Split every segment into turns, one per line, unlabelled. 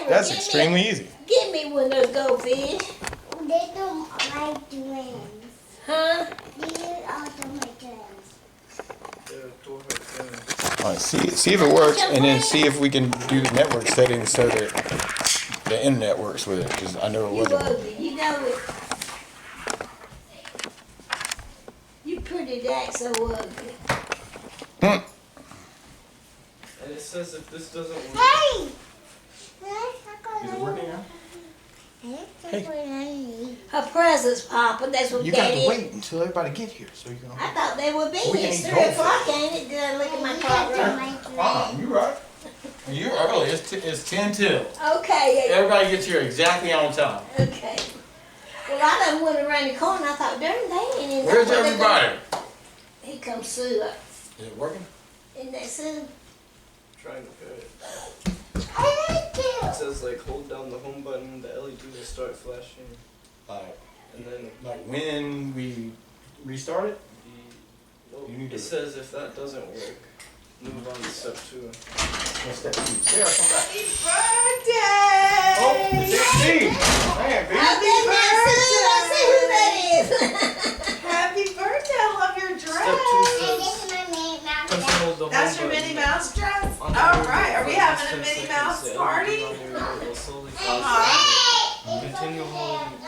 That's extremely easy.
Give me one of those goldfish.
They don't like twins.
Huh?
These are my twins.
All right, see if it works, and then see if we can do the network settings so that the internet works with it. Because I know it
You
wasn't.
ugly. You know it. You pretty that so ugly.
Hmm.
And it says if this doesn't work.
Hey!
Is it working now?
Her presents, Papa. That's what
You got
Daddy.
to wait until everybody get here so you can.
I thought they would be
We
here.
can
It's
eat
3 o'clock, ain't it? Did I look at my clock wrong?
You right. You're early. It's 10 till.
Okay.
Everybody gets here exactly on time.
Okay. Well, I done went around the corner. I thought, darn, they ain't in there.
Where's everybody?
Here comes Sue.
Is it working?
Isn't that Sue?
Trying to pair it.
I like
It
you.
says like hold down the home button, the LED will start flashing, and then
Like when we restart it? You need to-
it says if that doesn't work, move on to step 2.
What's that? Sarah, come back.
Happy birthday!
Oh, it's Steve. Man, baby.
Oh, that's Sue. I see who that is.
Happy birthday! I love your
Step 2
dress.
And
says
this is my main mouse.
punch and hold the home
That's your
button.
Minnie Mouse dress?
On the
All
home
right. Are we
button
having a
for 10
Minnie
seconds,
Mouse
the LED
party?
on your remote will slowly flash. Continue holding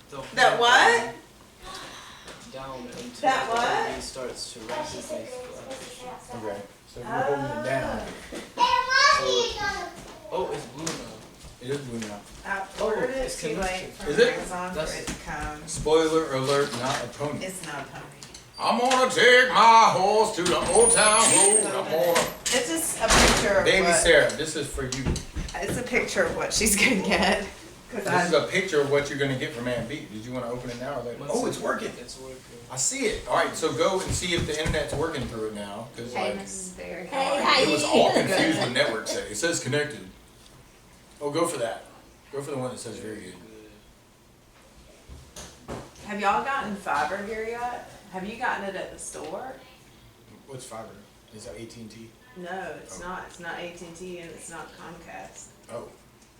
the
That
home
what?
button down until
That
the
what?
LED starts to rapidly flash.
Okay. So you're holding it down.
Oh, it's blue now.
It is blue now.
I ordered it
it's
too late from
Is it?
Amazon for
That's-
it to come.
Spoiler alert, not a pony.
It's not a pony.
I'm gonna take my horse to the old town road. I'm gonna.
It's just a picture of
Baby
what,
Sarah, this is for you.
it's a picture of what she's gonna get. Cause
This is a picture of what you're gonna get from Aunt B. Did you want to open it now or later?
Let's
Oh,
see.
it's working.
It's working.
I see it. All right, so go and see if the internet's working through it now, because
Hey,
like
Mrs. Berry.
Hey, how
it
you
was all
doing?
confused with network settings. It says connected. Oh, go for that. Go for the one that says very good.
have y'all gotten fiber here yet? Have you gotten it at the store?
What's fiber? Is that AT&T?
No, it's
Oh.
not. It's not AT&T and it's not Comcast.
Oh.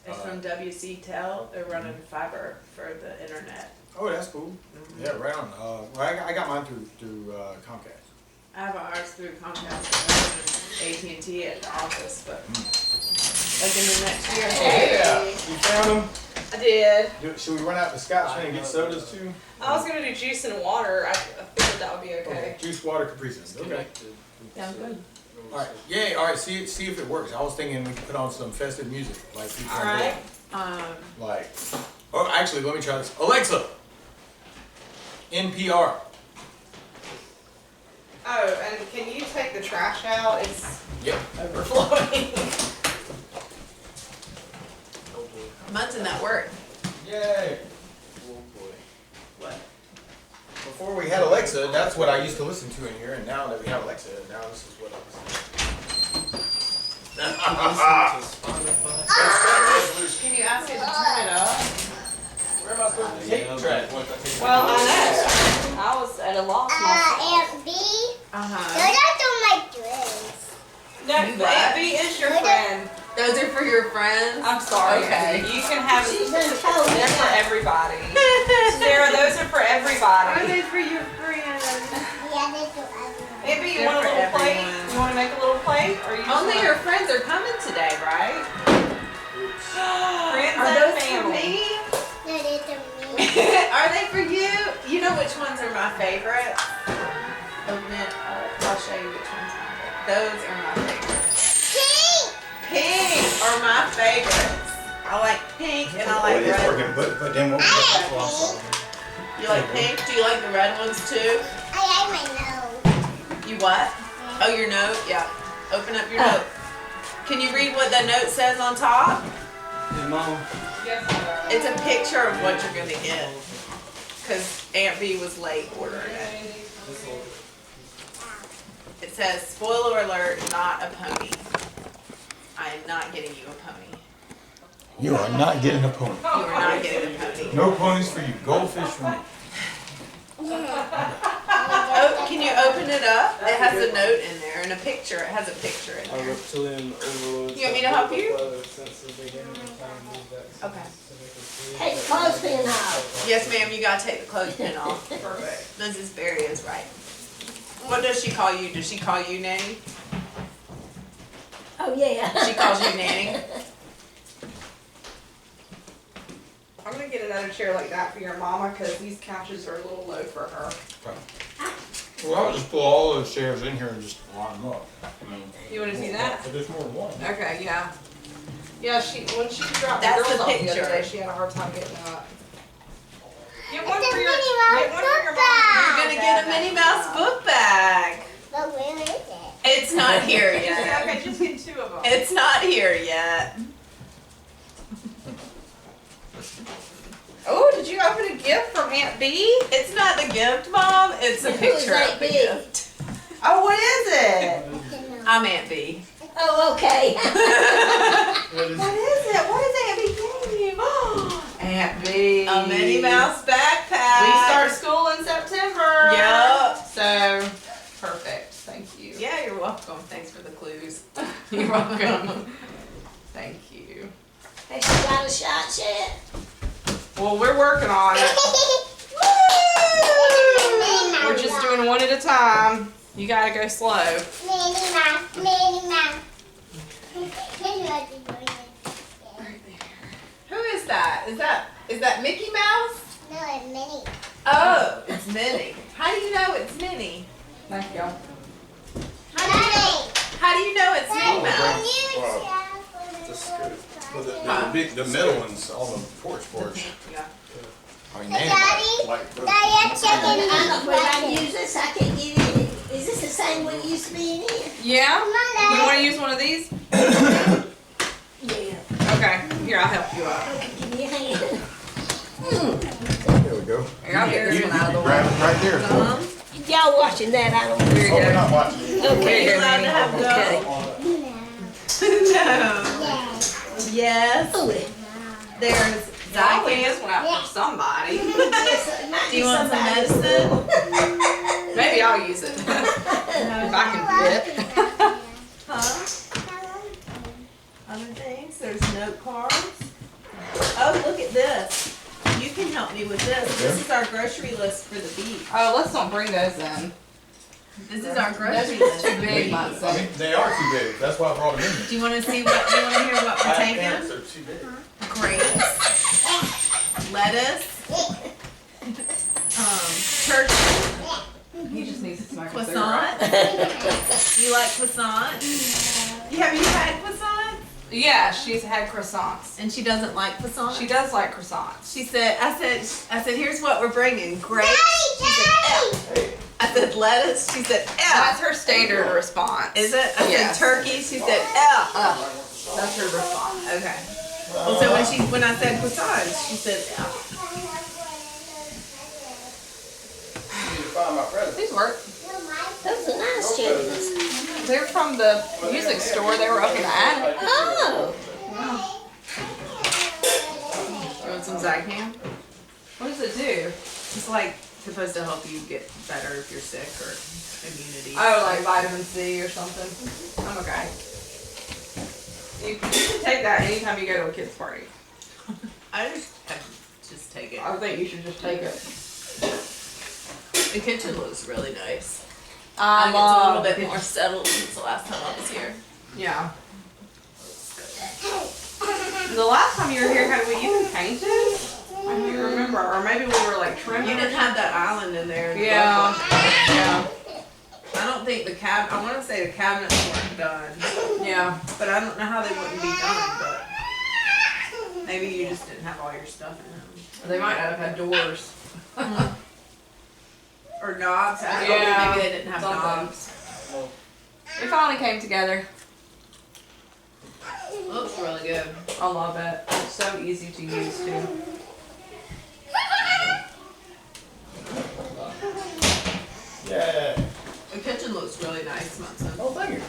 It's from WC Tel. They're running fiber for the internet.
Oh, that's cool. Yeah, right on. Well, I got mine through Comcast.
I have ours through Comcast and AT&T at the office, but like in the next year.
Yeah. You found them?
I did.
Should we run out the scotch and get sodas too?
I was gonna do juice and water. I figured that would be okay.
Juice, water, Capri Sun.
It's
Okay.
connected.
Sounds good.
All right. Yay. All right. See if it works. I was thinking we could put on some festive music, like people
All right.
like. Oh, actually, let me try this. Alexa. NPR.
Oh, and can you take the trash out? It's
Yep.
overflowing.
Oh boy.
Munson, that worked.
Yay.
Oh boy.
What?
Before we had Alexa, that's what I used to listen to in here, and now that we have Alexa, now this is what I
Listen to Spotify.
Can you ask it to turn it up?
Where am I supposed to take the trash once I take
Well, I know. I was at a loss myself.
Aunt B.
Uh-huh.
Those are my twins.
No,
You
the
what?
Aunt B is your friend.
Those are for your friends?
I'm sorry.
Okay.
You can have
She's
them.
been told
They're for
that.
everybody. Sarah, those are for
Are
everybody.
they for your friends?
Yeah, they do everyone.
Aunt B, you
They're
want a
for
little plate?
everyone.
You want to make a little plate? Or you just
Only
wanna-
your friends are coming today, right?
friends
Are
and
those for
family.
me?
No, they do me.
Are they for you? You know which ones are my favorite? Open it up. I'll show you which ones are my favorite. Those are my favorites.
Pink.
Pink are my favorites. I like pink and I
Oh,
like
it is
red.
working, but then what we
I
got
like
well, I'm sorry.
You like pink? Do you like the red ones too?
I like my nose.
You what? Oh, your note? Yeah. Open up your note. Can you read what that note says on top?
Hey, Mom.
Yes, sir.
It's a picture of what you're gonna get. Cause Aunt B was late ordering it. It says, spoiler alert, not a pony. I am not getting you a pony.
You are not getting a pony.
You are not getting a pony.
No ponies for you. Goldfish for me.
Oh, can you open it up? It has a note in there. there in a picture. It has a picture in
Our
there.
reptilian overlords.
You want me to help you?
Since the beginning of time, these vaccines
Okay.
so they could create-
Take the clothespin off.
Yes, ma'am, you gotta take the clothespin off. Perfect. Mrs. Berry is right. What does she call you? Does she call you Nanny?
Oh, yeah.
She calls you Nanny? I'm gonna get another chair like that for your mama because these couches are a little low for her.
Well, I'll just pull all those chairs in here and just line them up.
You wanna see that?
But there's more than one.
Okay, yeah.
Yeah, when she dropped
That's
the girls
the
off the other
picture.
day, she had a hard time getting up. Get one
It's a
for your,
Minnie Mouse
get one for your
book
mom.
You're gonna get a Minnie Mouse book bag.
But where is it?
It's not here yet.
Okay, just get 2 of them.
It's not here yet.
Oh, did you open a gift from Aunt B?
It's not the gift, Mom. It's a
Who is
picture
Aunt
of the
B?
gift.
Oh, what is it?
I'm Aunt B.
Oh, okay.
What is
What is it? What is Aunt B gave you? Aunt B.
A Minnie Mouse backpack.
We start school in September.
Yup.
So, perfect. Thank you.
Yeah, you're welcome. Thanks for the clues.
You're welcome. Thank you.
Has she got a shot yet?
Well, we're working on it. We're just doing one at a time. You gotta go slow.
Minnie Mouse, Minnie Mouse.
Who is that? Is that Mickey Mouse?
No, it's Minnie.
Oh, it's Minnie. How do you know it's Minnie?
Thank you.
How do you know it's Minnie Mouse?
The skirt. Well, the middle one's on the porch.
Yeah.
I mean,
Daddy,
like,
Daddy, I'm checking
I don't know where I
these.
use this. I can't get it in. Is this the same one it used to be in here?
Yeah?
Come on,
You
Daddy.
want to use one of these?
Yeah.
Okay. Here, I'll help you out.
Okay, give me a hand.
there we go.
Here, I'll get this one out of the way.
Grab it right there.
If y'all watching that, I don't.
Here you
Oh, we're
go.
not watching it.
Okay,
Here,
you're allowed to have
Nanny.
go.
No.
Yes.
Yes.
Oh,
There's
I'll
Zycan.
this one out for somebody.
yes, it might
Do
be
you want some
somebody.
medicine?
Maybe I'll use it. If I can fit.
Huh? Other things? There's note cards. Oh, look at this. You can help me with this. This is our grocery list for the beach.
Oh, let's not bring those in.
This is our grocery
That's
list.
too big, might
I
say.
mean, they are too big. That's why I brought them in here.
Do you want to see what? Do you want to hear what we're taking?
They're too big.
Grapes, lettuce, turkey,
He just needs to smoke a
croissant.
cigarette.
You like croissant? Have you had croissant?
Yeah, she's had croissants.
And she doesn't like croissant.
She does like croissants.
She said, I said, here's what we're bringing. Grapes. She said,
Daddy,
F. I said lettuce. She said,
That's
F.
her standard response.
Is it? I
Yes.
said turkey. She said, F.
That's her response.
Okay. Well, so when I said croissants, she said F.
I need to find my present.
These work.
Those are nice chickens.
They're from the music store. They were up in the attic.
Oh,
You want some Zycam? What does it do?
It's like supposed to help you get better if you're sick or immunity.
Oh, like vitamin C or something. I'm okay. You can take that anytime you go to a kid's party.
I just take it.
I think you should just take it.
The kitchen looks really nice.
I
It's a little
love
bit more settled since the last time I was here.
Yeah. The last time you were here, had we even painted? I can't remember. Or maybe we were like trimming.
You didn't have that island in there.
Yeah. Yeah.
I don't think I want to say the cabinets weren't done,
Yeah.
but I don't know how they wouldn't be done, but maybe you just didn't have all your stuff in them.
They might not have had doors.
Or knobs. I don't
Yeah,
know. Maybe they didn't have
something.
knobs.
We finally came together.
Looks really good.
I love it. It's so easy to use too.
Yeah.
The kitchen looks really nice, Munson.
Oh, thank you.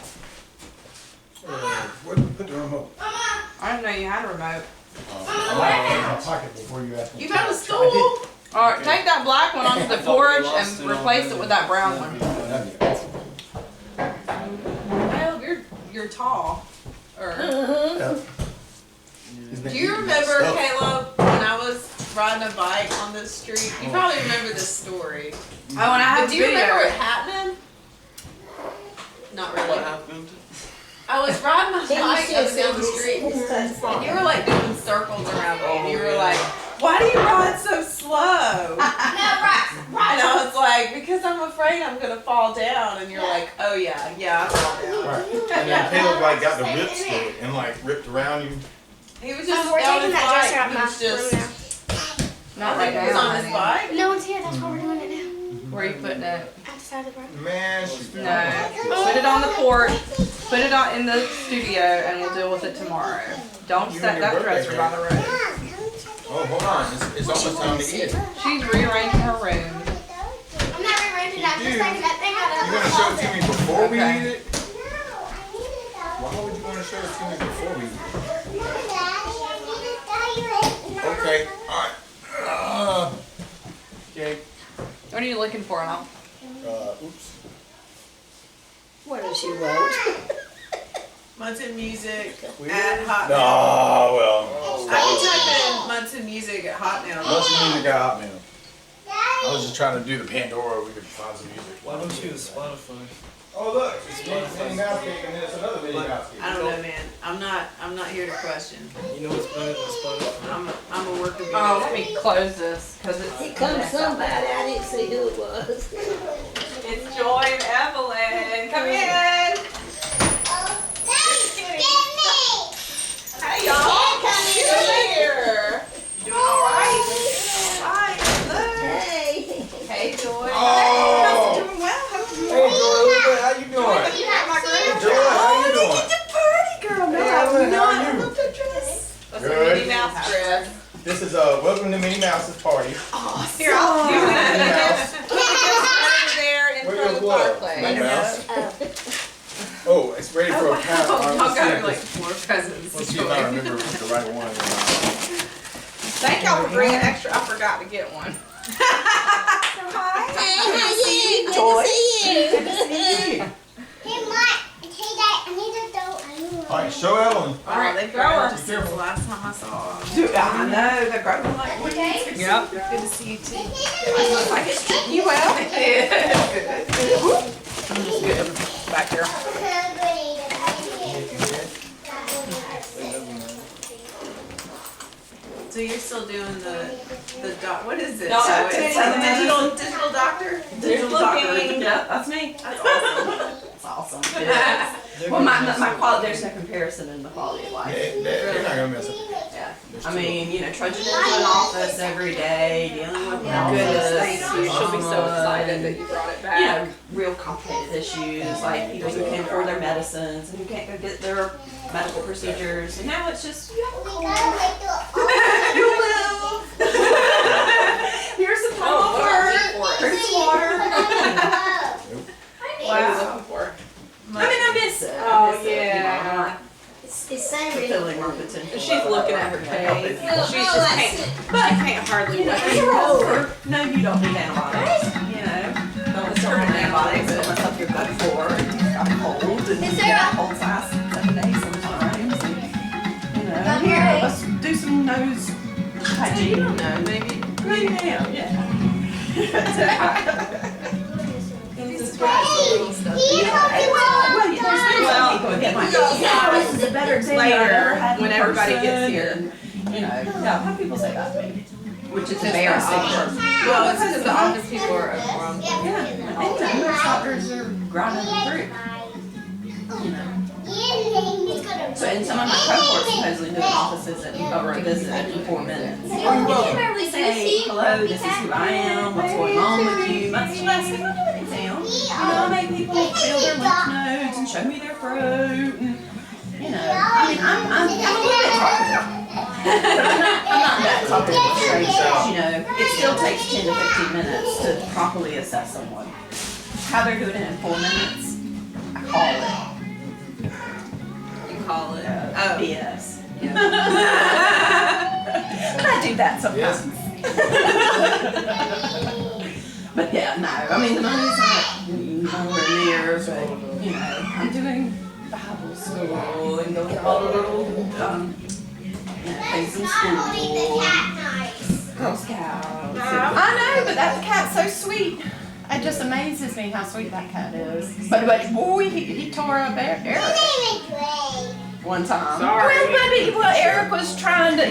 Where did we put the remote?
I didn't know you had a remote.
I might have it in my pocket before you asked me.
You got a
I
stool?
Alright, take that black one onto the porch
lost
and
it on
replace
the-
it with that brown one.
did.
you're tall. Or
Yeah.
do you remember, Caleb, when I was riding a bike on this street? You probably remember this story.
Oh, and I have
But do you remember
video.
what happened? Not really.
What happened?
I was riding my
Then you
bike
said
up and down the street,
something.
and you were like doing circles around me, and you were like, "Why do you ride so slow?" And I was like, "Because I'm afraid I'm gonna fall down." And you're like, "Oh yeah, I fall down."
Right. And then Caleb like got the rip stick and like ripped around you.
He was just
We're
on
taking
his
that dresser
bike.
out
He
my
was
room
just.
now.
I think he was on his bike.
No one's here, that's why we're doing it now.
Where are you putting it?
Outside the room.
Man, she
No. Put it on the porch. Put it on in the studio, and we'll deal with it tomorrow. Don't
You
set
and your
that dresser
birthday
by the road.
Oh, hold on. It's almost time to eat it.
She's rearranging her room.
I'm not rearranging that, just taking that thing out of
You
the
gonna show it to me before we
Okay.
eat it? Why would you want to show it to me before we eat it? Okay. All right. Okay.
What are you looking for, Mom?
Oops.
What does she want?
Munson Music
Weird.
at Hotmail.
No, well.
I can type in Munson Music at Hotmail.
Most music got Hotmail. I was just trying to do the Pandora. We could find some music.
Why don't you use Spotify?
Oh look, it's Minnie Mouse cake and then it's another Minnie Mouse cake.
I don't know, man. I'm not here to question.
You know what's better than Spotify?
I'm a worker bee.
Oh, let me close this because it's.
Here comes somebody, I didn't see who it was.
It's Joy and Evelyn. Come in. Hey y'all.
Come
Here. You doing all right?
Hi, hello.
Hey.
Hey, Joy.
Oh!
Doing well. How are you?
Hey Joy, how you doing? Hey Joy, how you doing?
Party girl. No,
Hey, Evelyn, how are you?
love that dress.
That's
Good.
a Minnie Mouse dress.
This is welcome to Minnie Mouse's party.
Awesome.
Here, I'll do
Minnie
that.
Mouse.
Over there in
Where
front
your
of the
glove?
fireplace.
Minnie Mouse. Oh, it's ready for a count.
I'll
Let's see
go
if
like
this-
more presents.
let's see if I remember the right one.
Thank y'all for bringing extra. I forgot to get one.
Hey, how you? Good to see you.
Hey, Mike. Hey, Dad, I need a dough.
All right, show Evelyn.
All right, they've
Grower.
grown just since the last time I saw them.
Dude, I know they're growing like weeds. Yep.
Good to see you too.
Looks like it's treating you well. Yeah. Good. I'm just getting them back here.
So you're still doing the doc? What is it?
No,
So
it's
it's
telemedicine.
digital doctor.
Digital doctor. Yeah, that's me. That's awesome. That's awesome. Yeah. Well, my quality, there's no comparison in the quality of life.
They're not gonna mess up.
Yeah. I mean, you know, trudging into an office every day, dealing with
Goodness, thank you. She'll be so
trauma,
excited that you brought it
you
back.
know, real complicated issues, like people who can't afford their medicines and who can't go get their medical procedures. And now it's just, you have a cold. You will. Here's some time off work. Here's some water.
What are you looking for?
I mean, I miss it.
Oh,
I miss it, you know,
yeah.
I'm not
It's Saturday.
fulfilling my potential.
She's looking at her cake.
Oh,
She's just can't. She can't hardly
You know,
wait.
you're older. No, you don't need antibiotics. You know, don't start on antibiotics. Don't mess up your gut flora. You've got a cold and you
Sera.
get colds last 7 days sometimes. And, you know,
Come
here,
here.
let's do some nose hygiene.
No, maybe.
Well, yeah, there's been some people who get like, yeah, this is a better day than I've ever
Later,
had in
when everybody gets
person,"
here.
and, you know, yeah, how people say that to me, which is
Just
embarrassing.
Well, it's because the office people are overwhelmed.
Yeah, and nurse doctors are grinding them through, you know. So, and some of my cohorts supposedly do an office visit or a visit in 4 minutes. Or you say, hello, this is who I am, what's going on with you, much less than I do an exam. You know, I make people feel their lymph nodes and show me their throat, and, you know, I mean, I'm a little bit talkative. But I'm not that talkative straight up, you know. It still takes 10 to 15 minutes to properly assess someone. How they're doing it in 4 minutes, I call it.
Call it.
BS. But I do that sometimes. But yeah, no. I mean, the money's not nowhere near, but you know, I'm doing Bible school and go to all the little things in
Not holding the
school.
cat knives.
Girl Scouts. I know, but that cat's so sweet. It just amazes me how sweet that cat is. But boy, he tore up Eric
His name is Gray.
one time.
Sorry.
Well, Eric was trying to,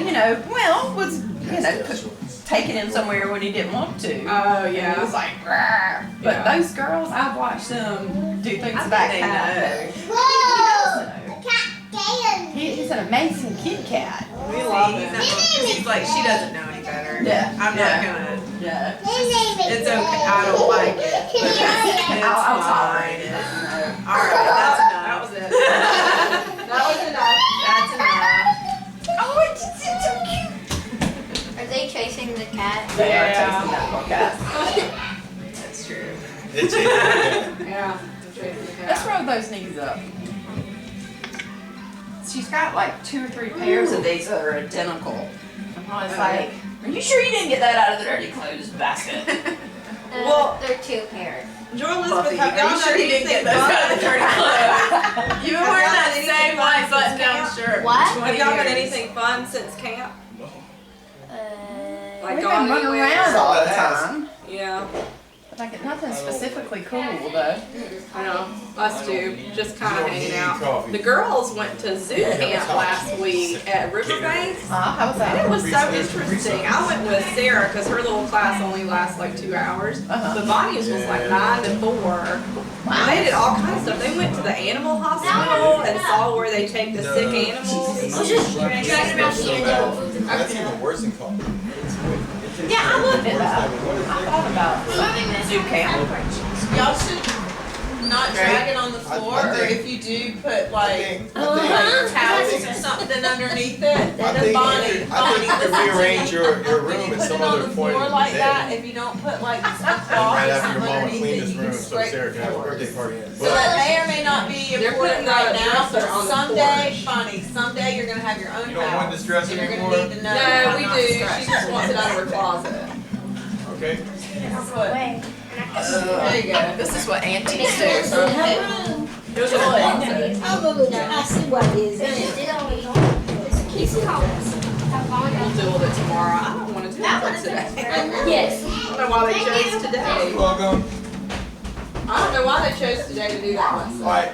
taking him somewhere when he didn't want to.
Oh,
And
yeah.
it was like, "Rah." But
Yeah.
those girls, I've watched them do things
I
to that
think they
cat.
Whoa! The cat Galen.
He's an amazing kitty cat.
We love him.
His name
He's
is
like, she doesn't know any better.
Yeah.
I'm
Yeah.
not gonna.
Yeah.
His name is
It's okay. I don't like it. But it's
I'll
fine.
tolerate it.
Alright, that's enough. That was it. That was enough. That's enough.
Oh, it's so cute.
Are they chasing the cat?
They are
Yeah.
chasing that poor cat.
That's true.
It's
Yeah.
Let's roll those knees up. She's got like 2 or 3 pairs of these that are identical. I was like, are you sure you didn't get that out of the dirty clothes basket?
Well-
They're 2 pairs.
Joy
Buffy,
Elizabeth, have
are
y'all
you sure you didn't get those out of the dirty clothes?
You've
been wearing that same white
button-down
shirt.
What?
Have y'all got anything fun since camp? Like
We've
gone
been running
anywhere?
around all the
That's all it has.
time.
Yeah,
But I get nothing specifically cool though.
I know. Us too. Just kind of hanging out.
coffee.
The girls went to zoo camp last week at Riverbank.
How was
And it
that?
was so interesting. I went with Sera because her little class only lasts like 2 hours.
Uh-huh.
But Bonnie's was like 9 to 4. And they did all kinds of stuff. They went to the animal hospital and saw where they take the sick animals.
That's even worse than coffee.
Yeah, I looked at that. I thought about zoo camp.
Y'all should not drag it on the floor,
I
or
think-
if you do, put like
Uh-huh.
towels or something underneath it.
I
Then
think
Bonnie,
you could rearrange your room
When
at
you
some
put it on
other
the
point
floor
in the
like
day.
that, if you don't put like some cloth
Right
or
after your
something
mama
underneath
cleaned
it,
this
you can
room so
scrape
Sarah
the
can have a
floor.
birthday party in.
So
But
that may or may not be
They're
important
putting
right
the
now,
dresser
but
on the
someday,
porch.
Bonnie, someday you're gonna have your own
You don't want
house.
this dresser
And you're
anymore?
gonna need to know.
No,
I'm
we
not
do. She
stressed.
just wants it out of her closet.
okay.
There you go.
This is what aunties do.
It's in her room.
It was in her closet.
I'll go look now. I see what it is.
It's
We'll deal with it tomorrow. I don't want to do it today.
Yes.
I don't know why they chose today.
Welcome.
I don't know why they chose today to do that one.
Alright.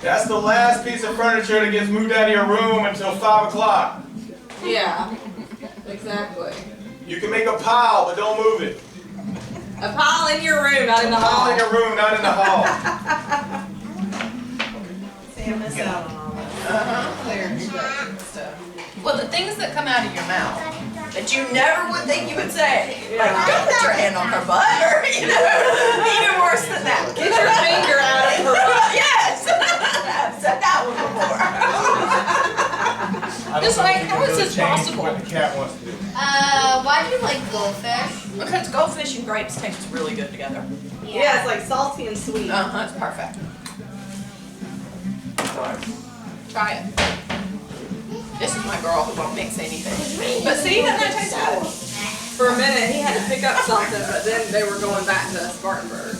That's the last piece of furniture that gets moved out of your room until 5 o'clock.
Yeah, exactly.
You can make a pile, but don't move it.
A pile in your room, not in the
Pile in
hall.
your room, not in the hall.
Sam missed out on all that.
Well, the things that come out of your mouth that you never would think you would say, like don't put your hand on her butt, or even worse than that,
Get your finger out of her butt.
Yes, I've said that one before. Just like, how is this possible?
What the cat wants to do.
Why do you like goldfish?
Because goldfish and grapes taste really good together.
Yeah, it's like salty and sweet.
It's perfect. Try it. This is my girl who won't mix anything. But see, that tastes good.
For a minute, he had to pick up something, but then they were going back to Spartanburg.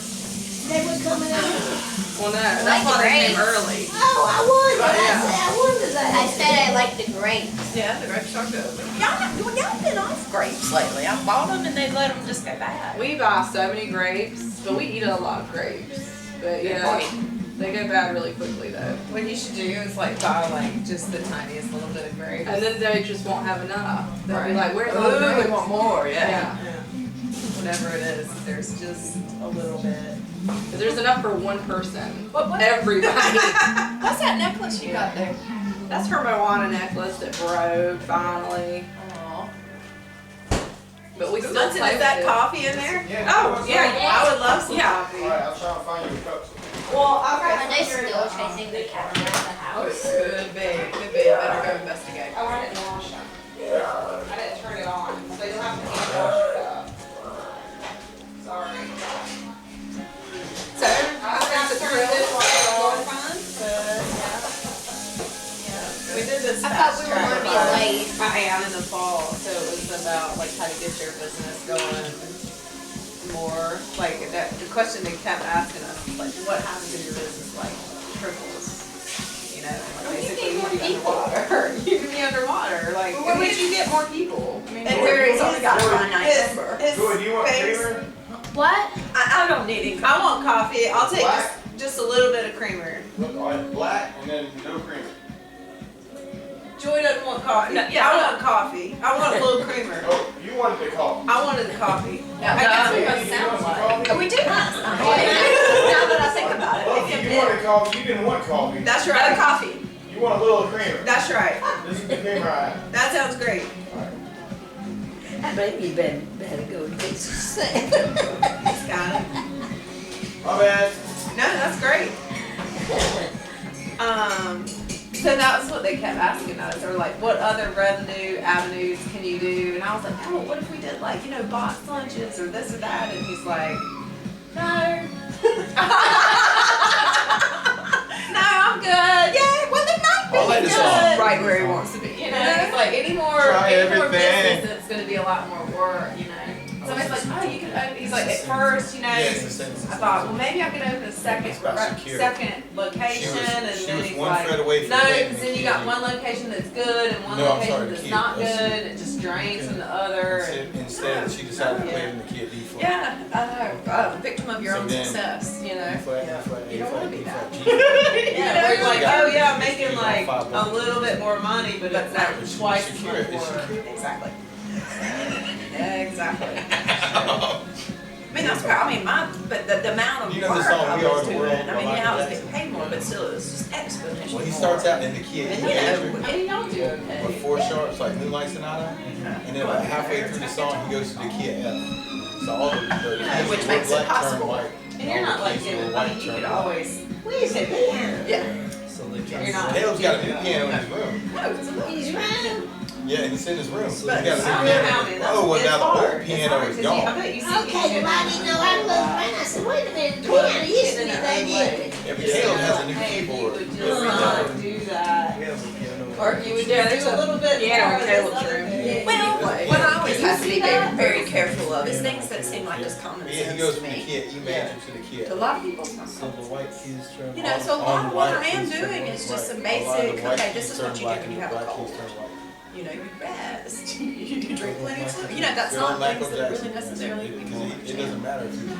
They were coming out.
Well, no, that's why they came early.
Oh, I wondered.
Oh, yeah.
I wondered that. I said I like the grapes.
Yeah, the grapes are good. Y'all been off grapes lately. I bought them and they let them just go bad.
We buy so many grapes, but we eat a lot of grapes. But yeah, they go bad really quickly though.
What you should do is like buy like just the tiniest little bit of grapes.
And then they just won't have enough. They'll be like, where's all the
Ooh, we
grapes?
want more,
Yeah.
Whatever it is, there's just a little bit.
But there's enough for one person.
What?
Everybody.
What's that necklace you got there?
That's her Moana necklace that broke finally.
Aw.
But we still
Listen,
play
is that
with it.
coffee in there?
Oh, yeah.
I would love some
Yeah.
coffee.
Alright, I'll try to find you a cup.
Well,
Are
okay.
they still chasing the cat around the house?
Could be. Could be. I better go investigate.
Oh, I didn't wash them. I didn't turn it on, so you'll have to hand wash your cup. Sorry.
So,
I forgot to turn this on.
we did this
I thought
fast
we were
track
gonna be
class
late.
I am.
in the fall, so it was about like how to get your business going more. Like that, the question they kept asking us was like, what happens if your business like triples?
know, like basically you can be underwater. You can be underwater, like.
Where would you get more people? I mean,
And
where he's only got a
his-
finite number.
his
Joy, do you want
face-
creamer?
What?
I don't need any.
I want coffee. I'll take
Black?
just a little bit of creamer.
Look, all right, black and then no creamer.
Joy doesn't want coffee.
No, yeah,
I want coffee. I want a little creamer.
Oh, you wanted the coffee.
I wanted the coffee.
I guess we both sound like. Oh, we do. Now that I think about it,
Well,
we
if
can
you wanted coffee, you didn't want coffee.
That's
no
right.
coffee.
You want a little creamer.
That's right.
This is the creamer I have.
That sounds great.
Baby better go get some sleep.
Got it.
My bad.
No, that's great. So that's what they kept asking us. They were like, what other revenue avenues can you do? And I was like, oh, what if we did like, you know, box lunches or this or that? And he's like, no. No, I'm good. Yeah, well, they might be
I'll let this
good.
Right where he wants to be.
You know, it's like any more
Try
business,
everything.
it's going to be a lot more work, you know. So he's like, oh, you can open, he's like, at first, you know, I thought, well, maybe I could open a second location, and
She
then
was
he's
one
like,
thread away from
no,
getting
because
the
then you
kid.
got one location that's good and one
No, I'm
location
sorry, the
that's
kid.
not
That's-
good, it just drains from the other. And,
Instead, she decided to play it in the kid D flat.
Yeah, I know. Victim of your
So
own
then-
success, you know.
E flat, E flat,
You
A
don't
flat,
wanna be
B flat,
that.
G flat.
yeah, we're like, oh yeah, I'm making
Just
like
five
a
bucks.
little bit more money, but it's like
It's
twice as
secure,
much
it's
work.
secure.
Exactly. Exactly. I mean, that's where, I mean, but the amount of
You know the
work
song,
I
We Are
was
the
doing,
World
I mean,
by
yeah, I was
Michael
getting paid more, but still, it was just exponentially more.
Well, he starts out in the kid
And
E
you
major
know,
And y'all do
with
okay.
four sharps like Moonlight Sonata, and then about halfway through the song, he goes to the key of F. So all the keys
which
were
makes it
black turn
possible.
white.
And you're not like giving money, you could always,
Where's the piano?
Yeah.
So they
you're not.
Caleb's got a new piano in his room.
No, it's a little.
He's round.
Yeah, it's in his room. He's
But
got a
I
new
don't know how
piano.
many.
Oh, well,
It's
now the
hard.
old
It's
piano
hard,
is
'cause I
gone.
bet you see
Okay, well, I didn't know I was around. I said, wait a minute, the
Well,
piano used to be
in
that
their own way.
good.
Yeah, but Caleb has a new
Hey, if you
keyboard.
would
every
just
time.
not do that.
We have a piano.
Or you would
Yeah,
just
there's
do a little bit
piano
more
in
of
Caleb's
this other
room.
thing.
Well, what I always have to be very, very careful of is things that seem like just common
Yeah, he
sense
goes
to
from the
me.
key of E major to the key
To a
of
lot of people, it's not
So
common
the white keys turn.
You know, so a
On
lot
the
of what
white
I am
keys
doing
turn
is just
white.
some
A lot of
basic,
the white
okay,
keys
this is
turn
what you do
black
when
and
you have
the
a
black
cold.
keys turn white.
You know, you rest, you drink plenty of fluid. You know, that's
Good
not
old Michael
things that really
Jackson.
necessarily
Because
people
it
understand.
doesn't matter if you.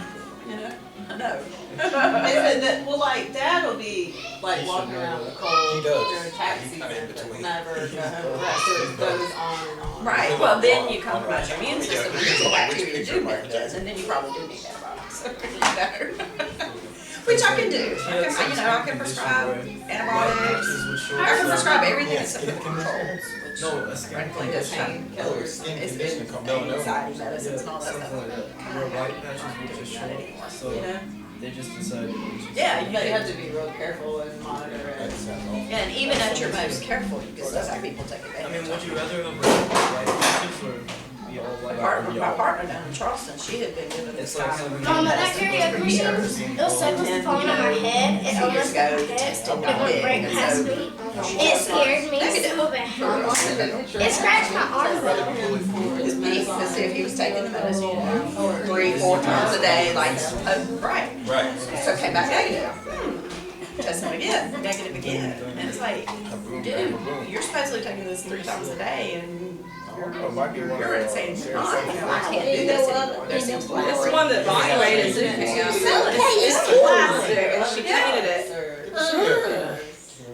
You know, I know.
And then, well, like Dad will be like walking around the cold
He does.
during tax
He
season,
kinda in
but
between.
never go home. Right, so it goes on and on.
Right, well then you compromise your immune system, which is bacteria do does, and then you probably do need antibiotics, you know. Which I can do. I can prescribe antibiotics. I can prescribe everything except for the controls, which
No, that's
frankly does have
Painkillers.
Skin
it's
condition come down.
anxiety medicines and all that stuff.
something like that. Where white patches will just show
Anymore,
up. So
you know?
they just decided.
Yeah,
But you have to be real careful and monitor
That
it.
sounds awful.
And even at your most careful, you can still have people take
I
advantage
mean,
of
would
it.
you rather have white patches or be all white?
My partner down in Charleston, she had been given this
It's like
guy.
having-
Mama, that karaoke machine, it'll say what's falling on my head. It
2 years
almost
ago,
my head.
tested
It
got
would
big,
break
and
past
so
me. It scared me so bad. It scratched my arm though.
his beef to see if he was taking the medicine, you know, 3-4 times a day, like, oh, right.
Right.
So came back negative. Test him again, negative again. And it's like, dude, you're supposedly taking this 3 times a day and you're insane. You're not, you know, I can't do this anymore. There seems to be
This one that violated Zucchini.
It's plastic and she painted it.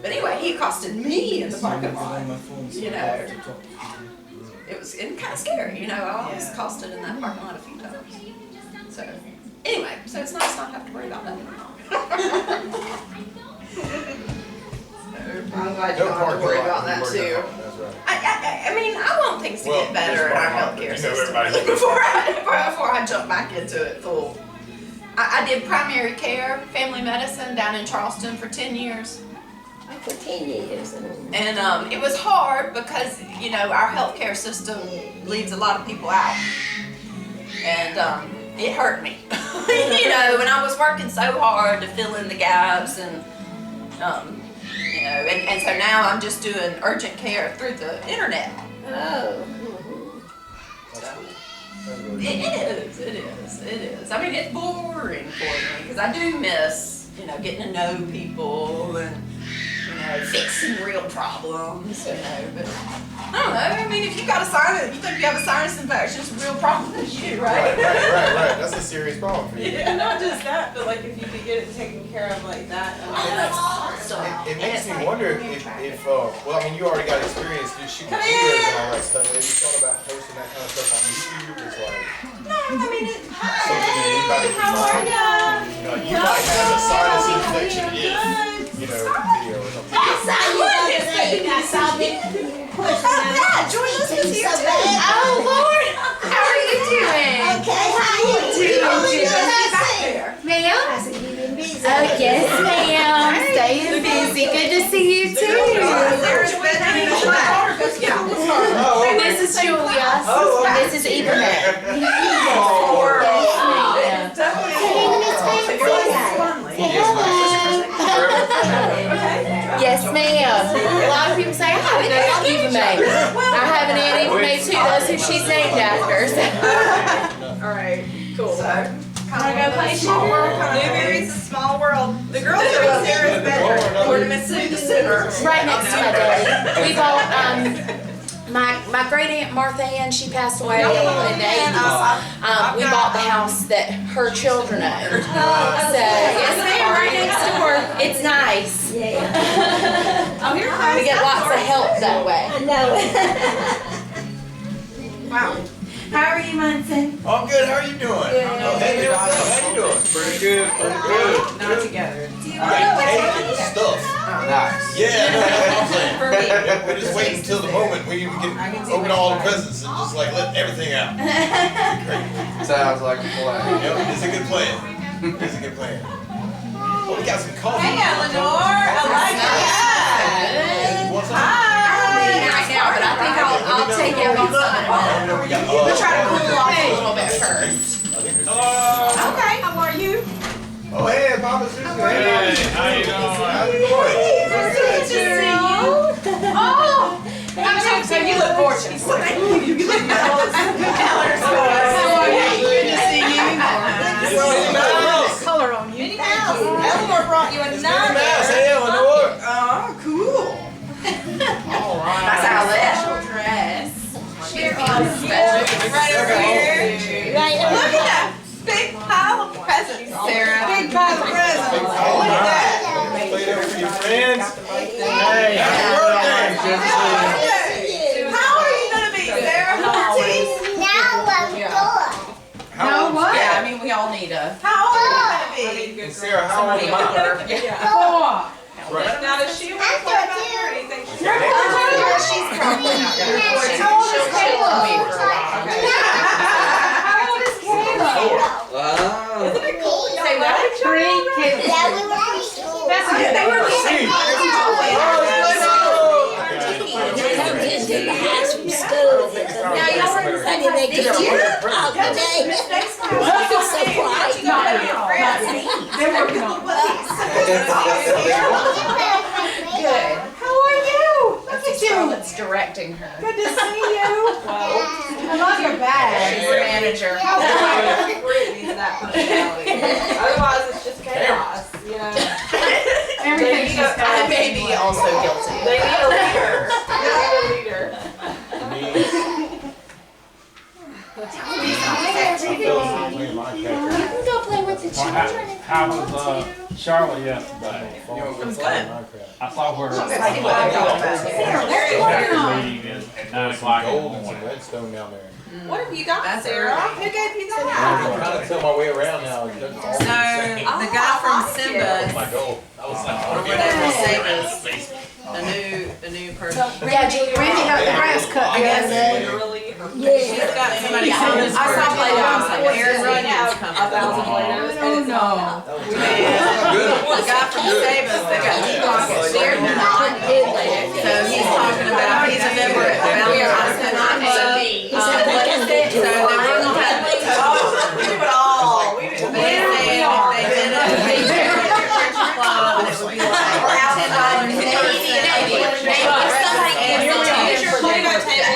But anyway, he accosted me in the parking lot. You know. It was kind of scary, you know. I was accosted in that parking lot a few times. So, anyway, so it's nice not to have to worry about that anymore. I'm glad you don't have to worry about that too.
That's right.
I mean, I want things to
Well,
get better in
it's
our
hard,
healthcare
you know,
system
everybody-
before I jump back into it full. I did primary care, family medicine down in Charleston for 10 years.
For 10 years.
And it was hard because, you know, our healthcare system leaves a lot of people out. And it hurt me. You know, and I was working so hard to fill in the gaps and, you know, and so now I'm just doing urgent care through the internet.
Oh.
It is. I mean, it's boring for me because I do miss, you know, getting to know people and, you know, fixing real problems, you know, but I don't know. I mean, if you got a sinus, you think you have a sinus infection, it's a real problem for you, right?
Right. That's a serious problem for you.
And not just that, but like if you could get it taken care of like that.
It makes me wonder if well, I mean, you already got experience shooting videos and all that stuff. Have you thought about posting that kind of stuff on YouTube? It's like
No, I mean,
something that anybody would
how are ya?
you know, you might have a sinus infection if, you know, video or something.
I saw you the other day. I saw me pushing
Yeah, Joy Elizabeth's here
so
too.
bad.
Oh Lord, how are you doing?
Okay, how you doing?
Ma'am?
I said, you been busy.
Oh yes, ma'am. Staying busy. Good to see you too.
Sarah's bedroom is my daughter goes to school.
This is Julia. This is Eva. Yes, ma'am. A lot of people say, I have an Aunt Eva Mae. I have an Aunt Eva Mae too. That's who she's named after. So.
Alright, cool.
Wanna go play sugar?
Newberry's a small world. The girls are in Sarah's bedroom. We're in Mississippi Center.
Right next to my daddy. We bought my great aunt Martha Ann. She passed away in the 80s. We bought the house that her children owned. So yes, ma'am, right next door. It's nice.
Yeah,
We get lots of help that way.
I know.
Wow.
How are you, Munson?
I'm good. How are you doing? Oh, hey, what's up? How you doing? Pretty good.
Not together.
We got cake and stuff.
Nice.
Yeah, that's what I'm saying. We're just waiting until the moment we can open all the presents and just like let everything out. Great.
Sounds like a plan.
Yep, it's a good plan. It's a good plan. Oh, we got some coffee.
Hey, Eleanor. I like that.
You want some?
Right now, but I think I'll take it on Sunday.
We
Try to cool off a little bit first.
Okay, how are you?
Oh, hey, Papa Susan. Hey,
how you doing?
How's it going?
Good to see you. Oh, so you look gorgeous. You look good. How are you? Good to see you. Color on you. Eleanor brought you another.
Hey, Eleanor.
Oh, cool.
That's our special dress.
Right over here. Look at that big pile of presents, Sarah. Big pile of presents. Look at that.
Play it over for your friends. Hey, happy birthday.
How are you gonna be, Sarah? 14?
How old? Yeah, I mean, we all need a.
How old are you gonna be?
Sarah, how old am I?
Yeah.
Right.
Now does she want to play back or anything?
She's probably not gonna afford to. She'll be for a while.
How old is Caleb?
Wow.
Isn't it cool?
Say what?
Yeah, we were from school.
That's good. They were leaving.
Come into the house from school.
Now, y'all were
I didn't make it out today.
Next time.
Looking so bright.
They're working on
Good.
How are you?
That's the girl that's directing her.
Good to see you. I love your bag.
She's the manager.
Brittany's that personality. Otherwise, it's just chaos. You know.
Everything's just
I may be also guilty.
They need a leader. They need a leader.
You can go play with the children.
How was Charlotte yesterday? I saw her meeting at 9 o'clock in the
Gold and some
morning.
redstone down there.
What have you got,
That's
Sarah?
early.
Who gave you
I'm
that?
trying to tell my way around now.
So the guy from Simba,
My gold. I was like,
or whatever Seba's, the new person.
Yeah, Julia.
Randy got the grass cut
I guess
Literally.
Yeah.
Got
somebody called us. I saw Play-Doh. I was like, Aaron Runyon's coming.
1,000 Play-Dohs. And it's not.
The guy from Seba's, they got deep pockets. They're not good. So he's talking about, he's a member at the Valentine's Club. What is it? So they were gonna have
We do it all. We do it.
They said if they did it, they did it at your club, and it would be like $10.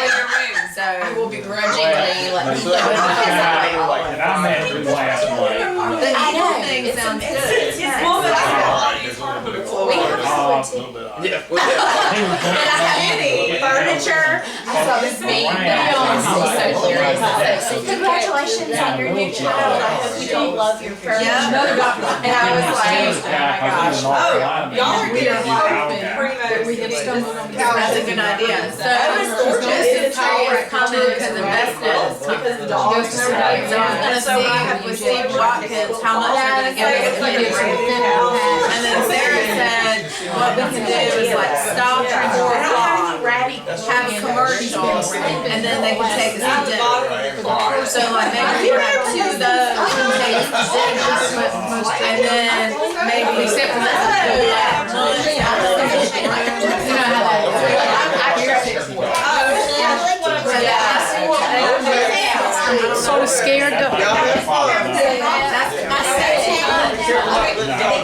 So I will begrudgingly let
And I met you last night.
the
I
eagle
know.
thing
It's
sounds
it's-
good.
it's nice.
Well, but I
We have
Oh, a little bit odd.
Yeah, well, yeah.
any furniture. I saw this big video on so curious. It said, congratulations on your new child. I hope you don't love your furniture.
Yeah.
And I was like,
y'all are getting
We have stumbled on
That's a good idea. So Joseph Howard commented as investors because the dog goes to so I was gonna see with Steve Watkins how much they're gonna give us if we do and then Sarah said what we can do is like stop at 4 o'clock, have a commercial, and then they can take us to dinner. So like maybe we can have 2 of those and take us to dinner, and then maybe except for that, lunch. You know how that goes.
Sort of scared to.
Be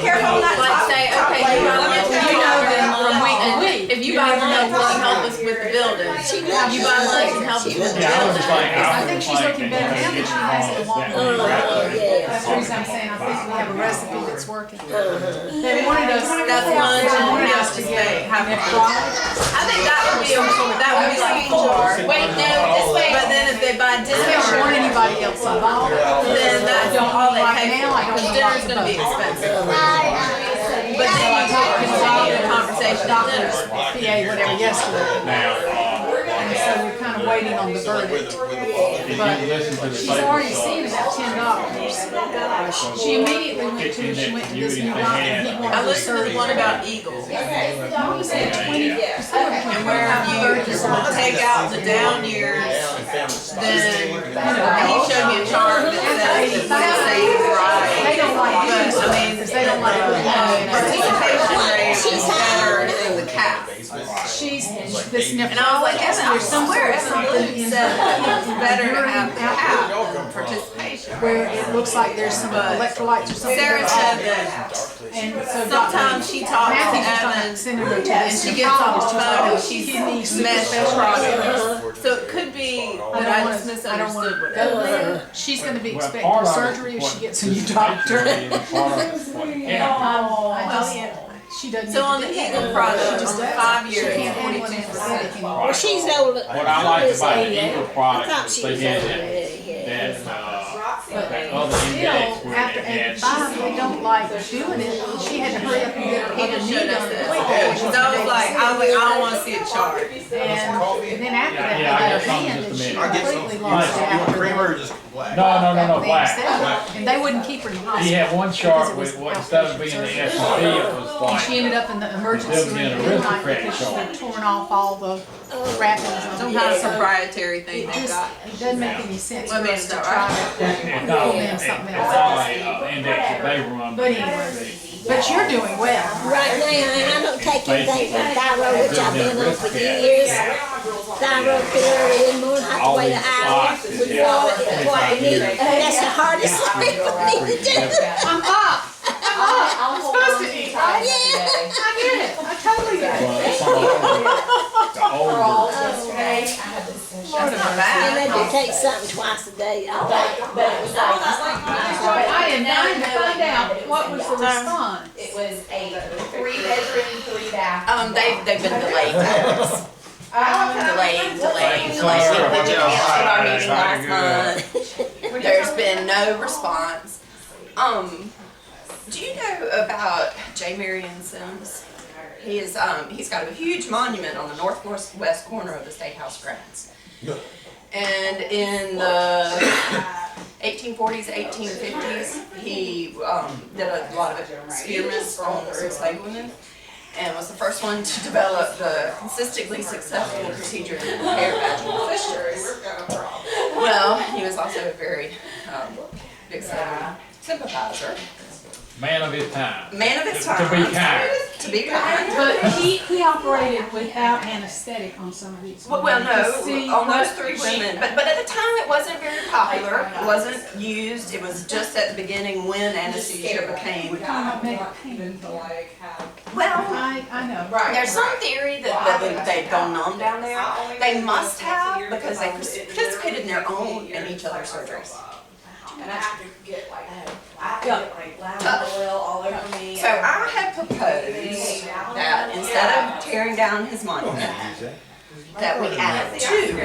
careful not to say, okay, you know them from week to week. If you buy lunch and help us with the building, you buy lunch and help us with the building.
I think she's looking better now than she has in a while. That's the reason I'm saying I think we have a recipe that's working. They wanted us,
That's lunch and wanted us to stay, have a I think that would be like 4.
wait, no, this way.
But then if they buy
they don't want
dinner,
anybody else involved.
then that's all they
Right
pay
now, I
for,
don't
because dinner's gonna be expensive. But then you continue the conversation at dinner.
PA, whatever, yesterday. And so we're kind of waiting on the verdict. But she's already seen about $10. She immediately went to this new doc and he wanted
I
to
listened to the
serve.
one about eagles,
Mom was at 20.
and where you take out the down years, then, he showed me a chart that says that they say is right.
They don't like this,
But, I mean,
because they don't like
participation rate is better than the cap.
she's this
And I was like, Evan,
there's somewhere
something
in
said it's better to
urine
have the
output
cap participation.
where it looks like there's some electrolytes or something.
Sarah said that
And so
sometimes she talks to
Matthew's just
Evan
not sending her to
and
this
she gets on the phone and
she's
she's
kidney
mesh
super
product. So it could be that I just
I don't want
misunderstood
to
what
go
Evan said.
there. She's going to be
Well,
expecting
part of
surgery if
what
she gets a new doctor.
I just,
She doesn't.
So on the Eagle product, on the 5
she
years,
can't handle it anesthetic anymore.
Well, she's old.
what I like about the Eagle
I
product
thought
is
she
they
was
had
older.
that other index where
After
they had
85, they don't like doing it. She had to hurry up and get her other knee done quick.
so I was like, I don't want to see a chart.
And then after that, they
Yeah, I
got her
got some
hand
just
and
a
she
minute.
completely
You
lost it
want
after
creamer or
that.
just black?
No,
The
black.
anesthetic. And they wouldn't keep her in the hospital.
He had one chart
because it
with,
was
instead of being the
outpatient
S&P,
surgery.
it was
And she
like,
ended up in the emergency
Living
room
in a
at midnight
aristocrat
because she
chart.
had torn off all the wrappings on
Some
the
kind of
egg.
proprietary thing
It
they
just,
got.
it doesn't make any sense for
Well, I mean,
us
is
to
that
try
right?
and
to
no,
pull in something
it's
else.
all the index that they run.
But anyway, but you're doing well.
Right now, and I don't take anything from thyroid, which I've been on for years. Thyroid pill early in the morning, I have to wait an hour with water, it's what I need. That's the hardest thing for me to do.
I'm up. I'm supposed to eat, right?
Yeah.
I get it. I totally get it.
But some of the older,
That's not
And
bad.
they do take something twice a day, I think.
I am dying to find out what was the response.
It was a 3-bedroom, 3-bath.
They've been delayed times. Delaying. We canceled our meeting last month. There's been no response. Do you know about J. Marion Sims? He's got a huge monument on the northwest corner of the State House grounds. And in the 1840s, 1850s, he did a lot of experiments on enslavement and was the first one to develop the consistently successful procedure to repair vaginal fissures. Well, he was also a very big sympathizer.
man of his time.
Man of his
To
time.
be kind.
To be kind.
But he operated without anesthetic on some of these.
Well, no, on those 3 women, but at the time it wasn't very popular, it wasn't used, it was just at the beginning when anesthesia became, well,
I know.
there's some theory that they've gone numb down there. They must have, because they participated in their own and each other's surgeries.
And I have to get like lavender oil all over me.
So I had proposed that instead of tearing down his monument, that we add two,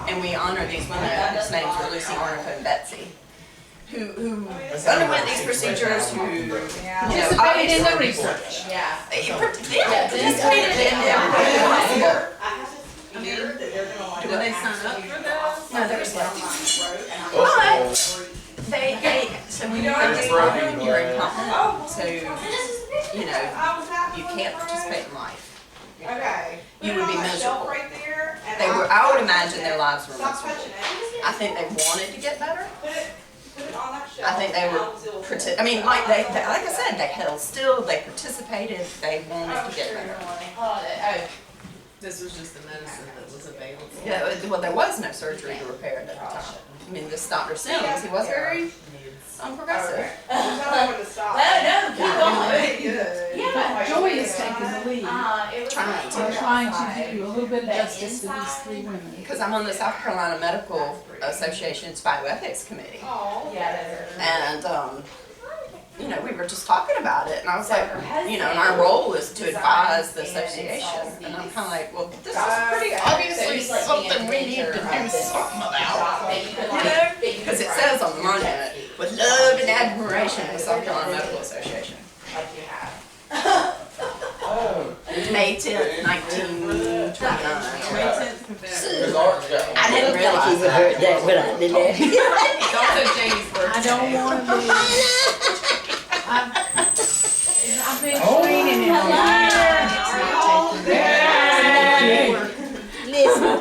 and we honor these women whose names were Lucy, Arnica, and Betsy, who underwent these procedures, who, you know,
Participated in the research.
participated in everything.
Do they sign up for this?
No, there's but so when you're in you're incompetent, so, you know, you can't participate in life.
Okay.
You would be miserable.
Right there.
They were, I would imagine their lives were miserable. I think they wanted to get better. I think they were, I mean, like like I said, they held still, they participated, they wanted to get better.
This was just the medicine that was available.
Yeah, well, there was no surgery to repair it at the time. I mean, this Dr. Sims, he was very progressive.
Yeah, Joy is taking the lead.
Trying
to do a little bit of justice to these three women.
Because I'm on the South Carolina Medical Association's Bioethics Committee. And, you know, we were just talking about it, and I was like, you know, and our role is to advise the association. And I'm kind of like, well, this is pretty obviously something we need to do something about. You know? Because it says on the monument, with love and admiration for South Carolina Medical Association. May 10th, 1929. I didn't realize
You heard that, but I did that.
It's also Janie's birthday.
I don't want to be. I've been training in
Listen,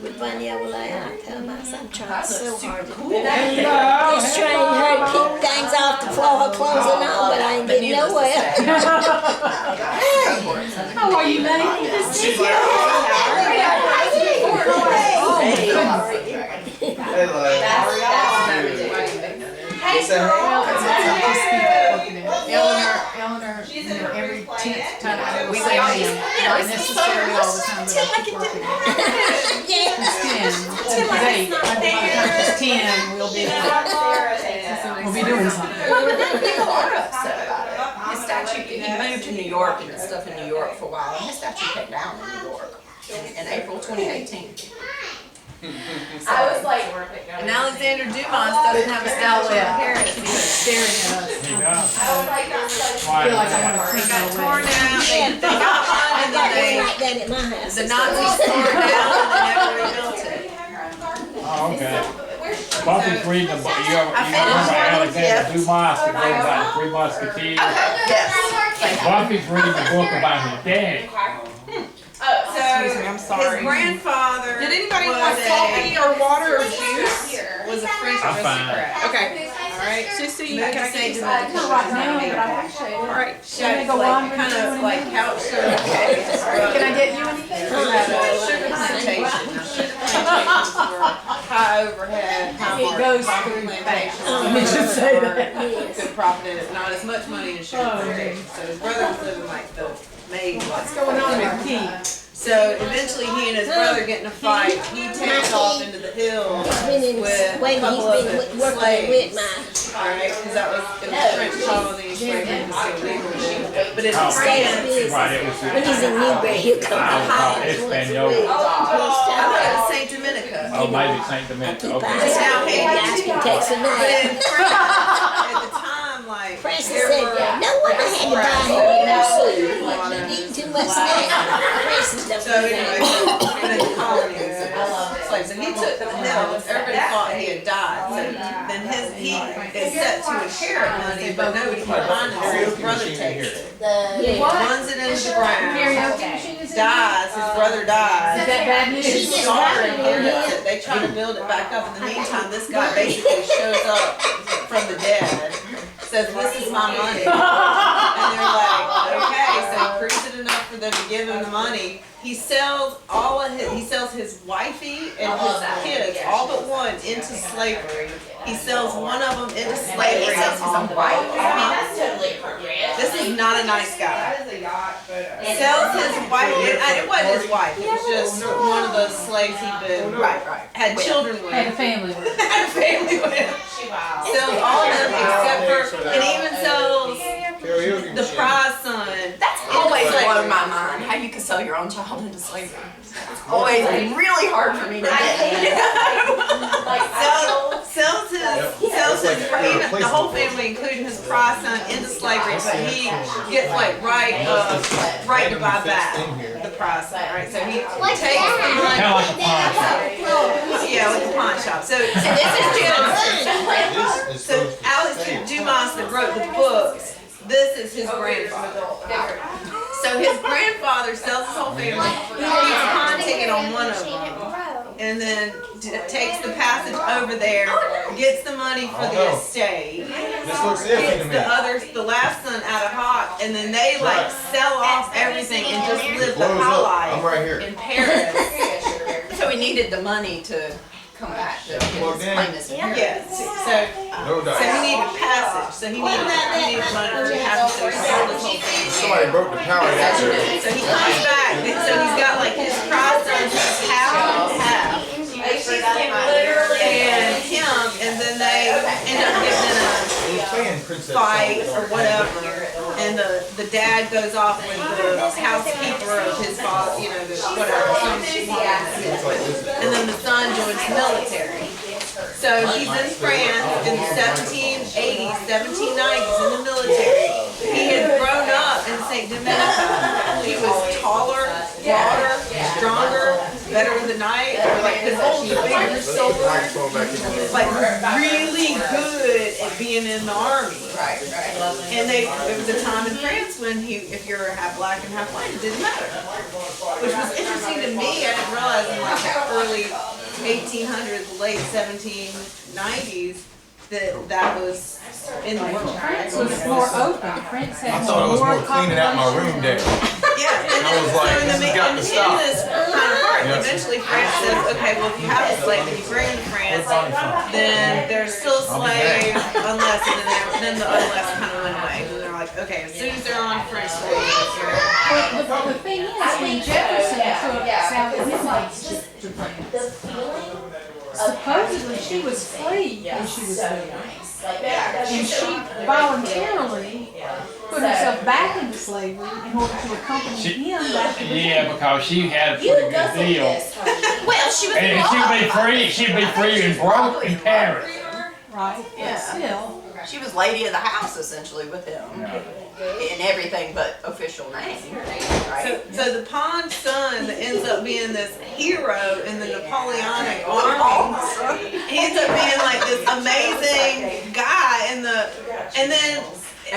with Vanya, well, I tell myself I'm trying so hard to do that. Just trying her to keep things off the floor, her clothes and all, but I ain't getting nowhere.
How are you, lady? Eleanor, every 10th time I was saying, not necessarily all the time, but I keep working on it. Today, by the time it's 10, we'll be doing something.
People are upset about it. His statue, he moved to New York and did stuff in New York for a while, and his statue came down in New York in April 2018.
I was like,
And Alexander Dumas doesn't have a statue in Paris.
He's staring at us.
He does.
I feel like I want to
It
take
got
it
torn
away.
out, they got one,
I
and
got one
then
like that at my house.
the Nazis tore it down and they never rebuilt it.
Oh, okay. Buffy's reading the book, you remember Alexander Dumas, the book about the Three Musketeers?
Yes.
Buffy's reading the book about his dad.
Excuse me,
I'm sorry.
His grandfather.
Did anybody
was
want
a-
coffee or water or juice?
Was a French
I'm fine.
aristocrat.
Okay. All right. Sissy,
Moved
can I
to
get
St.
you
Domingue.
Not right now, but I appreciate it.
All right.
She had
go
like
wandering
kind
through
of
and
like
then-
couch surfing.
Can I get you anything?
We had a sugar plantation. Now, sugar plantations were high overhead, high
It
margin
goes
coffee
through
plantations.
Let me just say that.
Good profit in it, not as much money as sugar
Oh,
plantations. So his brother was living like the maid.
What's going on with Pete?
So eventually he and his brother get in a fight. He takes off into the hills
Been in,
with a
when he's
couple of
been working
slaves.
with my,
Alright, because that was, it was French colony, slavery was still legal. But it's
Oh,
France.
right, it was.
when he's in Newberry, he'll come to hide.
Espanol.
I went to St. Dominica.
Oh, maybe St. Domingo, okay.
It's now
Guys can take some
But
now.
in France, at the time, like,
Francis
there
said,
were
no one had to buy him no food. He eating too much snack. Francis don't
So
do
anyway,
that.
in the colonies, slaves, and he took the hills. Everybody thought he had died. So then he is set to inherit money, but nobody can find it. So his brother takes it,
Yeah.
runs it into the ground,
Karaoke machine is in
dies. His brother
Is
dies.
that bad news?
His daughter inherits it. They try to build it back up. In the meantime, this guy basically shows up from the dead, says, "This is my money," and they're like, "Okay." So he proves it enough for them to give him the money. He sells his wifey and his kids, all but one, into slavery. He sells one of them into slavery. He sells his own wife.
that's totally appropriate.
This is not a nice guy. He sells his wife. It wasn't his wife. It was just one of the slaves he'd been had children with.
Had a family with it.
Had a family with. Sells all of them except for, and even sells
Karaoke
the
machine.
prize son.
That's always blown my mind, how you could sell your own child into slavery. It's always really hard for me to get.
Sells his, even the whole family, including his prize son, into slavery, but he gets like right to buy back the prize son, right? So he takes the money.
Kinda like a pawn shop.
Yeah, with the pawn shop. So
And this is Jim.
This is
So
supposed to
Alex
stay.
Dumas that wrote the books, this is his grandfather. So his grandfather sells his whole family. He gets a pawn ticket on one of them, and then takes the passage over there, gets the money for the estate,
This looks iffy to
gets
me.
the last son out of Hawk, and then they like sell off everything and just live the
Blows
high
up.
life
I'm right here.
in Paris.
So he needed the money to come back to
Plugged
his
in.
claimants in here.
Yes. So
No
he
dice.
needed passage. So he needed money to have to sell his whole thing.
Somebody broke the power down there.
So he comes back, and so he's got like his prize son, half and half, and him, and then they end up getting in a
We're playing Princess
fight
Song.
or whatever, and the dad goes off with the housekeeper of his father, you know, whatever, some woman, and then the son joins the military. So he's in France in the 1780s, 1790s in the military. He had grown up in St. Dominica. He was taller, broader, stronger, better with the knife, like could hold the bigger sword,
Microphone back in there.
like really good at being in the army.
Right.
And there was a time in France when if you're half black and half white, it didn't matter. Which was interesting to me. I didn't realize in like the early 1800s, late 1790s, that was in the world.
France was more open. France
I
had
thought it was more
more
cleaning out my room there.
Yeah, and
I was like,
so in
this has got to stop.
this kind of part,
Yeah.
eventually France says, okay, well, if you have a slave and you bring him to France, then there's still a slave, unless, and then the unless kind of went away. And they're like, okay, as soon as they're on French slave,
But the thing is, when Jefferson took Sally Hemings to France, supposedly she was free when she was there. And she voluntarily put herself back into slavery in order to accompany him back to the
Yeah, because she had a pretty good deal.
Well, she was
And she'd be free and broke in Paris.
right, but still.
She was lady of the house essentially with him, in everything but official name, right?
so the pawn son that ends up being this hero in the Napoleonic army, he ends up being like this amazing guy and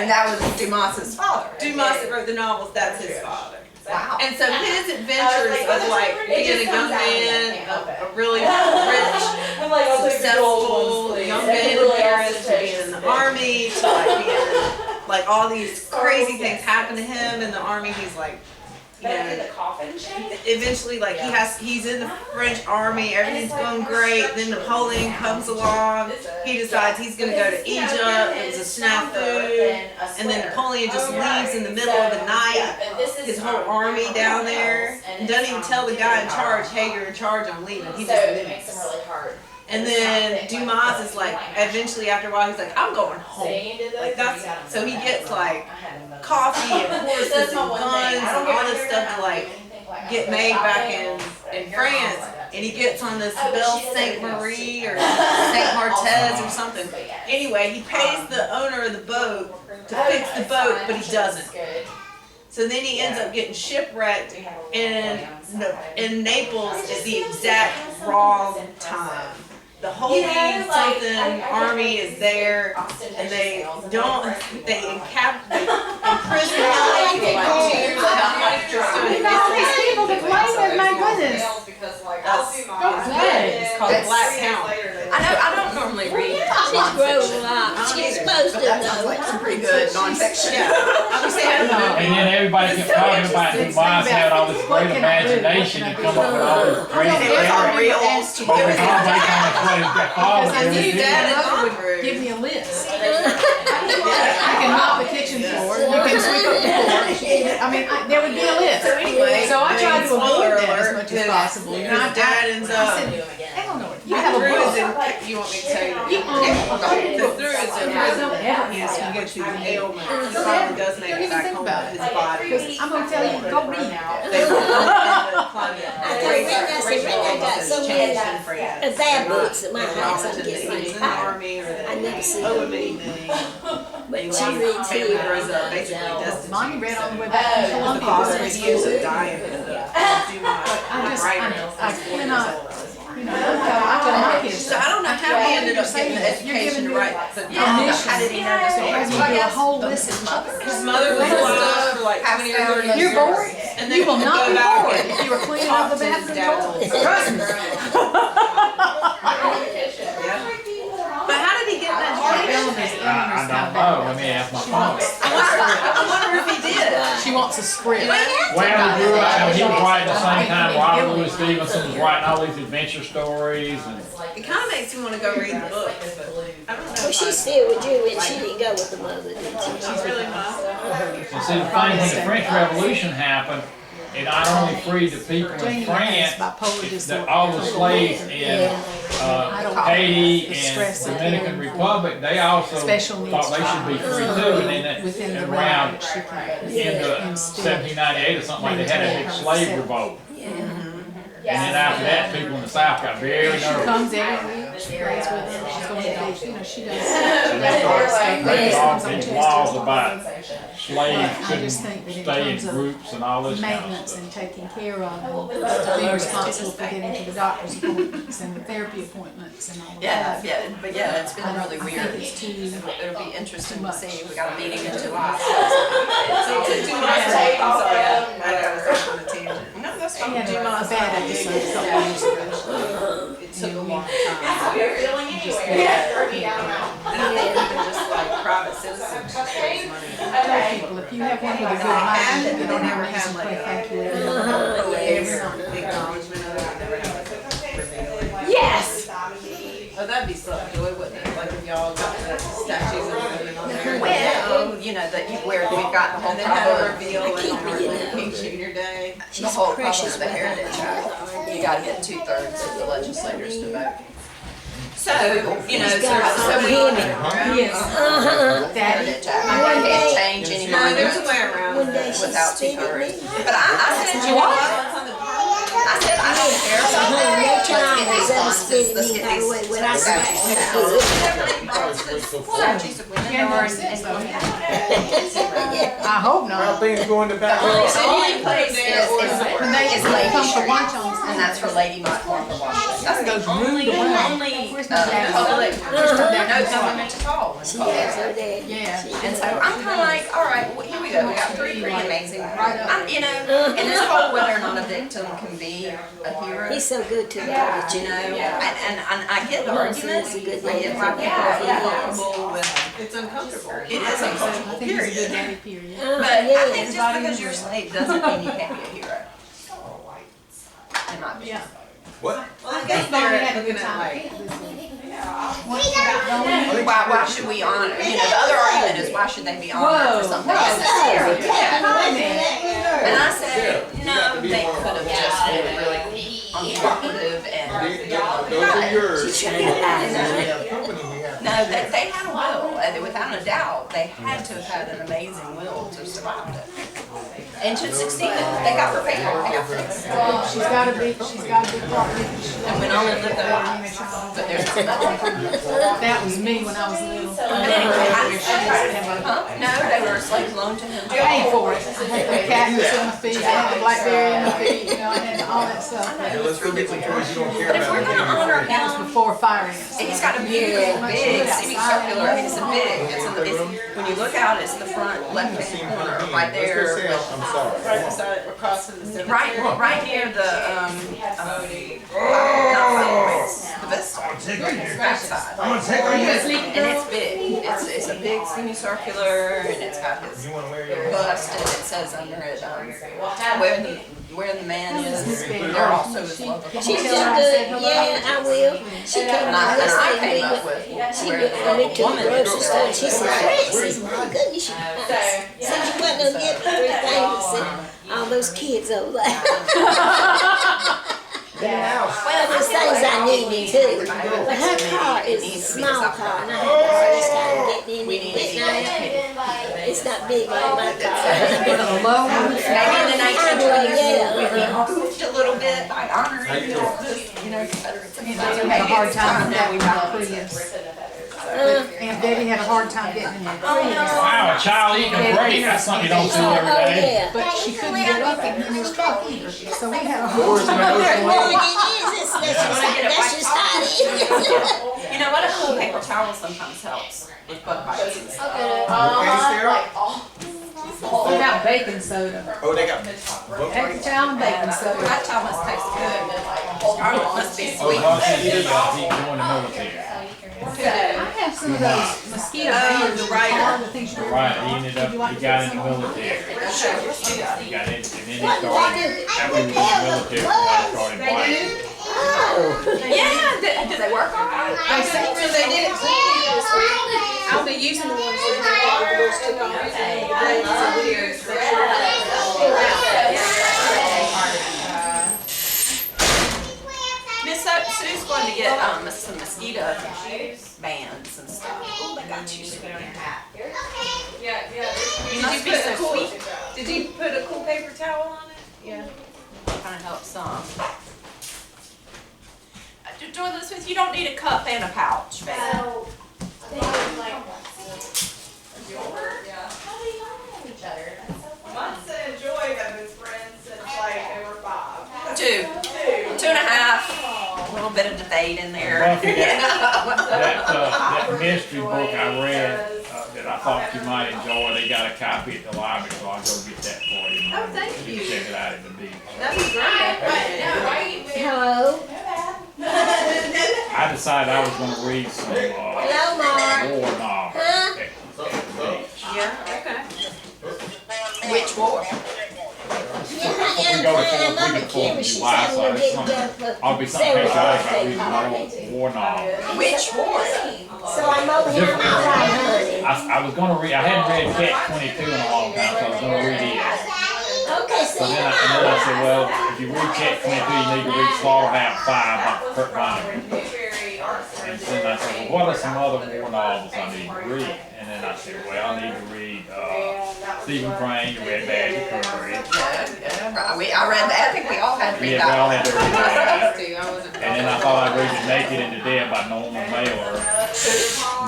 that was Dumas's father.
Dumas that wrote the novels, that's his father.
Wow.
And so his adventures of like being a young man, a really rich, successful young man in Paris, to being in the army, to like being like all these crazy things happen to him in the army. He's like, you know, eventually like he's in the French army, everything's going great, then Napoleon comes along, he decides he's gonna go to Egypt, it was a snafu, and then Napoleon just leaves in the middle of the night, his whole army down there, and doesn't even tell the guy in charge, hey, you're in charge, I'm leaving, he just leaves. And then Dumas is like, eventually after a while, he's like, I'm going home. Like that's, so he gets like coffee and horses and guns and all this stuff to like get made back in France. And he gets on this Belle Saint Marie or Saint Martez or something. Anyway, he pays the owner of the boat to fix the boat, but he doesn't. So then he ends up getting shipwrecked in Naples at the exact wrong time. The whole something army is there, and they imprison him for like 2 years.
Look at all these people that claim it, my goodness.
It's called Black Count.
I don't normally read
She's grown up. She's supposed to
that sounds
know.
like some pretty good nonfiction.
And then everybody kept talking about Dumas had all this great imagination and come up with all these crazy
There's all
theories.
real
But we can't make how much money that father
And
really
you
did.
dad and mother would give me a list. I can mop the kitchen floor, you can sweep up the porch. I mean, there would be a list.
So anyway,
So I tried to
spoiler
avoid that as
alert,
much as possible.
his dad ends up
Hell no, you have a
through
book.
is in, you want me to tell you? The through is in yes, you get to the ailment. He probably does make it back home, but his body.
I'm gonna tell you, go read now.
They will
I got so many bad books at my house. I'm getting
He's in the army or that.
I never see
Oh,
them.
amazing.
But she reads
Family
here.
grows up basically destitute.
Mommy read on the way back from
The
Columbia.
father years of dying in the
I cannot, you know, I tell my kids.
So I don't know how he ended up getting the education to write, but how did he know this?
As we do a whole list
His
of
mother?
His mother was alive for like 20 or 30 years.
You're bored.
And
You will not
go
be
back
bored
and
if you were cleaning up the
talk to his
bathroom
dad.
toilet.
But how did he get that education?
I don't know, let me ask my phone.
I wonder if he did.
She wants a script.
Well, he grew up, and he was writing the same time Robert Louis Stevenson was writing all these adventure stories and.
It kind of makes me want to go read the book. I don't know.
Well, she's still with you, and she didn't go with the mother, did she?
She's really nice.
And see, the thing, when the French Revolution happened, it not only freed the people in France, all the slaves in Haiti and Dominican Republic, they also thought they should be free too. And then around in the 1798 or something like, they had a big slave revolt. And then after that, people in the South got very nervous.
She comes every week, she prays with them, she's going to do, you know, she does.
And they started making all these laws about slaves
I
couldn't
just think that in
stay in
terms of
groups and all this kind of
maintenance
stuff.
and taking care of them, to be responsible for getting to the doctor's appointments and the therapy appointments and all of that.
But yeah, it's been
I
really
think
weird.
it's too,
It'll be interesting to see. We got a meeting in July. No, that's
she
fine.
had a bad episode a couple years ago.
It took a long time.
Just
And I think even just like private citizens just raise money.
tell people, if you have one with a good mind, you don't ever have to play calculator.
Every acknowledgement of it, I never have to reveal it.
Yes!
Oh, that'd be such joy, wouldn't it? Like if y'all got the statues of women on there.
Well, you know, that where we've got the whole
And then have a
problem.
reveal
I
and
keep
Martin
reading
Luther King Jr. Day.
The whole problem of the Heritage Act. You gotta get 2/3 of the legislators to vote. So, you know, so we
Yes.
Heritage Act. I can't change any
No, there's a
monuments
way around
One
it.
day she
without
spit at me.
2/3. But I said, you know what? I said, I don't care about that.
No
Let's
child
get
has
these
ever
funds,
spit at
let's
me,
get
by the
these
way, when I
statues.
smacked
Statues of women
Yeah,
are
no sense though.
her.
I hope not.
Things going to back
The
up.
only place is
When they
Lady
come for
Street,
lunch on
and that's for Lady Martha Washington. That's
goes
the only
Where's my dad?
public, there's no government at all.
She has her dad.
Yeah.
And so I'm kind of like, all right, well, here we go. We got three pretty amazing. You know, and this whole whether or not a victim can be a hero.
He's so good to me, but
You know, and I get the argument.
He's a good
I get why people
man.
are uncomfortable with.
It's uncomfortable.
It is
I
uncomfortable,
think he's a good
period.
daddy, period.
But I think
Yes.
just because you're a slave doesn't mean you can't be a hero. In my opinion.
Yeah.
What?
Well, I guess they're looking at like.
Why should we honor? You know, the other argument is why should they be honored for something unnecessary? And I say, no, they could have just been really uncooperative and.
Those are yours.
No, they had a will, and without a doubt, they had to have had an amazing will to survive it. And to succeed, they got prepared, they got fixed.
She's got a big property.
And went on and lived their lives, but there's
That was me when I was little.
no, they were slaves loaned to him.
I paid for it. I had the cactus in my feet, I had the blackberry in my feet, you know, I had all that stuff.
Hey, let's go get some toys you don't care
But if we're
about.
gonna honor
That was
him,
before fire ants.
and he's got a beautiful, big, semicircular, I mean, it's a big, when you look out, it's the front left-hand corner, right there.
I'm sorry.
Right beside it, across from the cemetery.
Right near the, not the Vista. Backside. And it's big, it's a big semicircular, and it's got his
You wanna wear your?
bust, and it says under it, where the man is, they're also his love of
She's
horses.
just good. Yeah, I will. She came
And
out
I
yesterday.
came up with
She
where
went for me
the
to the
woman.
grocery store and she said, Francis, my goodness, you said you wasn't gonna get 3 things and all those kids over there. Well, there's things I needed too. But her car is a small car, and I had the hardest time getting in and getting out. It's not big like my car.
Maybe in the 1920s,
Yeah.
we improved a little bit by honoring, you know, Confederates.
Aunt Debbie had a hard time getting in the Prius. Aunt Debbie had a hard time getting in the Prius.
Wow, a child eating a grape, that's something you don't see every
Oh,
day.
yeah.
But she couldn't get up in his truck either. So we had a hard
Well,
time.
it is. That's just how it is.
You know what, a cool paper towel sometimes helps with bug bites and stuff.
What about baking soda?
Oh, they got.
Paper towel and baking soda.
That towel must taste good. It must be
Oh,
sweet.
Marcy, he joined the military.
I have some of those mosquito bands.
right.
The things you
Right, he ended up, he got in the military. He got in, and then he started, after he was in the military, he started biting.
Oh.
Yeah, do they work all right?
I think when they did it this week, I'll be using the ones that the girls took off.
Miss Sue's going to get some mosquito bands and stuff. Oh, I got you. You must be so sweet.
Did you put a cool paper towel on it? Yeah.
Kind of helps some. Joy Elizabeth, you don't need a cup and a pouch, babe.
Monsa and Joy have been friends since like they were 5.
2. 2.5. A little bit of debate in there.
Buffy, that mystery book I read, that I thought you might enjoy, they got a copy at the library, so I'll go get that for you.
Oh, thank
You
you.
can check it out at the beach.
That'd be great.
Hello.
I decided I was gonna read some,
Hello, Mark.
war novels
Huh?
at the beach.
Yeah, okay.
Which war?
Yeah, honey, I'm Mama Kim, and she said we'll get done for
I'll be something
Sarah
patriotic about
birthday
reading war novels.
Which war?
So I'm over here on my right, honey.
I was gonna read, I hadn't read Catch 22 in a long time, so I was gonna read it.
Okay,
So
see.
then I said, well, if you read Catch 22, you need to read Slaughterhouse 5 by Kurt Vonnegut. And then I said, well, what are some other war novels I need to read? And then I said, well, I need to read Stephen Crane, The Red Badge of Courage.
I read that. I think we all had to read
Yeah, we all
that.
had to read that. And then I thought I'd read The Naked and the Dead by Norman Mailer.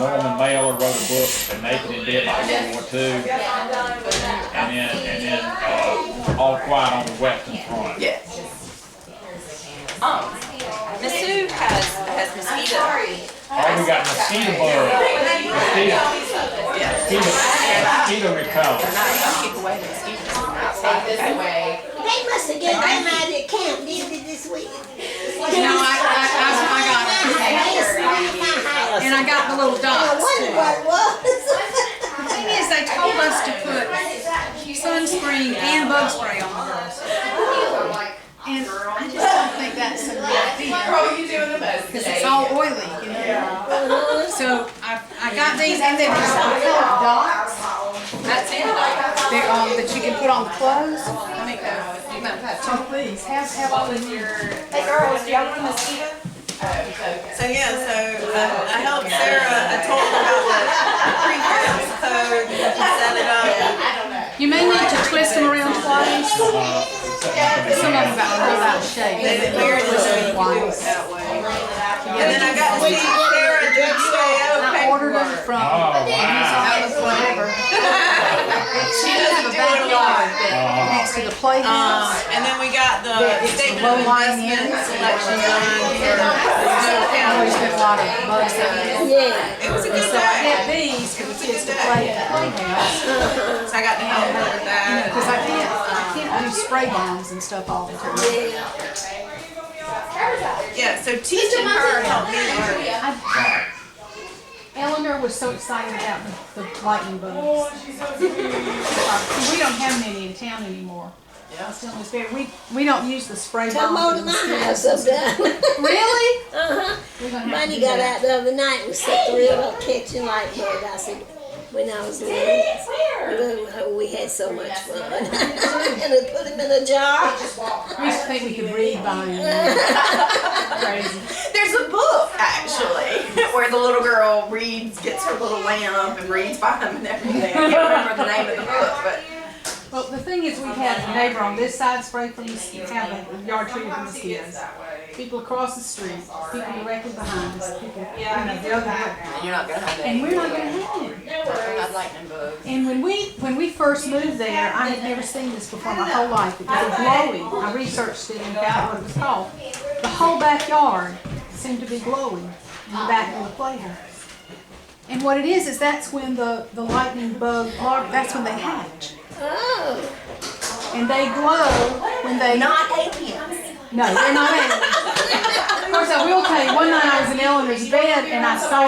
Norman Mailer wrote a book, The Naked and Dead by World War II. And then All Quiet on the Western Front.
Yes. Miss Sue has mosquito.
Oh, we got mosquito bugs. Mosquito repellent.
Keep away the mosquitoes from outside.
They must have get them out at camp, did they, this week?
No, I got it. And I got the little
I
dots
wonder
too.
what it was.
The thing is, they told us to put sunscreen and bug spray on the girls. And I just don't think that's a good idea. Because it's all oily, you know. So I got these, and then there's some colored dots
That's it.
that you can put on the clothes. So please, have all of your.
Hey girls, do y'all want a mosquito?
So yeah, I helped Sarah. I told her about the prefix code and set it up.
You may need to twist them around twice. Some of them got pulled out of shape.
They weird
twice.
that way. And then I got to see Sarah do UAO
I ordered them
paperwork.
from
Oh, wow.
whatever. She does have a backyard next to the playhouse.
And then we got the statement of
low-lying
investment
areas.
selection done for
Always been a lot of bugs in it.
Yeah.
It was a good
So I
day.
had these for the kids to play at the playhouse.
So I got to help her with that.
Because I can't do spray bombs and stuff all the time.
Yeah, so teaching her helped me learn.
Eleanor was so excited about the lightning bugs. We don't have many in town anymore. We don't use the spray
Come over
bombs.
to my house sometime.
Really?
Uh-huh.
We're gonna have to
Bunny
do
got
that.
out the other night and was so thrilled about catching lightning bug. I said, when I was little. We had so much fun. And we put him in a jar.
We used to think we could read by him. Crazy.
There's a book actually where the little girl gets her little lamp and reads by him and everything. I can't remember the name of the book, but.
Well, the thing is, we had a neighbor on this side spray from the have a yard treated for mosquitoes. People across the street, people directly behind us, people, the other way.
And you're not gonna have that.
And we're not gonna have it.
I have lightning bugs.
And when we first moved there, I had never seen this before my whole life. It was glowing. I researched it and found what it was called. The whole backyard seemed to be glowing in the back of the playhouse. And what it is that's when the lightning bug larvae, that's when they hatch.
Oh.
And they glow when they...
Not aliens.
No, they're not aliens. Of course, I will tell you, one night I was in Eleanor's bed and I saw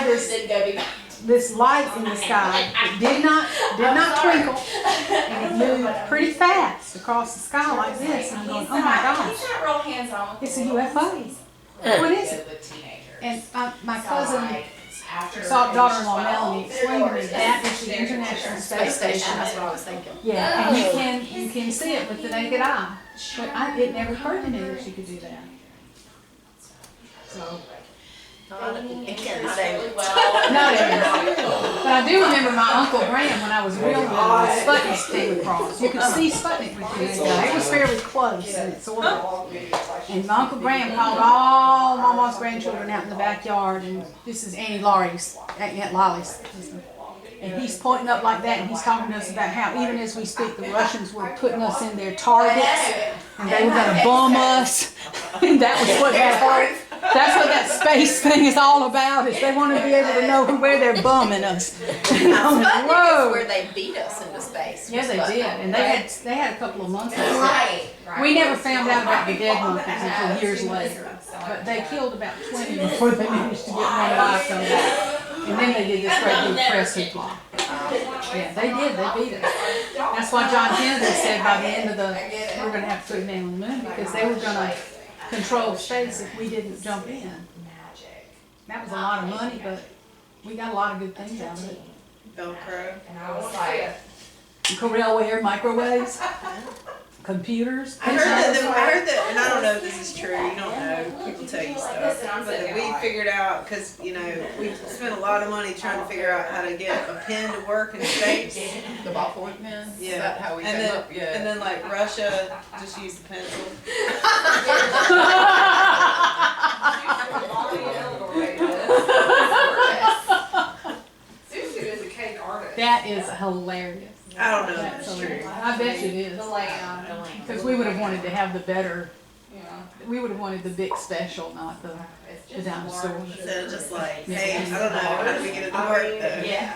this light in the sky. It did not twinkle, and it moved pretty fast across the sky like this. And I'm going, oh my gosh, it's a UFO. What is it? And my cousin, daughter-in-law Melanie, explained to me that is the International Space Station.
That's what I was thinking.
Yeah, and you can see it with the naked eye. But it never occurred to me that you could do that. So.
Not aliens.
But I do remember my Uncle Graham when I was real little, Sputnik came across. You could see Sputnik with this guy. It was fairly close in its orbit. And my Uncle Graham called all Mama's grandchildren out in the backyard, and this is Aunt Lily's husband. And he's pointing up like that, and he's talking to us about how even as we speak, the Russians were putting us in their targets, and they were going to bomb us. And that was what that's what that space thing is all about, is they want to be able to know where they're bombing us.
Whoa! Is where they beat us into space.
Yeah, they did, and they had a couple of months before. Right. We never found out about the dead monkeys until years later, but they killed about 20 before they managed to get one live come back. And then they did this great big press hoopla. Yeah, they did. They beat us. That's why John Kennedy said by the end of we're going to have to put a man on the moon, because they were going to control space if we didn't jump in. That was a lot of money, but we got a lot of good things out of it.
Velcro.
And I was like,
Corelware, microwaves, computers.
I heard that, and I don't know if this is true, you don't know, people tell you stuff, but we figured out, because, we spent a lot of money trying to figure out how to get a pen to work in space.
The ballpoint pen?
Yeah.
Is that how we came up? Yeah.
And then like Russia just used the pencil.
Susie is a cake artist.
That is hilarious.
I don't know if that's true.
I bet you it is. Because we would have wanted to have the better, we would have wanted the big special, not the dinosaur.
Instead of just like, hey, I don't know, how do we get it to work though?
Yeah.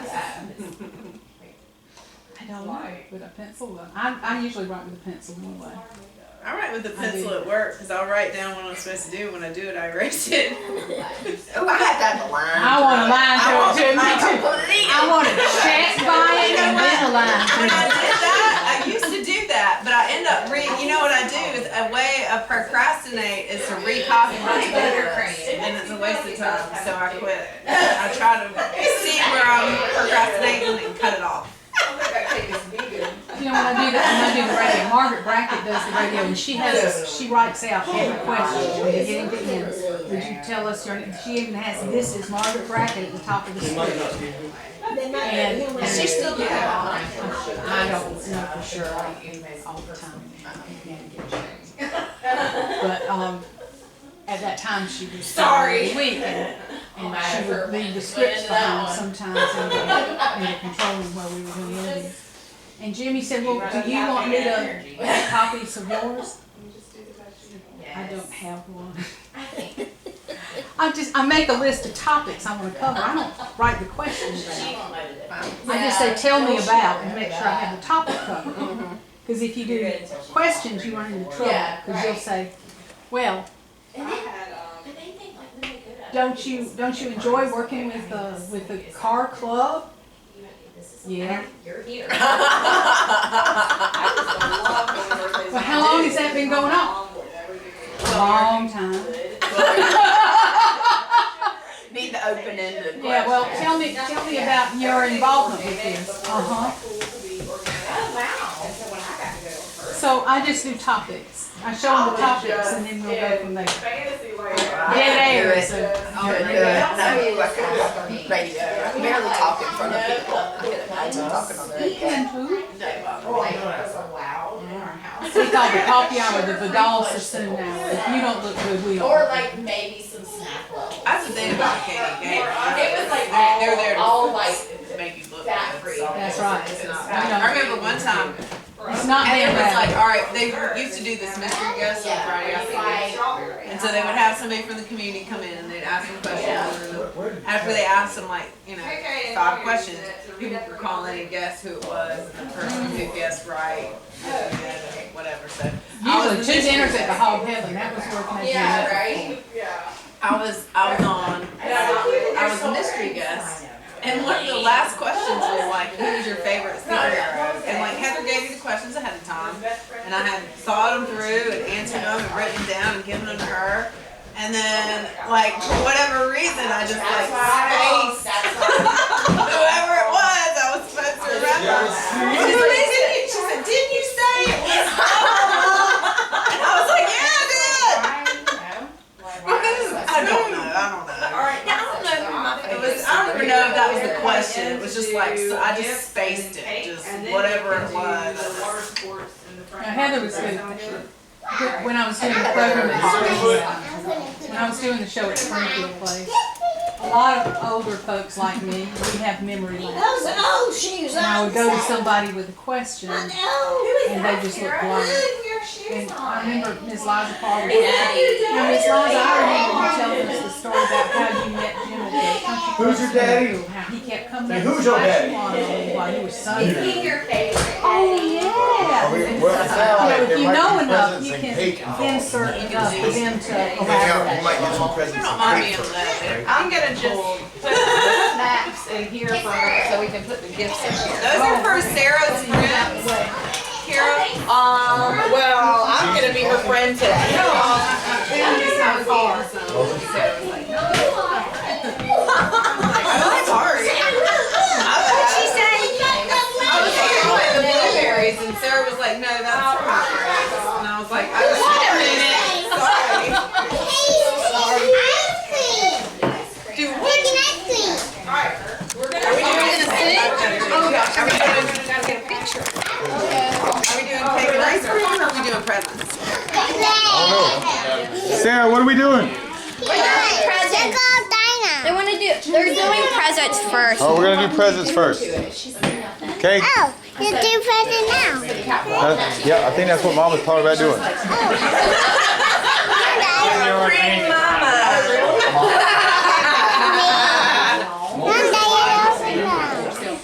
I don't know, with a pencil. I usually write with a pencil anyway.
I write with the pencil at work because I'll write down what I'm supposed to do. When I do it, I erase it.
Oh, I had that line.
I want a line through it too. I want a check by it and then a line
When
through
I
it.
did that, I used to do that, but I end up you know what I do is a way I procrastinate is to recopy my emails, and it's a waste of time, so I quit. I try to see where I'm procrastinating and cut it off.
When I do the radio, Margaret Brackett does the radio, and she writes out every question when you get into ends. Would you tell us your name? She even has, this is Margaret Brackett at the top of the screen. And
Is she still doing that?
I don't know for sure, I get emails all the time. But at that time she was
Sorry.
weak, and she would leave the scripts behind sometimes in the control room where we were doing interviews. And Jimmy said, well, do you want me to make copies of yours? I don't have one. I make a list of topics I want to cover. I don't write the questions down. I just say, tell me about, and make sure I have the topic covered. Because if you do questions, you run into trouble. Because you'll say, well, don't you enjoy working with the car club? Yeah. Well, how long has that been going on? A long time.
Need to open-ended question.
Yeah, well, tell me about your involvement with this. So I just do topics. I show them the topics and then we'll go from there. Dead air is a
Radio. I barely talk in front of people. I can imagine talking on the radio.
We call the coffee hour the Vidal Sassoon hour. If you don't look good, we don't.
Or like maybe some snack levels.
That's the thing about Katie.
It was like
They're there to
all like
make you look
fat
good.
free.
That's right.
It's not. I remember one time,
It's not
and it
being
was
bad.
like, all right, they used to do this mystery guest on Friday afternoon. And so they would have somebody from the community come in and they'd ask them questions. And after they asked them, like, 5 questions, people were calling and guess who it was. And the person who guessed right, whatever. So
Usually 2 dinners at the Hog Heaven, that was worth making it up.
Right?
I was a mystery guest. And one of the last questions was like, who's your favorite superhero? And like Heather gave me the questions ahead of time, and I had thought them through and answered them and written them down and given them to her. And then, like, for whatever reason, I just like spaced whoever it was I was supposed to remember. She said, didn't you say it was? And I was like, yeah, I did. I don't know. I don't even know if that was the question. It was just like, so I just spaced it. Just whatever it was.
Now Heather was good. When I was doing the program at Springfield, when I was doing the show at Springfield Place, a lot of older folks like me, we have memory lapse.
Those are old shoes.
And I would go to somebody with a question, and they just look blank. And I remember Ms. Liza Parker. Now, Ms. Liza, I remember you telling us the story about how you met Jim at the country.
Who's your daddy?
How he kept coming
Say,
in
who's your daddy?
while he was sunning.
Your favorite.
Oh, yeah.
Well, it sounds like
If
there
you
might
know
be
enough,
presents
you
and
can
cake involved.
insert enough for them to
You
elaborate.
might get some presents and
Mommy
cake
and
first.
Dad.
I'm gonna just put the snacks in here for her so we can put the gifts in here.
Those are for Sarah's friends. Kira.
Well, I'm gonna be her friend today.
Blueberries, and Sarah was like, "No, that's for my friends." And I was like, "Wait a minute, sorry." Do what? Alright, we're gonna. Are we doing the thing? Oh gosh, are we doing? Gotta get a picture. Are we doing cake and ice cream, or are we doing presents?
Sarah, what are we doing?
They're doing presents first.
Oh, we're gonna do presents first. Okay.
Oh, you do present now.
Yeah, I think that's what Mom was talking about doing.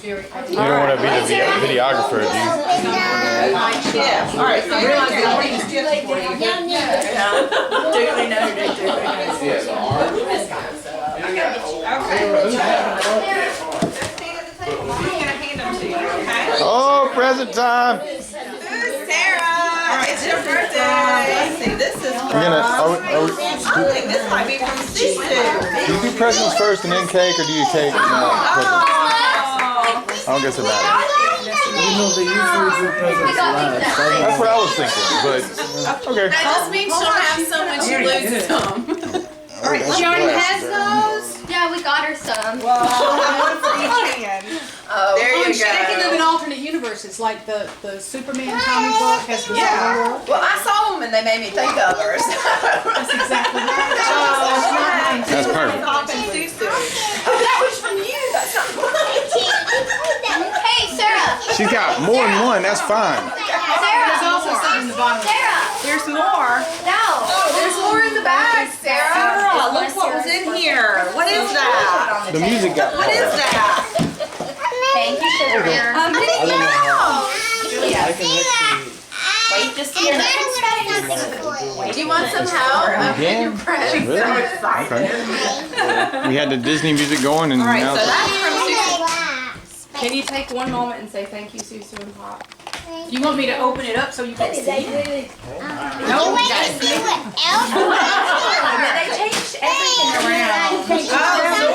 You don't want to be the videographer, do you?
Yeah. All right. So you're like
Oh, present time.
Sarah, it's your birthday. Let's see, this is from.
We're gonna.
I think this might be from Sisu.
Do you do presents first and then cake, or do you cake and presents? I don't guess it matters. That's what I was thinking, but okay.
That just means she'll have some when she loses some.
Johnny has those?
Yeah, we got her some.
One for each hand. Oh, there you
She can live
go.
in alternate universes, like the Superman comic book has the
Yeah.
world.
Well, I saw them and they made me think of her.
That's exactly right.
That's perfect.
That was from you. That's not mine.
Hey, Sarah.
She's got more than one. That's fine.
There's
Sarah.
also something in the bottom.
Sarah.
There's more.
No.
There's more in the bag, Sarah. Look what was in here. What is that?
The music got
What is that?
Thank you, Sugar Bear.
Julia, wait just a minute. Do you want some help?
Again? Really? Okay. We had the Disney music going, and
All right,
now
so that's from Susu.
Can you take one moment and say thank you, Susu and Pop?
You want me to open it up so you can see it?
No, guys.
They changed everything around.
Oh, so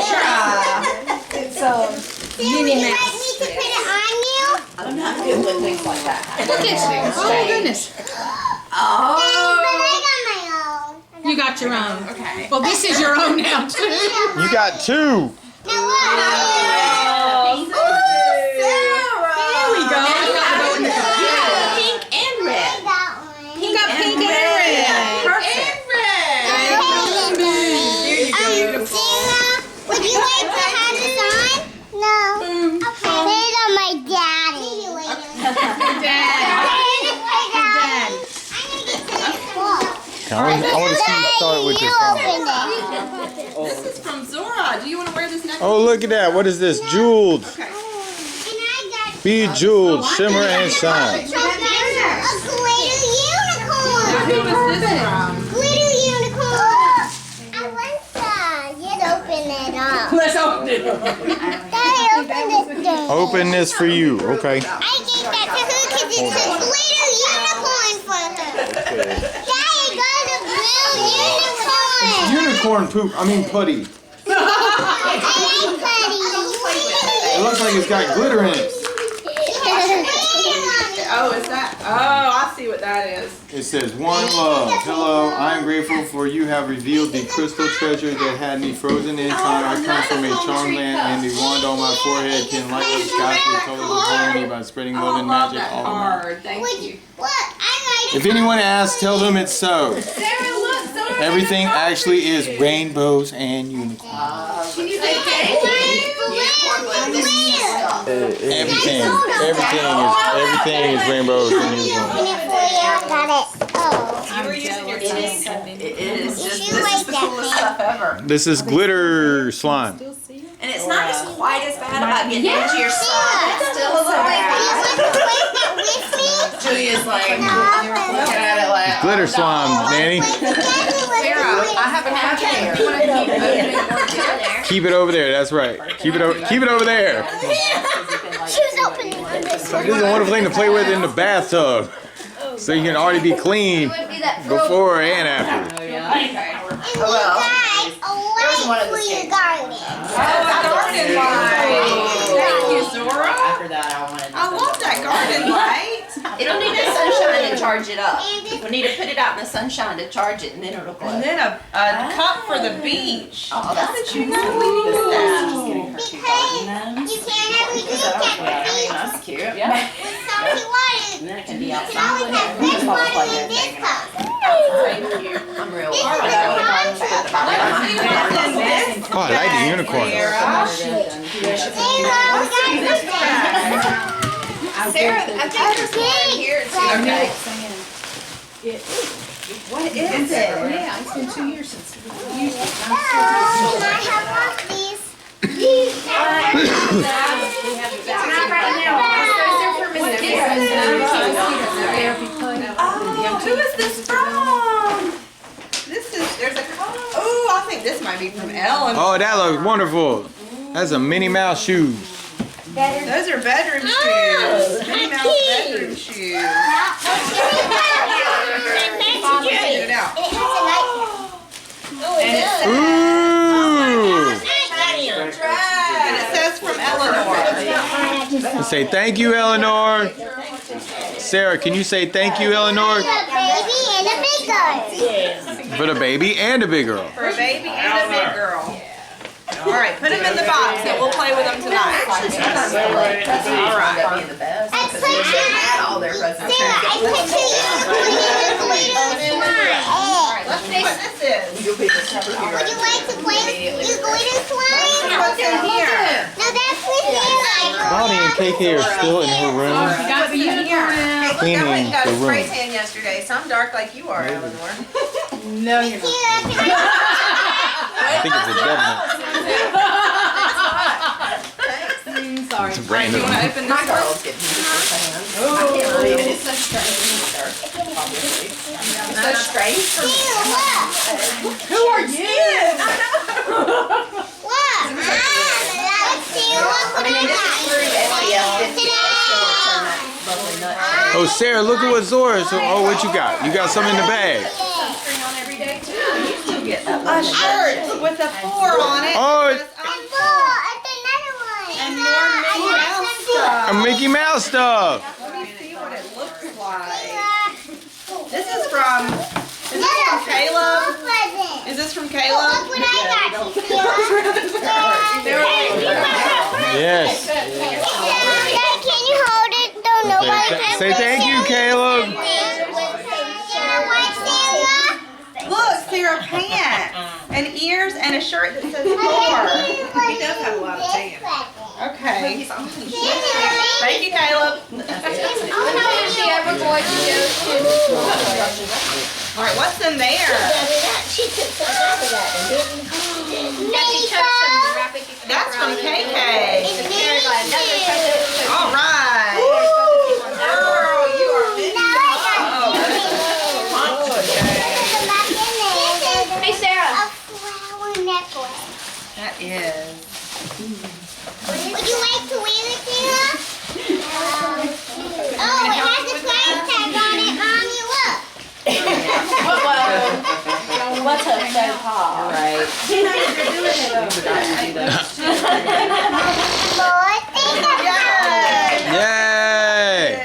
like that.
Look at you. Oh, goodness.
Oh.
You got your own.
Okay.
Well, this is your own now, too.
You got 2.
Oh,
There we go.
pink and red.
You got pink and red.
Perfect.
Would you like to have this on? No. Okay. Put it on my daddy.
I want to see you start with this one.
This is from Zora. Do you want to wear this necklace?
Oh, look at that. What is this? Jeweled.
Okay.
Be jeweled, shimmer and shine.
A glitter unicorn.
Who is this from?
Glitter unicorn. Alyssa, you'd open it up.
Let's open it up.
Daddy, open this door.
Open this for you. Okay.
I gave that to her because it's a glitter unicorn for her. Daddy got a blue unicorn.
Unicorn poop. I mean putty.
I like putty.
It looks like it's got glitter in it.
Oh, is that? Oh, I see what that is.
It says, one love. Hello, I am grateful for you have revealed the crystal treasure that had me frozen in time. I come from a charmed land, and the wand on my forehead can light up skies with colors of harmony by spreading love and magic all around.
Card. Thank you.
Look, I like
If anyone asks, tell them it's so. Everything actually is rainbows and unicorns. Everything is rainbows and unicorns.
got it. Oh.
It is just, this is the coolest stuff ever.
This is glitter slime.
And it's not as quite as bad about getting into your stuff. It's still a little bit bad. Julia's like, looking at it like,
Glitter slime, Nanny.
Sarah, I have a hair. You want to keep moving it more together?
Keep it over there. That's right. Keep it over there.
She's opening this one.
This is a wonderful thing to play with in the bathtub, so you can already be clean before and after.
well,
There's
one of the
for your
skates.
garden.
Garden light. Thank you, Zora.
After that,
I love that garden light.
it'll need the sunshine to charge it up. We'll need to put it out in the sunshine to charge it, and then it'll glow.
And then a cup for the beach.
Oh,
How
that's
did you know we needed that?
Because you can't have a drink at the beach
That's cute.
with salty water.
And then it can be
You can
outside.
always have fresh water in this cup.
I'm real
This is a
hard.
Oh, I like the unicorn.
Sarah, I think there's one here too. Okay.
What is it?
Yeah, it's been 2 years since we used it.
Can I have one of these?
Not right now. Those are for
Who is this from? There's a card. Oh, I think this might be from Ellen.
Oh, that looks wonderful. That's a Minnie Mouse shoes.
Those are bedroom shoes. Minnie Mouse bedroom shoes. Check it out. And it says from Eleanor.
Say thank you, Eleanor. Sarah, can you say thank you, Eleanor? For the baby and a big girl.
For a baby and a big girl. All right, put them in the box and we'll play with them tonight. All right.
All their presents.
Let's see what this is.
You'll be the superhero.
Would you like to play with your glitter slime?
What's in here?
No, that's with Sera.
Bonnie and KK are still in her room
Got the unicorn out.
Hey, look, I went and got a
Cleaning the
spray
room.
tan yesterday, so I'm dark like you are, Eleanor.
No, you're not.
I think it's a definite.
Sorry.
It's
Do you want
random.
to open
My
this one?
girls get beautiful fans. I can't believe it. It's so strange. It's so strange for me.
Who are you?
I mean, this is through SPF 50. Lovely nut.
Oh, Sarah, look at what Zora. Oh, what you got? You got something in the bag.
Sunscreen on every day too. You still get that.
A shirt with a 4 on it.
Oh,
It says,
a Mickey Mouse stuff.
let me see what from Caleb? Is this from Caleb?
Look what I got you,
Yes.
Can you hold it? Don't nobody
Say thank you, Caleb.
Look, Sera, pants and ears and a shirt that says Thor. He does have a lot of tan. Okay. Thank you, Caleb.
She ever going to go to?
All right, what's in there?
She took some out of that and didn't.
That's from KK. All right. Girl, you are
Hey, Sarah.
A flower necklace.
That is.
Would you like to wear it, Sera? Oh, it has a price tag on it, Mommy. Look.
What's a faux pas?
Right.
Yay!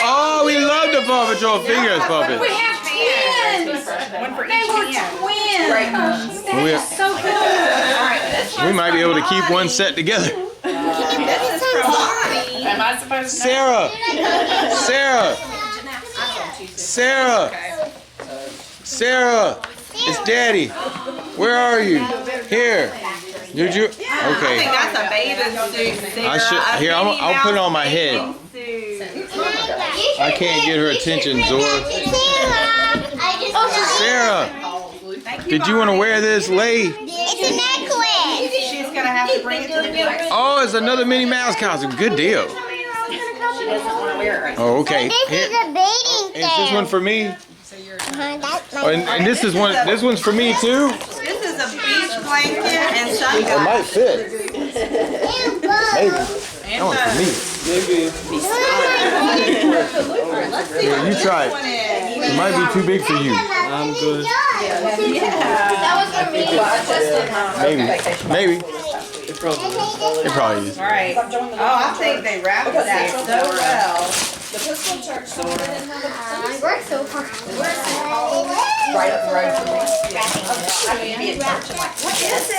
Oh, we love the Paw Patrol fingers puppets.
We have twins. One for each hand.
Twins.
We,
So good. All right, this
we might be able to keep one set together.
This is from Mommy.
Am I supposed to
Sera! Sera! Sera! Sera! It's Daddy. Where are you? Here. Did you?
I think
Okay.
that's a bathing suit, Sera.
I should. Here, I'll put it on my head. I can't get her attention, Zora. Sera, did you want to wear this, Lay?
It's a necklace.
She's gonna have to bring it to the next.
Oh, it's another Minnie Mouse costume. Good deal.
She doesn't want to wear it.
Oh, okay.
This is
Here.
a bathing thing.
Is this one for me?
That's
Oh, and this is one. This one's for me too.
This is a beach blanket and
It
sunglasses.
might fit. Maybe. That one's for me. Here, you try it. It might be too big for you.
I'm good.
That was for me.
Maybe. It probably is.
All right. Oh, I think they wrapped that so well.
I worked so hard.
Right up the road from me.
What is it?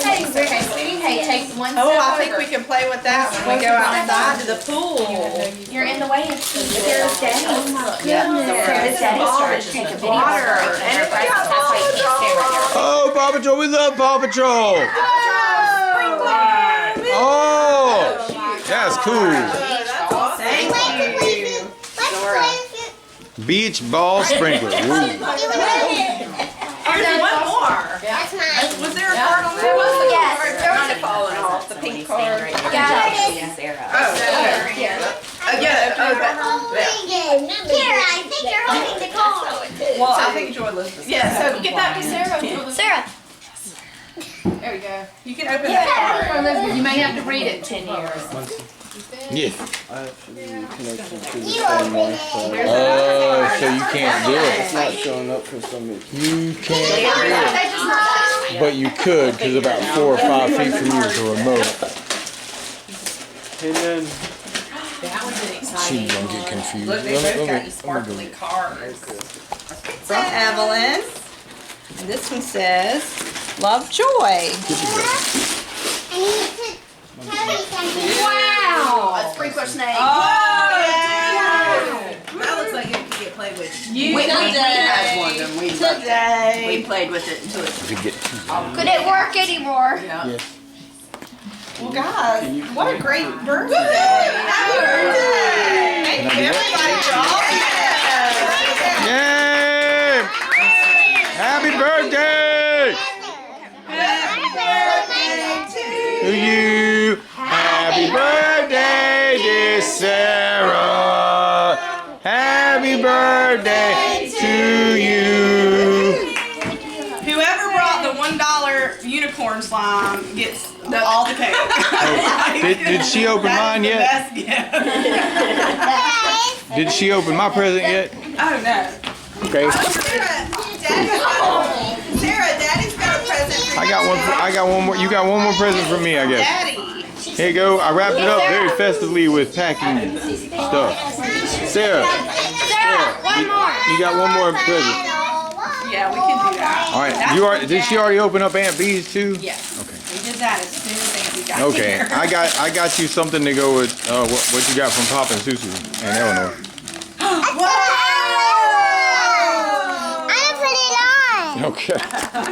Hey, sweetie. Hey, take one
Oh, I
step
think we can play with that when we go outside to the pool.
You're in the way. There's Daddy. Oh my
goodness.
There's Daddy's trying to take a video.
Water.
And that's why you can't stay right there.
Oh, Paw Patrol. We love Paw Patrol. Oh, that's cool.
Thank you.
Beach ball sprinkler. Woo.
There's one more.
That's mine.
Was there a card on there?
Yes.
Kind of falling off. The pink card.
Yeah.
Oh, yeah. Oh, but.
Here, I think you're holding the card.
Well, I think Joy Elizabeth.
Yeah, so get that to Sarah.
Sarah.
There we go.
You can open that card.
Elizabeth, you may have to read it in 10 years.
Yeah.
You open it.
Oh, so you can't do it.
It's not showing up for some reason.
You can't do it. But you could, because about 4 or 5 feet from you is a remote.
And then
She's gonna get confused.
Look, they both got you sparkly cards. From Evelyn. And this one says, Love Joy.
I need to tell you something.
Wow! A sprinkler snake.
Oh, yeah.
That looks like it could get played with.
You
We had
today.
one and we
Today.
played with it until it.
To get
Could it work anymore?
Yeah.
Well, guys, what a great birthday. Happy birthday. Thank you, everybody, for all of this.
Yay! Happy birthday
Happy birthday
to you. Happy birthday, dear Sarah. Happy birthday to you.
Whoever brought the $1 unicorn slime gets all the cake.
Did she open mine yet?
That's the best gift.
Did she open my present yet?
Oh, no.
Okay.
Sarah, Daddy's got a present for you.
I got one more. You got one more present for me, I guess.
Daddy.
Here you go. I wrapped it up very festively with packing stuff. Sarah.
Sarah, One more.
You got one more present.
Yeah, we can do that.
All right. You are. Did she already open up Aunt B's too?
Yes.
Okay.
We did that as soon as Andy got
Okay.
here.
I got you something to go with what you got from Pop and Susu and Eleanor.
I'm gonna put it on.
Okay.
No, I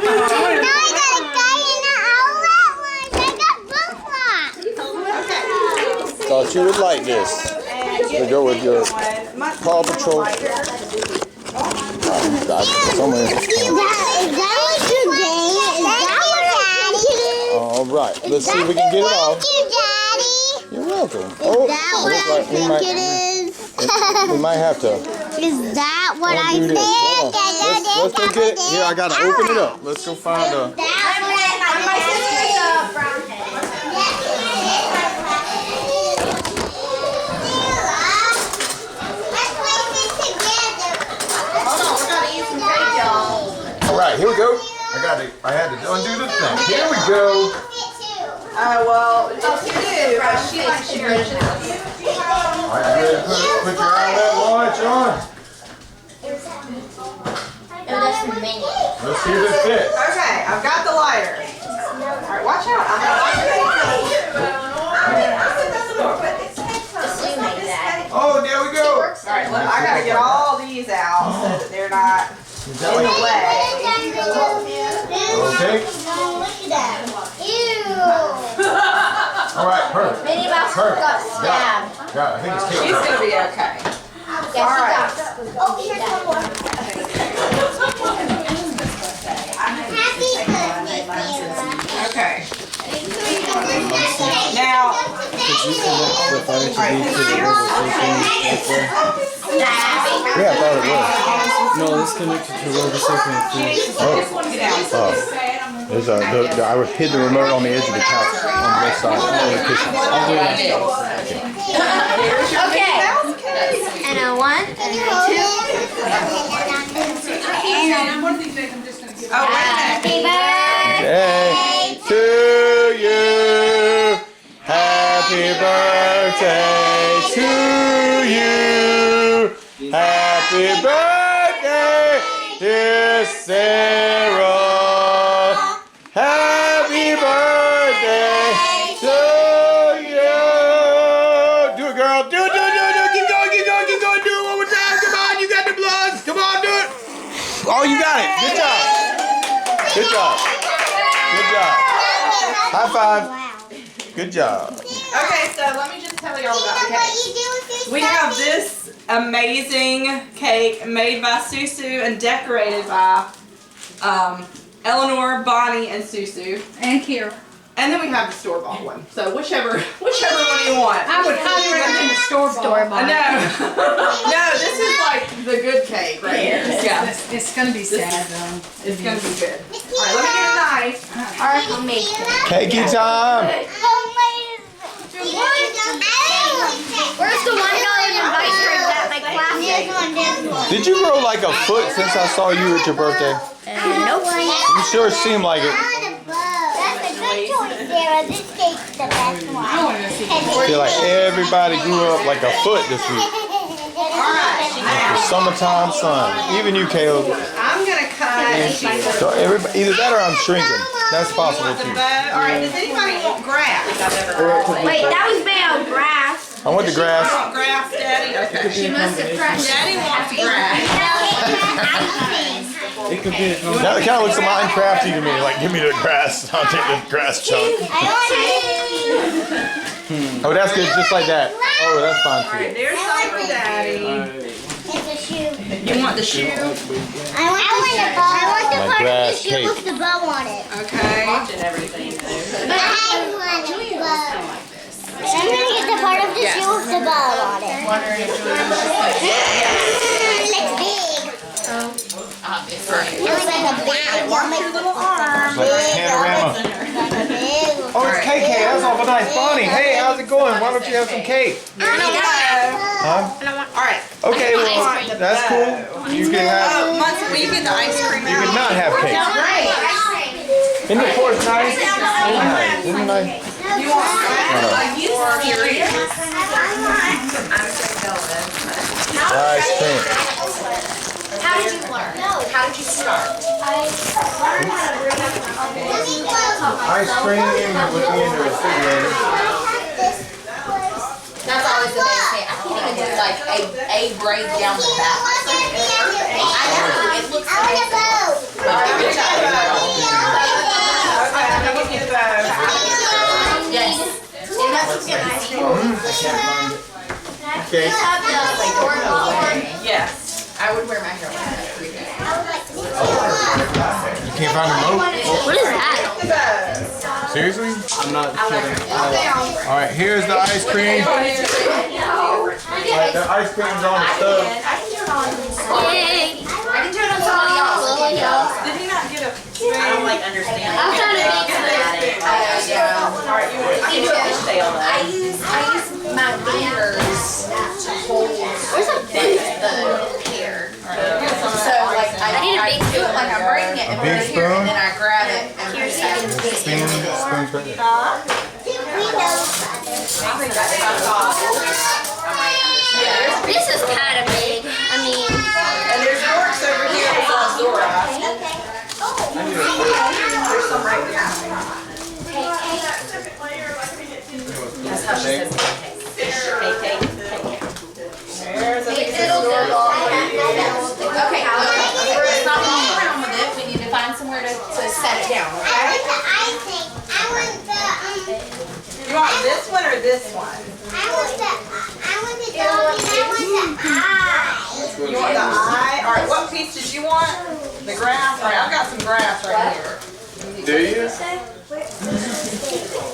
got a guy in the outlet ones. I got both ones.
Thought you would like this. To go with your Paw Patrol. Somewhere.
Is that what you game? Is that what Daddy?
All right. Let's see if we can get it off.
Thank you, Daddy.
You're welcome.
Is that what I think it is?
We might have to.
Is that what I
do
think?
this. Hold on. Let's go get it. Here, I gotta open it up. Let's go find a. All right, here we go. I had to undo the thing. Here we go.
Well, it's you, but she likes sugar.
All right, you ready to put your outlet launch on? Let's see if it fits.
Okay, I've got the lighter. Alright, watch out. I'm
Oh, there we go.
Alright, look, I gotta get all these out so that they're not in the way.
Okay. All right, perfect.
Minnie Mouse got stabbed.
Got it. I think it's
She's
taken.
gonna be okay.
Alright.
Oh, here's one more.
Okay. Now,
Yeah, I thought it was.
No, it's connected to Rover Second.
There's I hid the remote on the edge of the couch on the left side.
I'll do it.
Okay. And a 1, and a 2. Happy birthday.
Hey, to you. Happy birthday to you. Happy birthday, dear Sarah. Happy birthday to you. Do it, girl. Do it. Keep going. Do it one more time. Come on, you got the bloods. Come on, do it. Oh, you got it. Good job. Good job. High five. Good job.
okay, so let me just tell y'all about the cake. We have this amazing cake made by Susu and decorated by Eleanor, Bonnie, and Susu.
And here.
And then we have the store-bought one. So whichever one you want.
I would highly recommend the store-bought.
I know. No, this is like the good cake right here. Yeah.
It's gonna be sad though.
It's gonna be good. All right, let me get a knife.
Alright, I'll make it.
Cakey time.
Where's the $1 advice drink that my class?
Did you grow like a foot since I saw you at your birthday?
Nope.
You sure seem like it.
That's a good choice, Sarah. This cake's the best one.
I wanna go see
I feel like everybody grew up like a foot this week. The summertime sun. Even you, Caleb.
I'm gonna cut.
So everybody, either that or I'm shrinking. That's possible too.
All right, does anybody want grass?
Wait, that was made out of grass.
I want the grass.
You want grass, Daddy? Okay.
She must have crushed
Daddy wants grass.
It could be a
That kind of looks Minecrafty to me. Like, give me the grass. I'll take the grass chunk. Oh, that's good. Just like that. Oh, that's fine
All right,
too.
there's some for Daddy.
It's a shoe.
You want the shoe?
I want the part
My
of
grass
the shoe
cake.
with the bow on it.
Okay.
But I want a bow. I'm gonna get the part of the shoe with the bow on it. It's big. Looks like a big.
Watch your little arm.
Like a panorama. Oh, it's KK. That's awful nice. Bonnie, hey, how's it going? Why don't you have some cake? Huh?
All right.
Okay, well, that's cool. You can have.
Muncie, will you get the ice cream
You
out?
can not have cake. Isn't the porch nice? Isn't it nice?
You want? Are you serious?
Ice cream.
How did you learn? How did you start?
Ice cream with the end of the refrigerator.
That's always the best thing. I can't even do like a braid down the back. I know, it looks amazing. Yes. And that's what's good. Ice cream.
I can't find it. Okay.
Yes. I would wear my hair like that every day.
You can't find the remote?
What is that?
Seriously? I'm not kidding. Alright, here's the ice cream. Alright, the ice cream's on the stove.
Yay.
I can do it on somebody else.
Did he not get a?
I don't like understand.
I'm trying to make
Alright, you can do a fishtail though.
I use my fingers to hold the hair. So like I do it like I'm braiding it and
big
here,
spoon?
and then I grab it and here's
Spoon's right there.
This is kind of big. I mean,
And there's forks over here with Zora. There's some right there.
That's how she says it.
There's a big
Okay, let's not walk around with it. We need to find somewhere to set it down, okay?
You want this one or this one? You want the eye? Alright, what piece did you want? The grass? Alright, I've got some grass right here.
Do you?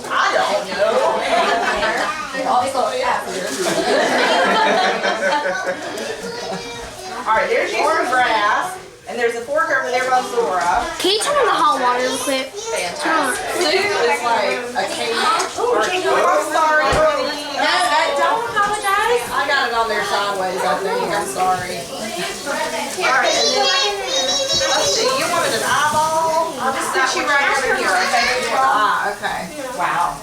I don't know. Alright, there's you some grass. And there's a fork over there by Zora.
can you turn on the hot water real quick? Turn on.
Sue is like a cake. I'm sorry, honey.
Don't apologize.
I got it on there sideways, I think. I'm sorry. Alright, and then, let's see, you wanted an eyeball? I'll just put you right over here, okay? Ah, okay. Wow.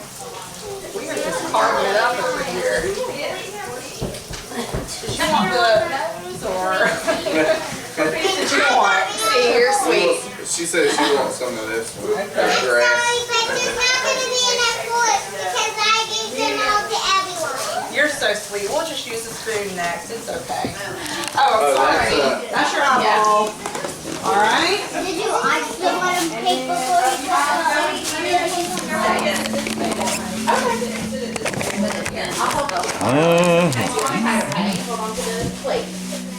We are just carving it up over here. Did you want the Zora? What piece did you want?
See, you're sweet.
She said she wants some of this with the grass.
You're so sweet. We'll just use a spoon next. It's okay. Oh, I'm sorry. That's your eyeball. All right.
Did you also want to pick before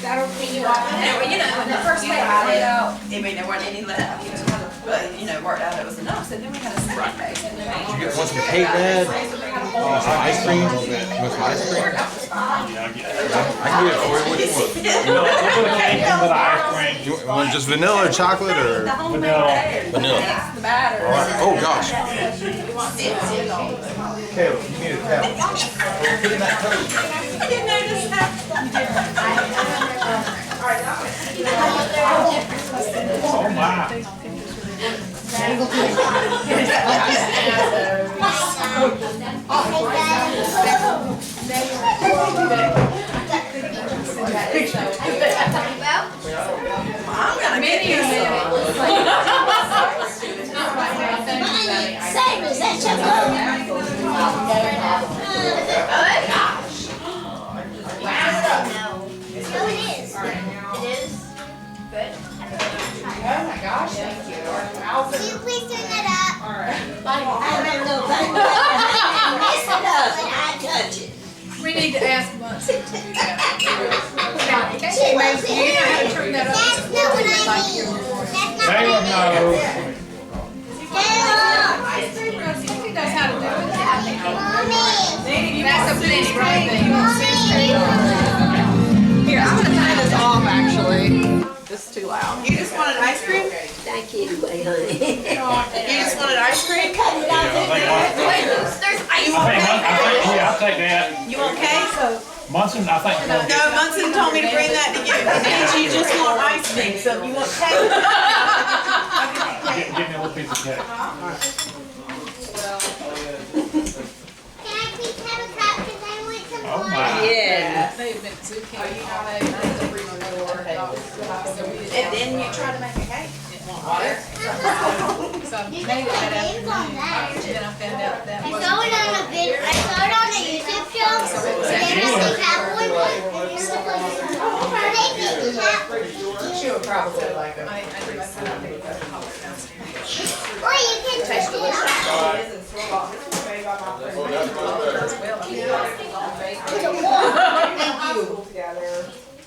And you know, when the first day I laid out, I mean, there wasn't any left. But, you know, worked out it was enough. So then we had a second day.
You want some cake, Dad? Ice cream? Want some ice cream? I can get it for you. What do you want?
We'll put a cake in with ice cream.
You want just vanilla or chocolate or?
Vanilla.
Vanilla.
The batter.
All right. Oh gosh. Caleb, you need a towel. Put in that coat.
I didn't notice that.
Oh my.
I'm gonna get you
Same as that chocolate.
No, it is. It is? Good.
Oh my gosh, thank you.
Will you please turn that up?
I don't know, I mess it up and I touch it.
We need to ask Munson to do that.
She
Wait,
loves
do you know how to
it.
turn that up?
That's not what I mean. That's not
Caleb
what I
knows.
mean. Caleb.
He knows how to do it.
Mommy.
That's a plenty right there. You want to see
Here, I'm gonna turn this off actually. This is too loud. You just wanted ice cream?
Thank you, honey.
You just wanted ice cream?
Cut it off in there.
There's ice
I'll take that.
You want cake?
Munson, I think.
No, Munson told me to bring that to you. And you just want ice cream, so if you want cake.
Give me a little piece of cake.
Can I please have a cup? Because I want some
Oh
water.
my.
Yeah.
boot camp in Ohio, and I had to bring my door.
And then you try to make a cake.
Water. So I made it that afternoon, then I found out that
I
wasn't.
saw it on a video. I saw it on a YouTube show. Then I see Cowboy one.
She would probably like them.
I do, I said I think that's probably downstairs.
Or you can
Taste delicious.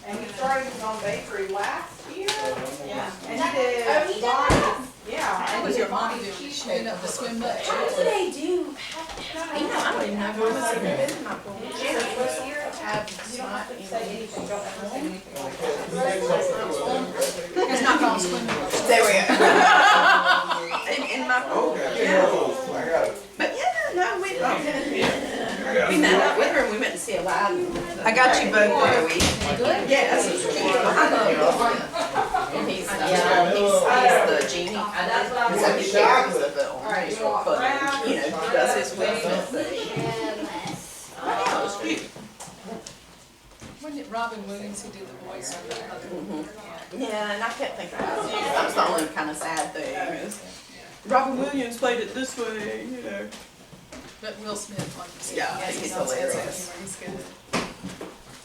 And he started his own bakery last year. Yeah. And he did. Yeah.
Was your mommy doing shooting up the swim butt?
How do they do? You know, I don't even know if I was even in my pool. Jenny was here.
It's not called swimming.
There we go. in my pool. Yeah. But yeah, no, we met up with her and we went to see a live.
I got you both for a week.
Yes. And he's the genie. So he carries the film. But, you know, he does his wisdom thing. Yeah, it was cute.
Wasn't it Robin Williams who did the voice of that?
Yeah, and I kept thinking about it. That was the only kind of sad thing is Robin Williams played it this way, you know.
But Will Smith, like you said,
Yeah,
has
he's
his own sense of
hilarious.
humor. He's good.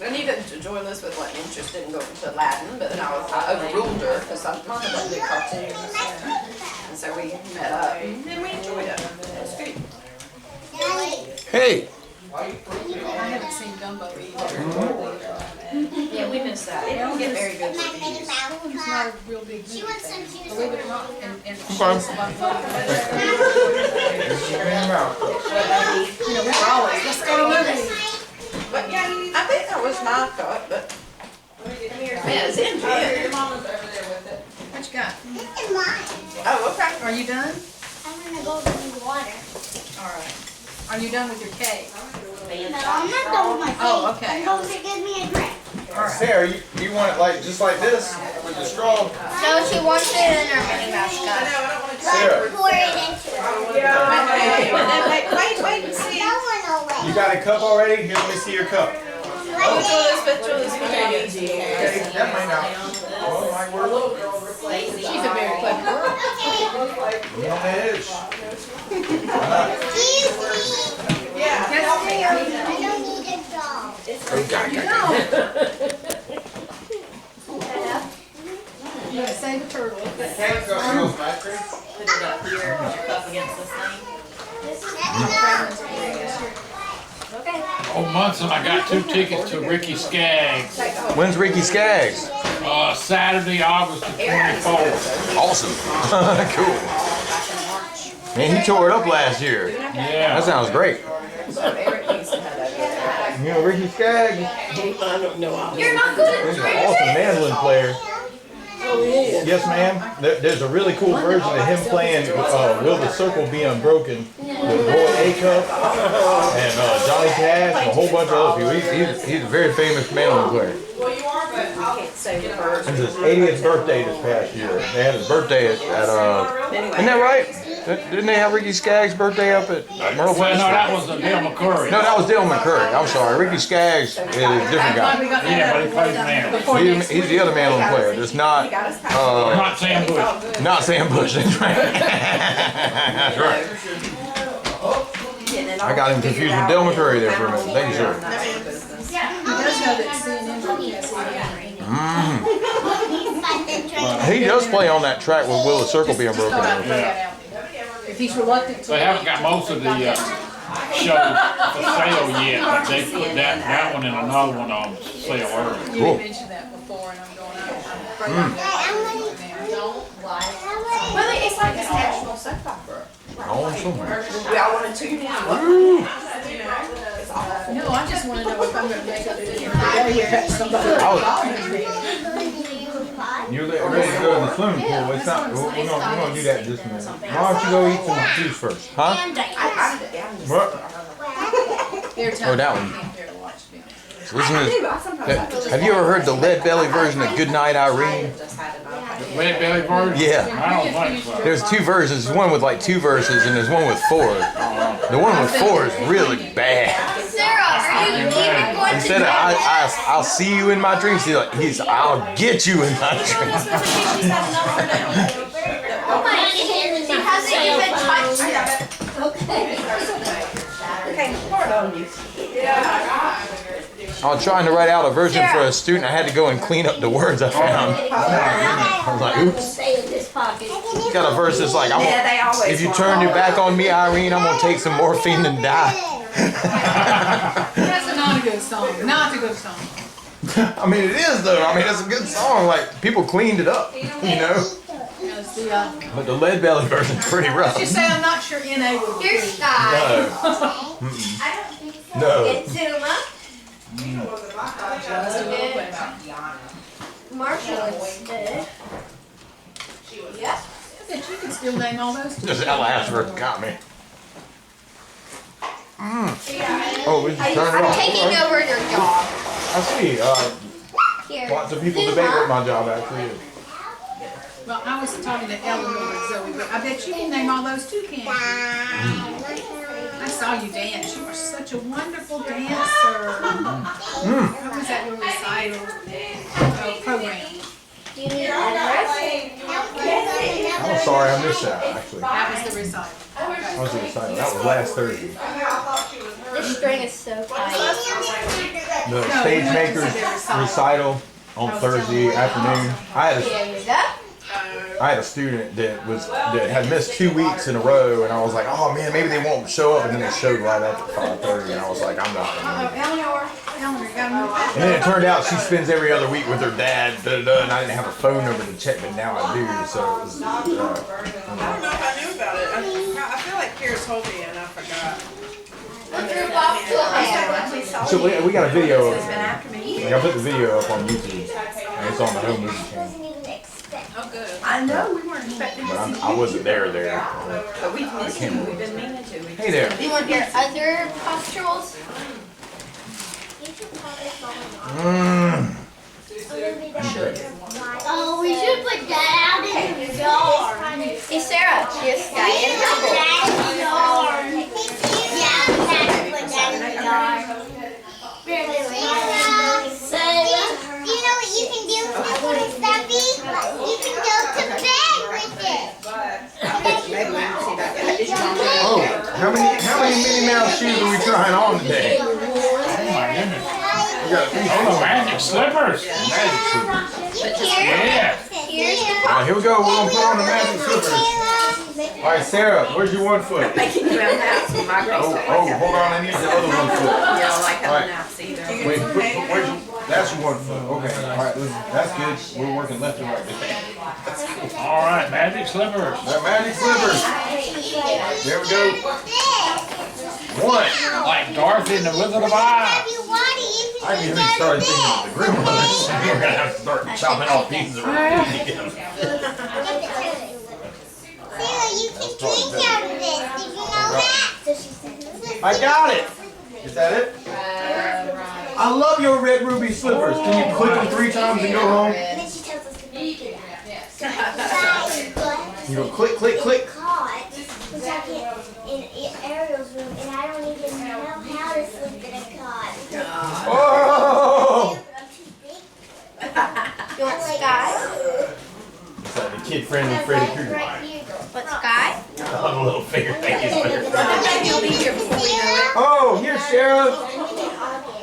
And even Joy Elizabeth wasn't interested in going to Latin, but then I overruled her because Mama doesn't do cartoons. And so we met up and we enjoyed it. It was good.
Hey.
I haven't seen Dumbo either.
Yeah, we missed that. It didn't get very good reviews.
It's not a real big movie thing, believe it or not, and it shows a lot of you know, we were always, let's go to movies.
But yeah, I think that was my thought, but yeah, it's in here.
What you got?
Oh, okay.
Are you done?
I'm gonna go to the water.
All right. Are you done with your cake?
No, I'm not done with my cake.
Oh, okay.
I'm going to give me a drink.
Sarah, you want it like just like this with the straw?
No, she wants it in her Mickey Mouse cup.
Sarah,
Pour it into it.
Wait and see.
No one will
you got a cup already? Here, let me see your cup. Okay, that might not. Well, it might work.
She's a very clever girl.
You know it is.
I don't need a doll.
You gotta save the turtle.
Put it up here, put your cup against this thing.
Oh, Munson, I got 2 tickets to Ricky Skaggs.
When's Ricky Skaggs?
Saturday, August the 24th.
Awesome. Cool. Man, he tore it up last year.
Yeah.
That sounds great. You know Ricky Skaggs?
You're not good
He's an awesome mandolin player. Yes, ma'am. There's a really cool version of him playing Will the Circle Be Unbroken with Roy Acuff and Johnny Cash and a whole bunch of other people. He's a very famous mandolin player. It was his 80th birthday this past year. They had his birthday at isn't that right? Didn't they have Ricky Skaggs' birthday up at Myrtle
Well,
Beach?
no, that was Bill McCurry.
No, that was Dale McCurry. I'm sorry. Ricky Skaggs is a different guy.
Yeah, but he plays mandolin.
He's the other mandolin player. That's not
Not Sam Bush.
not Sam Bush. That's right. That's right. I got him confused with Dale McCurry there for a minute. Thank you, sir.
He does know that CNN broadcasts
He does play on that track with Will the Circle Be Unbroken.
if he's reluctant to.
They haven't got most of the shows for sale yet, but they put that one and another one on sale early.
You mentioned that before, and I'm going, I'm afraid
Well, it's like this national soap opera.
Awesome.
We all want to tune in.
No, I just want to know if I'm going to make up the day somebody.
You're ready to go to the swimming pool. It's not. We're gonna do that in just a minute. Why don't you go eat some juice first? Huh? What? Oh, that one. Listen to this. Have you ever heard the Lead Belly version of Goodnight Irene?
Red Belly version?
Yeah.
I don't think so.
There's 2 verses. There's one with like 2 verses, and there's one with 4. The one with 4 is really bad.
Sarah,
Instead of I'll see you in my dreams, he's I'll get you in my dreams. I was trying to write out a version for a student. I had to go and clean up the words I found. I was like, oops. Got a verse that's like, if you turn your back on me, Irene, I'm going to take some morphine and die.
That's not a good song. Not a good song.
I mean, it is though. I mean, it's a good song. Like, people cleaned it up, you know? But the Lead Belly version's pretty rough.
Just say I'm not sure NA would be.
Here's Sky.
No.
It's Zuma. Marshall instead.
Yep. I bet you can still name all those.
Just that last verse got me. Oh, we just turned it
I'm
off.
taking over your job.
I see.
Here.
Lots of people debate what my job actually is.
Well, I was talking to Eleanor and Zoe, but I bet you can name all those too, can't you? I saw you dance. You were such a wonderful dancer. What was that your recital program?
Do you need address?
I'm sorry, I missed that actually.
That was the recital.
That was the recital. That was last Thursday.
This string is so tight.
The Stage Makers recital on Thursday afternoon. I had a student that had missed 2 weeks in a row, and I was like, oh man, maybe they won't show up, and then they showed right up at 5:30, and I was like, I'm not gonna make it.
Eleanor, you gotta move.
And then it turned out she spends every other week with her dad, and I didn't have a phone number to check, but now I do, so it was,
I don't know if I knew about it. I feel like Kara told me and I forgot.
so we got a video of it. Like, I put the video up on YouTube, and it's on the home movie channel.
Oh, good.
I know, we weren't expecting
But
to see
I wasn't there.
but we've missed you. We've been meaning to.
Hey there.
Do you want your other pustules?
Oh, we should put that out in the yard.
Hey, Sarah, just Sky and Purple.
Yeah, we have to put that in the yard. So, you know what you can do with this little stuffy? You can go to bed with it.
Oh, how many Minnie Mouse shoes are we trying on today?
Oh, the magic slippers.
Magic slippers.
Yeah.
Alright, here we go. We're going to put on the magic slippers. Alright, Sarah, where's your 1 foot?
making you out now. So my grace
Oh, hold on. I need the other 1 foot.
You don't like
All right.
having naps either.
Wait, where's your, that's your 1 foot. Okay, alright, that's good. We're working left and right today.
All right, magic slippers.
The magic slippers. There we go. 1.
Like Dorothy and the Wizard of Oz.
I even started thinking of the grandmothers. You're gonna have to start chopping off pieces of
Sarah, you can drink out of this. Did you know that?
I got it. Is that it? I love your red ruby slippers. Can you click them 3 times and go home? You go click, click, click.
In Ariel's room, and I don't even know how to sleep in a cot.
Oh!
You want Sky?
It's like the kid-friendly Freddy Krueger.
What, Sky?
Oh, the little finger thing is better.
You'll be here before we know it.
Oh, here's Sera.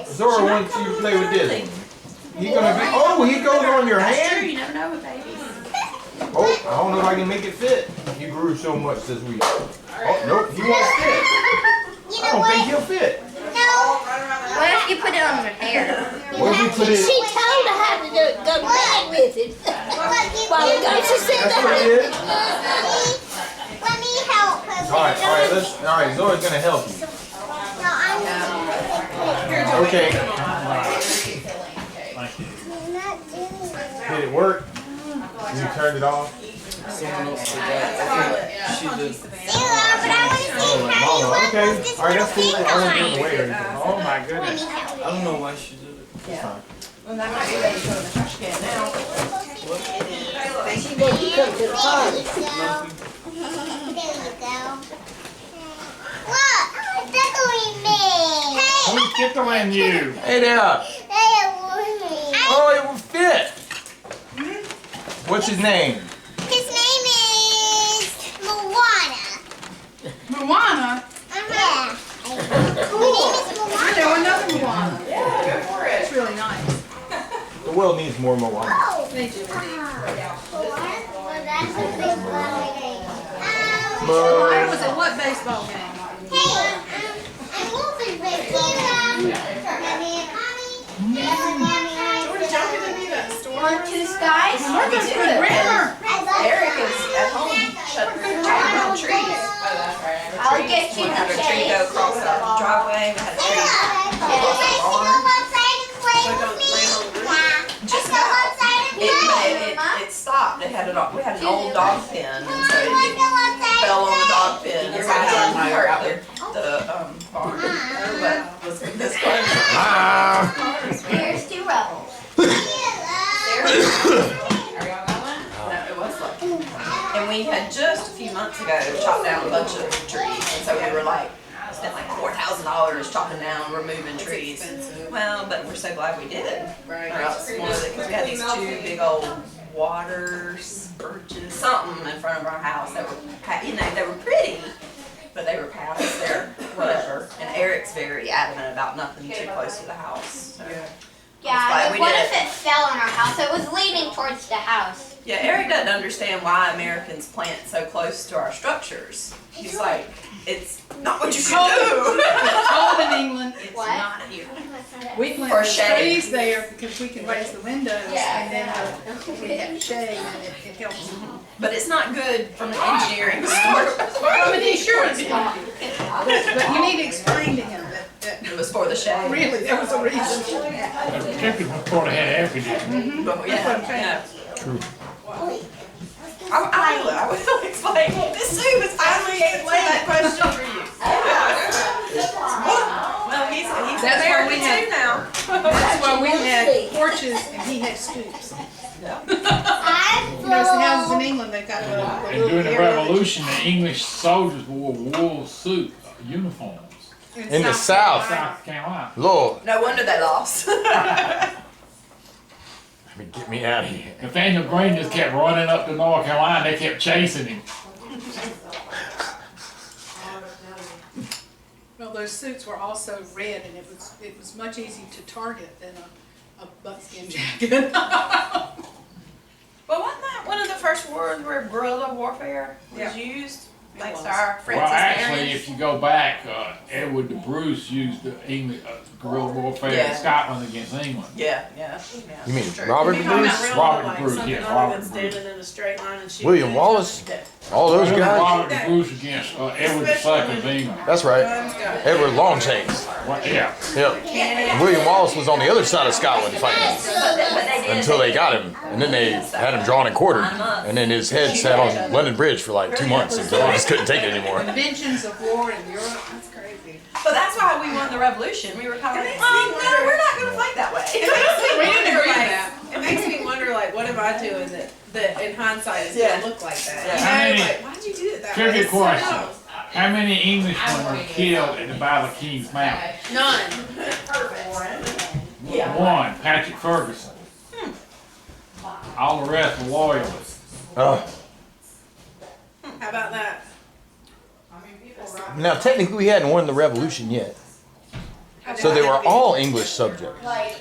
Zora wants you to play with this. He's gonna be. Oh, he goes on your hand.
You never know with babies.
Oh, I don't know if I can make it fit. You grew so much this week. Oh, nope, he won't fit. I don't think he'll fit.
What if you put it on your hair?
What if we put it?
She told her how to go back with it. While ago, she said
That's what he did.
Let me help her.
All right, Zora's gonna help you.
No, I'm
Okay.
not doing it.
Did it work? You turned it off?
Someone else did that. She did.
Sarah, but I want to see how you work
Okay.
with this
All right, that's cool. I
little
won't
thing
give it away or anything. Oh my goodness.
I don't know why she did it.
That's fine.
Well, that might be ready to go in the trash can now.
She wants to come to the party.
There you go. Look, it's decorating me.
How many
Hey,
tickling you.
Hey there. Oh, it will fit. What's his name?
His name is Moana.
Moana?
Yeah.
There were another Moana. It's really nice.
The world needs more Moana.
They do. Why was it what baseball game?
To the skies?
Martha's good grammar.
Eric is at home cutting down trees.
I'll get you
We had a tree go across the driveway. We had a tree across the barn. Just about. It stopped. It had we had an old dog pen, and so it fell on the dog pen. And so it hurt the barn. But was this close.
Here's two rebels.
No, it was lucky. And we had just a few months ago chopped down a bunch of trees, and so we were like, spent like $4,000 chopping down, removing trees. Well, but we're so glad we did. Right. Or else because we had these two big old water birches, something in front of our house that were, they were pretty, but they were past their whatever. And Eric's very adamant about nothing too close to the house. So.
Yeah, what if it fell on our house? It was leaning towards the house.
Yeah, Eric doesn't understand why Americans plant so close to our structures. He's like, it's not what you should do.
It's cold in England. It's
What?
not here. We
For
plant
shade.
trees there because we can raise the windows and then we have shade and it helps.
But it's not good from an engineering standpoint.
From an insurance point. But you need to explain to him that
It was for the shade.
really there was a reason for that.
Particularly before they had air conditioning.
But yeah.
True.
I will explain. This Sue was finally answering that question for you. Well, he's
That's why we
American
had-
too now.
That's why we had porches and he had stoops.
Yeah.
You know, some houses in England, they've got a
And
little
during the
area.
Revolution, the English soldiers wore wool suit uniforms.
In the South.
South Carolina.
Lord,
No wonder they lost.
get me out of here.
Nathaniel Greene just kept running up to North Carolina. They kept chasing him.
Well, those suits were also red, and it was much easier to target than a buckskin jacket.
Well, wasn't that one of the first words where guerrilla warfare was used? Thanks to our
Well,
Francis
actually,
Marion?
if you go back, Edward de Bruce used the English guerrilla warfare
Yeah.
in Scotland against England.
Yeah.
You mean
True.
Robert
You're
de
talking
Bruce?
about real
Robert
like
Bruce,
something
yes,
other
Robert
than
Bruce.
standing in a straight line and shooting.
William Wallace? All those guys?
Robert de Bruce against Edward II of England.
That's right.
Guns got it.
Edward Longchains.
Well, yeah.
Yep. William Wallace was on the other side of Scotland fighting
But they did.
until they got him, and then they had him drawn and quartered, and then his head sat on London Bridge for like 2 months until he just couldn't take it anymore.
Inventions of war in Europe, that's crazy.
But that's why we won the revolution. We were kind of like, no, we're not going to fight that way.
It makes me
We didn't
wonder,
agree with
like,
that.
it makes me wonder, like, what am I doing that in hindsight is
Yeah.
gonna look like that?
Yeah.
You
How
know,
many-
like, why'd you do it that way?
Trivia
It's so
question.
dumb.
How many Englishmen were killed at the Battle of King's Mountain?
None.
One, Patrick Ferguson. All the rest were loyalists.
Oh.
How about that?
Now, technically, we hadn't won the revolution yet, so they were all English subjects.
Right,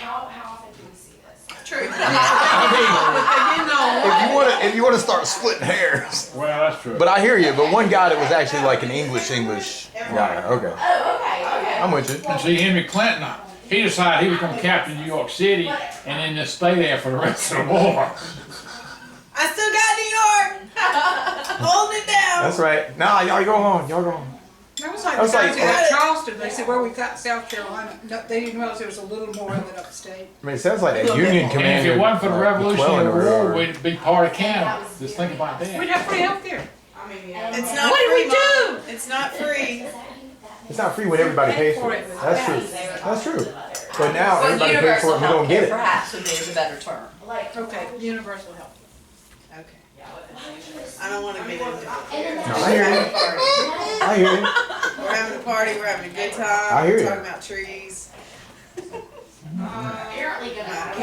how often do we see this?
True.
If you want to start splitting hairs.
Well, that's true.
But I hear you. But one guy that was actually like an English guy. Okay,
Oh, okay.
I'm with you.
And see, Henry Clinton, he decided he was going to capture New York City and then just stay there for the rest of the war.
I still got New York. Hold it down.
That's right. Nah, y'all go on. Y'all go on.
That was like
That's
the
like-
guys who got Charleston, they said, well, we got South Carolina. No, they didn't realize there was a little more than upstate.
I mean, it sounds like that Union
And
commander.
if it wasn't for the Revolutionary
McClellan or
War,
whatever.
we'd be part of Canada. Just think about
We'd
that.
have free health care.
It's not
What did
free,
we do?
Mom. It's not free.
It's not free when everybody pays for it. That's true. That's true. But now
Well,
everybody pays for
universal
it. We
health
don't get
care
it.
perhaps would be a better term.
Okay, universal health.
I don't want to get into it.
No, I hear you. I hear you.
We're having a party. We're having a good time.
I hear
We're
you.
talking about trees. You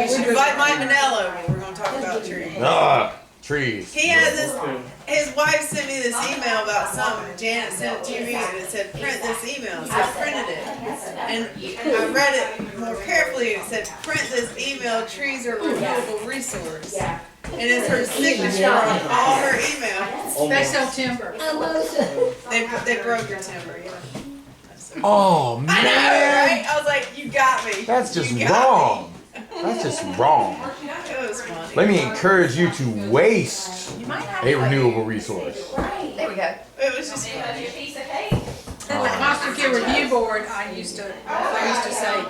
should invite Mike Manello. We're going to talk about trees.
Trees.
He has this. His wife sent me this email about something. Janet sent it to me, and it said, "Print this email." So I printed it, and I read it more carefully. And it said, "Print this email. Trees are a renewable resource." And it's her signature on all her emails.
They sell timber.
They broke her timber. Yeah.
Oh man.
I know, right? I was like, "You got me."
That's just wrong. That's just wrong.
It was funny.
Let me encourage you to waste a renewable resource.
There we go.
It was just funny.
And the foster care review board, I used to say,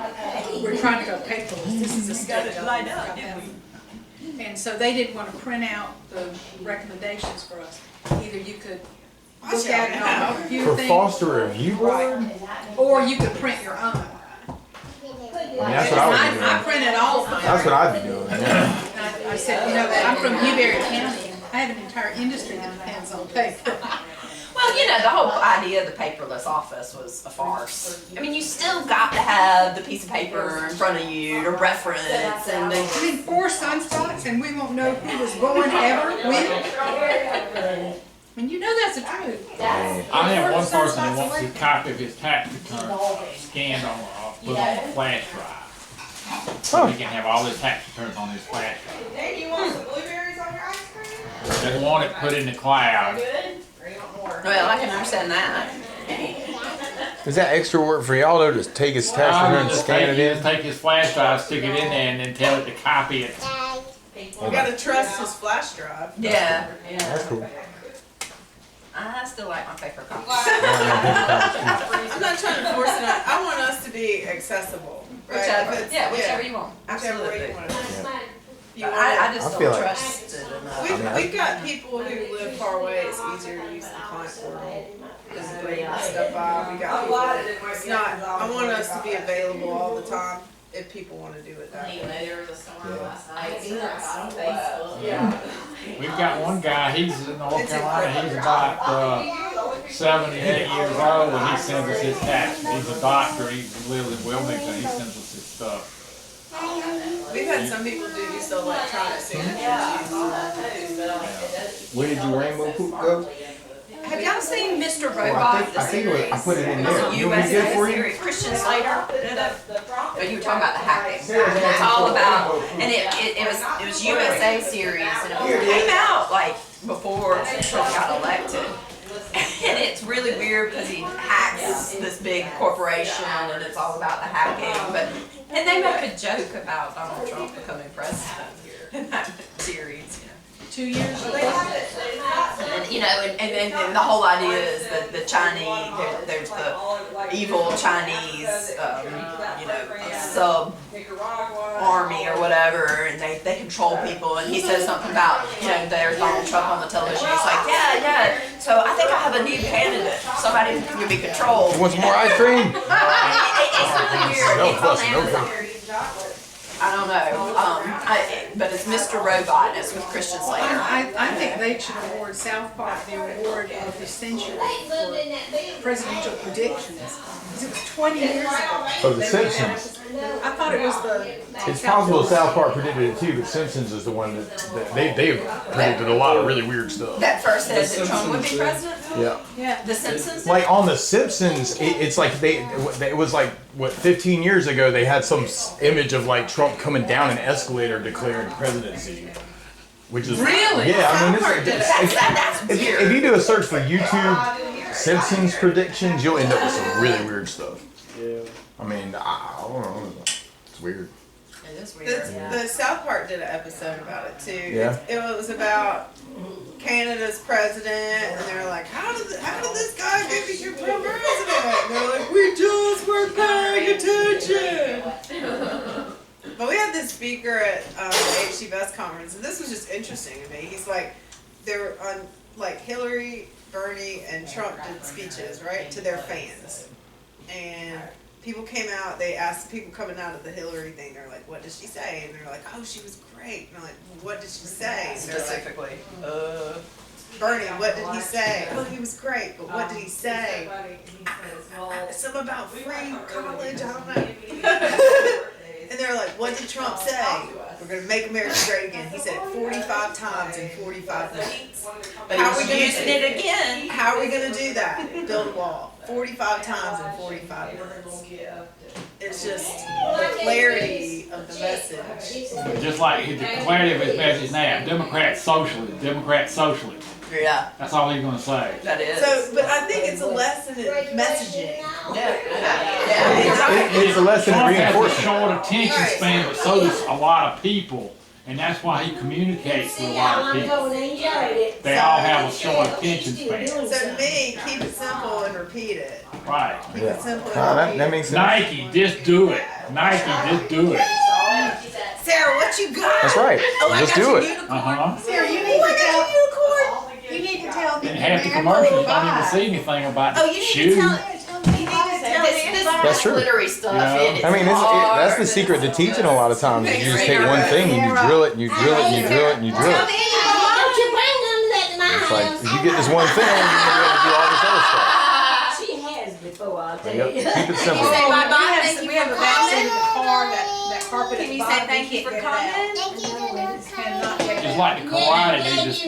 we're trying to go paperless. This is a study. And so they didn't want to print out the recommendations for us. Either you could look at it on a computer
For
thing,
foster review board?
or you could print your own.
That's what I would be doing.
I printed all of mine.
That's what I'd be doing. Yeah.
I said, you know, I'm from Newberry County. I have an entire industry that depends on paper.
Well, you know, the whole idea of the paperless office was a farce. I mean, you still got to have the piece of paper in front of you to reference and
I mean, 4 sunspots and we won't know who was born ever, when. And you know that's the truth.
I have one person that wants a copy of his tax return scanned on, put on a flash drive. So he can have all his tax returns on his flash drive.
Hey, you want some blueberries on your ice cream?
Doesn't want it put in the cloud.
well, I can understand that.
Is that extra work for y'all though? Just take his tax return and scan it in?
Take his flash drive, stick it in there, and then tell it to copy it.
You gotta trust his flash drive.
Yeah.
That's cool.
I still like my paper copies.
I'm not trying to force it on. I want us to be accessible. Right?
Whichever you want.
Whichever way you want it. You want
I just
I feel
don't
like-
trust it enough.
We've got people who live far away. It's easier to use the client portal. Just bring stuff by. We got people. It's not. I want us to be available all the time if people want to do it that way.
We've got one guy, he's in North Carolina, he's about 78 years old, and he sends us his taxes. He's a doctor, he lives in Wilmington, he sends us his stuff.
We've had some people do use the electronic signatures.
Where did your rainbow poop go?
Have y'all seen Mr.
Oh,
Robot?
I think it was, I put it in
It's
there.
a
You want me to get it
USA
for you?
series. Christian Slater did it. But you were talking about the hacking. It's all about, and it was USA series, and it came out like before Trump got elected. And it's really weird because he hacks this big corporation, and it's all about the hacking. And they make a joke about Donald Trump becoming president in that series.
2 years ago.
And, you know, and then the whole idea is that the Chinese, there's the evil Chinese, you know, sub-army or whatever, and they control people, and he says something about, you know, there's Donald Trump on the television, he's like, yeah, so I think I have a new candidate, somebody who can be controlled.
You want some more ice cream?
It's really weird.
No
It's on
fussing, no
Amazon. I don't know, but it's Mr. Robot, and it's with Christian Slater.
I think they should award South Park the award of the century for presidential predictions. Because it was 20 years ago.
Oh, The Simpsons.
I thought it was the.
It's possible South Park predicted it too, but Simpsons is the one that they predicted a lot of really weird stuff.
That first said that Trump would be president?
Yeah.
The Simpsons?
Like on The Simpsons, it's like it was like, what, 15 years ago, they had some image of like Trump coming down an escalator declaring presidency. Which is
Really?
Yeah, I mean,
That's weird.
if you do a search for YouTube Simpsons predictions, you'll end up with some really weird stuff.
Yeah.
I mean, I don't know. It's weird.
It is weird.
The South Park did an episode about it too.
Yeah.
It was about Canada's president, and they were like, "How did this guy become president?" And they're like, "We just weren't paying attention." But we had this speaker at the HC Best conference, and this was just interesting to me. He's like, they were on like Hillary, Bernie, and Trump did speeches, right, to their fans, and people came out, they asked people coming out of the Hillary thing, they're like, what did she say? And they're like, oh, she was great. And they're like, what did she say? And they're like,
Specifically.
Bernie, what did he say? Oh, he was great, but what did he say? something about free college, I don't know. And they're like, what did Trump say? We're going to make America great again. He said it 45 times in 45 minutes. How are we going to do it again? How are we going to do that? Build a wall. 45 times in 45 minutes. It's just the clarity of the message.
Just like the clarity of his message now, Democrat socialism, Democrat socialism.
Yeah.
That's all he's gonna say.
That is.
So, but I think it's a lesson in messaging.
It's a lesson in
Trump has a
reinforcement.
short attention span, but so does a lot of people. And that's why he communicates with a lot of people. They all have a short attention span.
So to me, keep it simple and repeat it.
Right.
Keep it simple
That makes sense.
Nike, just do it. Nike, just do it.
Sarah, what you got?
That's right. Just do it.
Uh-huh.
Sarah, you need to tell unicorn. You need to tell me.
And half the commercials don't even see anything about
Oh, you need
shoes.
to tell. You need to tell
This
That's true.
glittery stuff.
Yeah.
It is
I mean,
hard.
that's the secret to teaching a lot of times. Is you just take one thing and you drill it and you drill it and you drill it and you drill it.
Don't you bring none of that to my
It's like,
house.
if you get this one thing, you're going to be able to do all this other stuff.
She has before, I'll tell
Yep.
you.
Keep it
Can
simple.
you say bye-bye? Thank you
We
for
have a vaccine in
coming.
the car, that carpet.
Can you say thank you for coming?
Just like the karate, they just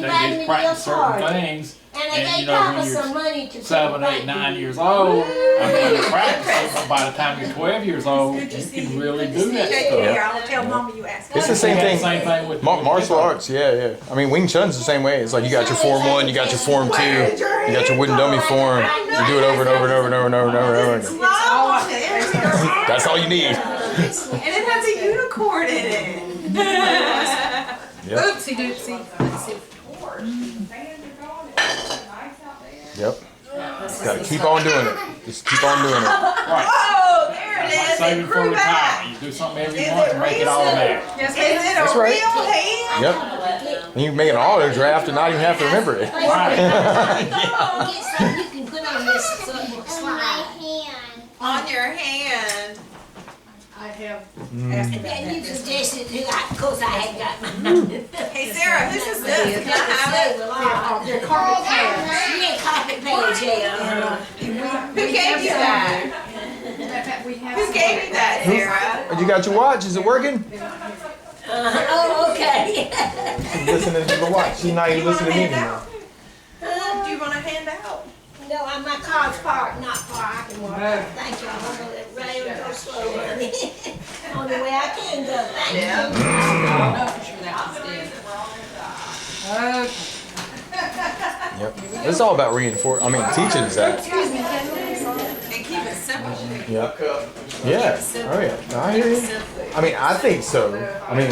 practice certain things.
And
And
they
you know,
got
when
us some
you're
money to
7, 8, 9 years old, and when you practice it, by the time you're 12 years old, you can really do that stuff.
I'll tell Mama you asked.
It's the same thing.
Same thing with
Martial arts, yeah. I mean, Wing Chun's the same way. It's like you got your form 1, you got your form 2, you got your wooden dummy form. You do it over and over and over and over and over and over and over again. That's all you need.
And it has a unicorn in it.
Yep.
Oopsie doopsie.
Yep. Got to keep on doing it. Just keep on doing it.
Right.
Oh, there it is.
Saving
It
for
grew
retirement.
back.
You do something every
Is
month
it
and make it
real?
automatic.
Is it
That's
a
right.
real hand?
Yep. And you can make an auto draft and not even have to remember it.
Right.
Get some you can put on this slide.
On your hand.
I have.
And then you suggested, of course I hadn't got mine.
Hey Sarah, whose is this? Can I have it?
They're carpet pads.
You ain't carpet page yet.
Who gave you that?
We have.
Who gave you that, Sarah?
You got your watch? Is it working?
Oh, okay.
She's listening to the watch. She's not even listening to me anymore.
Do you want a handout?
No, my car's parked, not far. I can walk. Thank you. I'm gonna let Ray go slow, honey. Only way I can go. Thank you.
Yep. It's all about reinforce. I mean, teaching is that.
And keep it simple.
Yep. Yeah. Oh yeah. No, I hear you. I mean, I think so. I mean,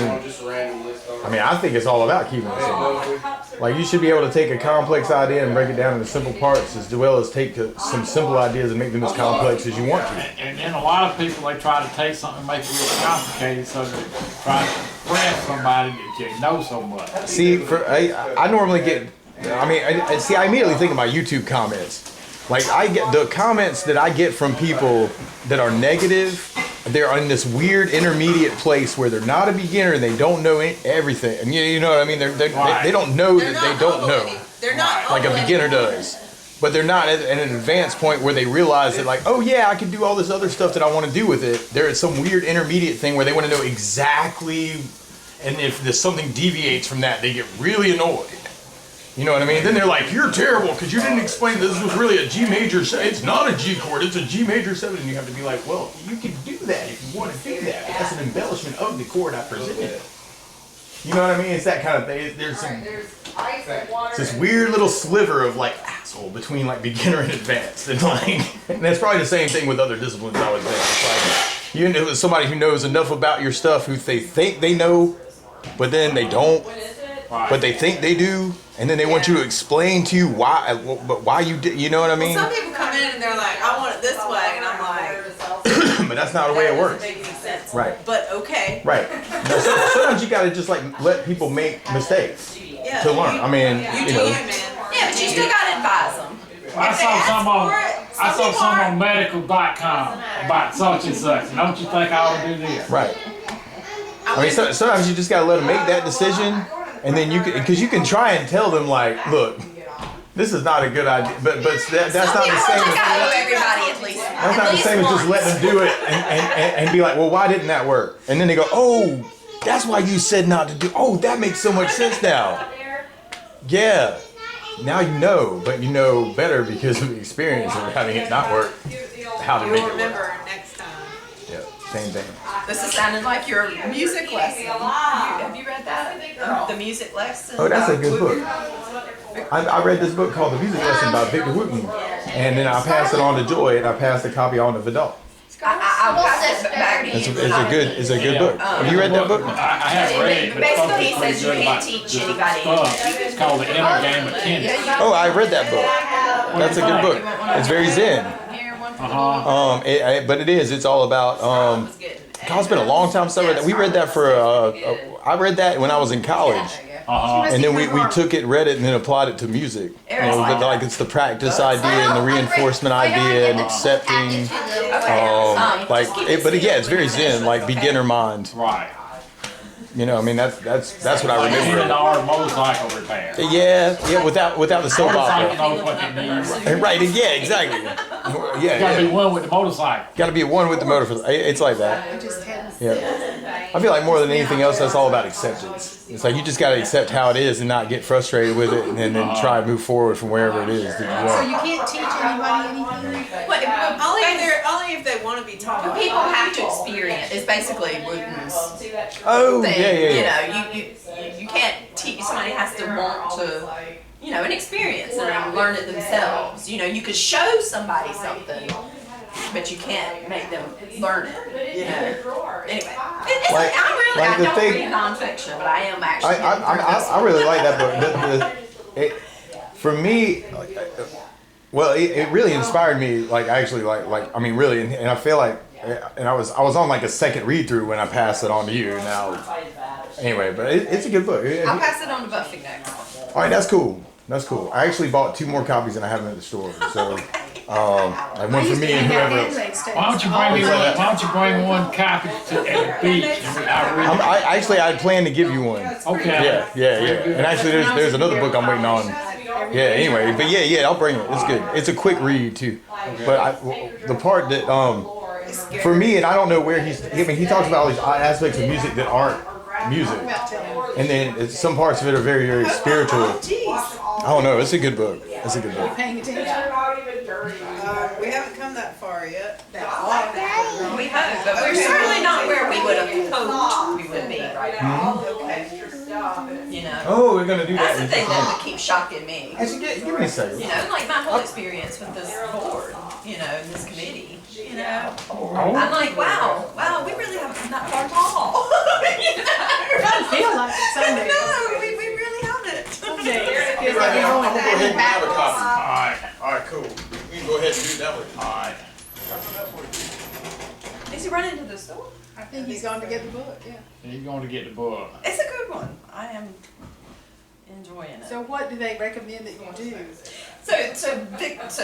I think it's all about keeping it simple. Like you should be able to take a complex idea and break it down into simple parts, as well as take some simple ideas and make them as complex as you want to.
And then a lot of people, they try to take something and make it real complicated so they try to impress somebody that they know so much.
See, I normally get. I mean, I immediately think of my YouTube comments. Like I get the comments that I get from people that are negative. They're in this weird intermediate place where they're not a beginner and they don't know everything. And you know what I mean? They don't know that they don't know.
They're not
Like a beginner does. But they're not at an advanced point where they realize that like, oh yeah, I can do all this other stuff that I want to do with it. They're at some weird intermediate thing where they want to know exactly, and if there's something deviates from that, they get really annoyed. You know what I mean? Then they're like, you're terrible because you didn't explain this was really a G major 7. It's not a G chord, it's a G major 7. And you have to be like, well, you can do that if you want to do that. That's an embellishment of the chord I presented. You know what I mean? It's that kind of thing. There's this weird little sliver of like asshole between like beginner and advanced. And like, and that's probably the same thing with other disciplines, I would think. It's like, you know, somebody who knows enough about your stuff who they think they know, but then they don't. But they think they do, and then they want you to explain to you why you did. You know what I mean?
Some people come in and they're like, I want it this way, and I'm like,
But that's not the way it works.
doesn't make any sense.
Right.
But okay.
Right. No, sometimes you gotta just like let people make mistakes
Yeah.
to learn. I mean, you know.
man.
Yeah, but you still gotta advise them.
I saw some on medical.com about such and such. And don't you think I ought to do this?
Right. I mean, sometimes you just gotta let them make that decision, and then you can, because you can try and tell them like, look, this is not a good idea. But that's not the same.
I owe everybody at least.
That's not the same as just letting them do it and be like, well, why didn't that work? And then they go, oh, that's why you said not to do. Oh, that makes so much sense now. Yeah. Now you know, but you know better because of the experience of having it not work. How to make it work.
Remember next time.
Yeah, same thing.
This is sounding like your music lesson. Have you read that? The music lesson.
Oh, that's a good book. I read this book called The Music Lesson by Victor Wooten, and then I passed it on to Joy, and I passed the copy on to Vidal.
I'll pass it back to you.
It's a good book. Have you read that book?
I have read it, but it's
Basically,
supposed
he
to be
says you
pretty good
can't
about
teach
the
anybody
stuff. It's called The Inner Game of Tennis.
Oh, I read that book. That's a good book. It's very zen. But it is. It's all about. God, it's been a long time since I read that. We read that for. I read that when I was in college. And then we took it, read it, and then applied it to music. Like it's the practice idea and the reinforcement idea and accepting. But yeah, it's very zen, like beginner mind.
Right.
You know, I mean that's what I remember.
$100 motorcycle repair.
Yeah, without the soap opera.
Knows what they need.
Right, yeah, exactly. Yeah,
Gotta be one with the motorcycle.
Gotta be one with the motor. It's like that. Yeah. I feel like more than anything else, that's all about acceptance. It's like you just gotta accept how it is and not get frustrated with it, and then try to move forward from wherever it is that you
So
want.
you can't teach anybody anything?
Only if they want to be taught.
But people have to experience. It's basically Wooten's
Oh,
thing.
yeah.
You can't teach. Somebody has to want to, an experience and learn it themselves. You could show somebody something, but you can't make them learn it. Anyway, I don't read nonfiction, but I am actually.
I really like that book. For me, well, it really inspired me. Like actually, really, and I feel like, and I was on like a second read through when I passed it on to you. Now, anyway, but it's a good book.
I'll pass it on to Buffy next.
All right, that's cool. That's cool. I actually bought 2 more copies and I have them at the store. So, like one for me and whoever else.
Why don't you bring one copy to the beach?
I planned to give you one.
Okay.
Yeah. And actually, there's another book I'm waiting on. Yeah. Anyway, but yeah, I'll bring it. It's good. It's a quick read too. But the part that for me, and I don't know where he talks about all these aspects of music that aren't music, and then some parts of it are very, very spiritual. I don't know. It's a good book. It's a good book.
Paying attention?
We haven't come that far yet.
We hope, but we're certainly not where we would have hoped we would be right now.
Oh, we're gonna do that.
That's the thing that keeps shocking me.
Actually, give me a second.
Like my whole experience with this board, this committee. I'm like, wow, we really haven't not far at all.
It doesn't feel like it some days.
No, we really haven't.
Some days it feels like you're going backwards.
All right, cool. We can go ahead and do that one. All right.
Is he running to the store?
I think he's going to get the book, yeah.
He's going to get the book.
It's a good one. I am enjoying it.
So what do they recommend that you do?
So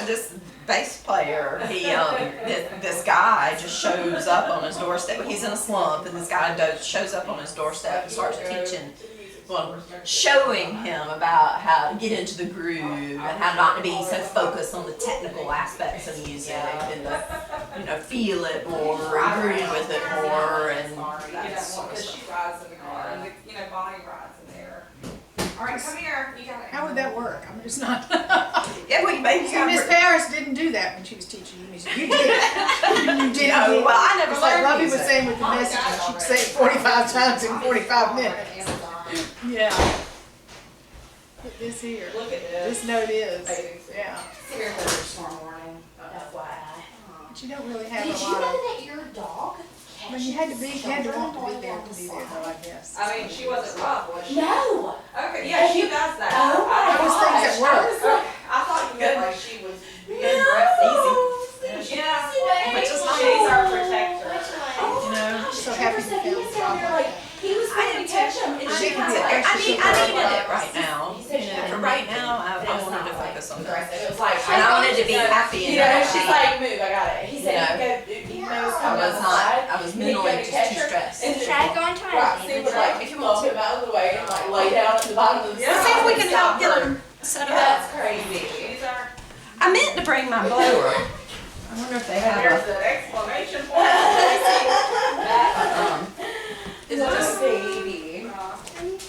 this bass player, this guy just shows up on his doorstep. He's in a slump, and this guy shows up on his doorstep and starts showing him about how to get into the groove and how not to be so focused on the technical aspects of music and the, feel it more, groove with it more, and
she rides in the car, and Bonnie rides in there. All right, come here.
How would that work? I'm just not.
Yeah, well, maybe
Miss Paris didn't do that when she was teaching you music. You did it. You did it.
No, well, I never
It's like
learned
Lovey
music.
was saying with the messages. She'd say it 45 times in 45 minutes. Yeah. Put this here.
Look at this.
This note is. Yeah.
See her tomorrow morning. FYI.
But you don't really have
Did
a
you
lot
know
of.
that your dog?
But you had to want to be there though, I guess.
I mean, she wasn't rough, was she?
No.
Okay, yeah, she does that.
Oh,
That was things at work.
I thought you meant like she was good
easy.
Yeah,
Which is nice.
she's our protector.
I'm so happy you found a job like that.
He was going to catch him, and she
I needed it right now. For right now, I wanted to focus on that.
It was like,
And I wanted to be happy in that.
she's like, move, I got it. He said,
I was mentally just too stressed.
Should I go into my
Roxy would like, if you want to, out of the way and like lay down at the bottom of the
See if we can help get them set up.
That's crazy.
bring my blower. I wonder if they have a.
There's an exclamation point.
Is it just baby?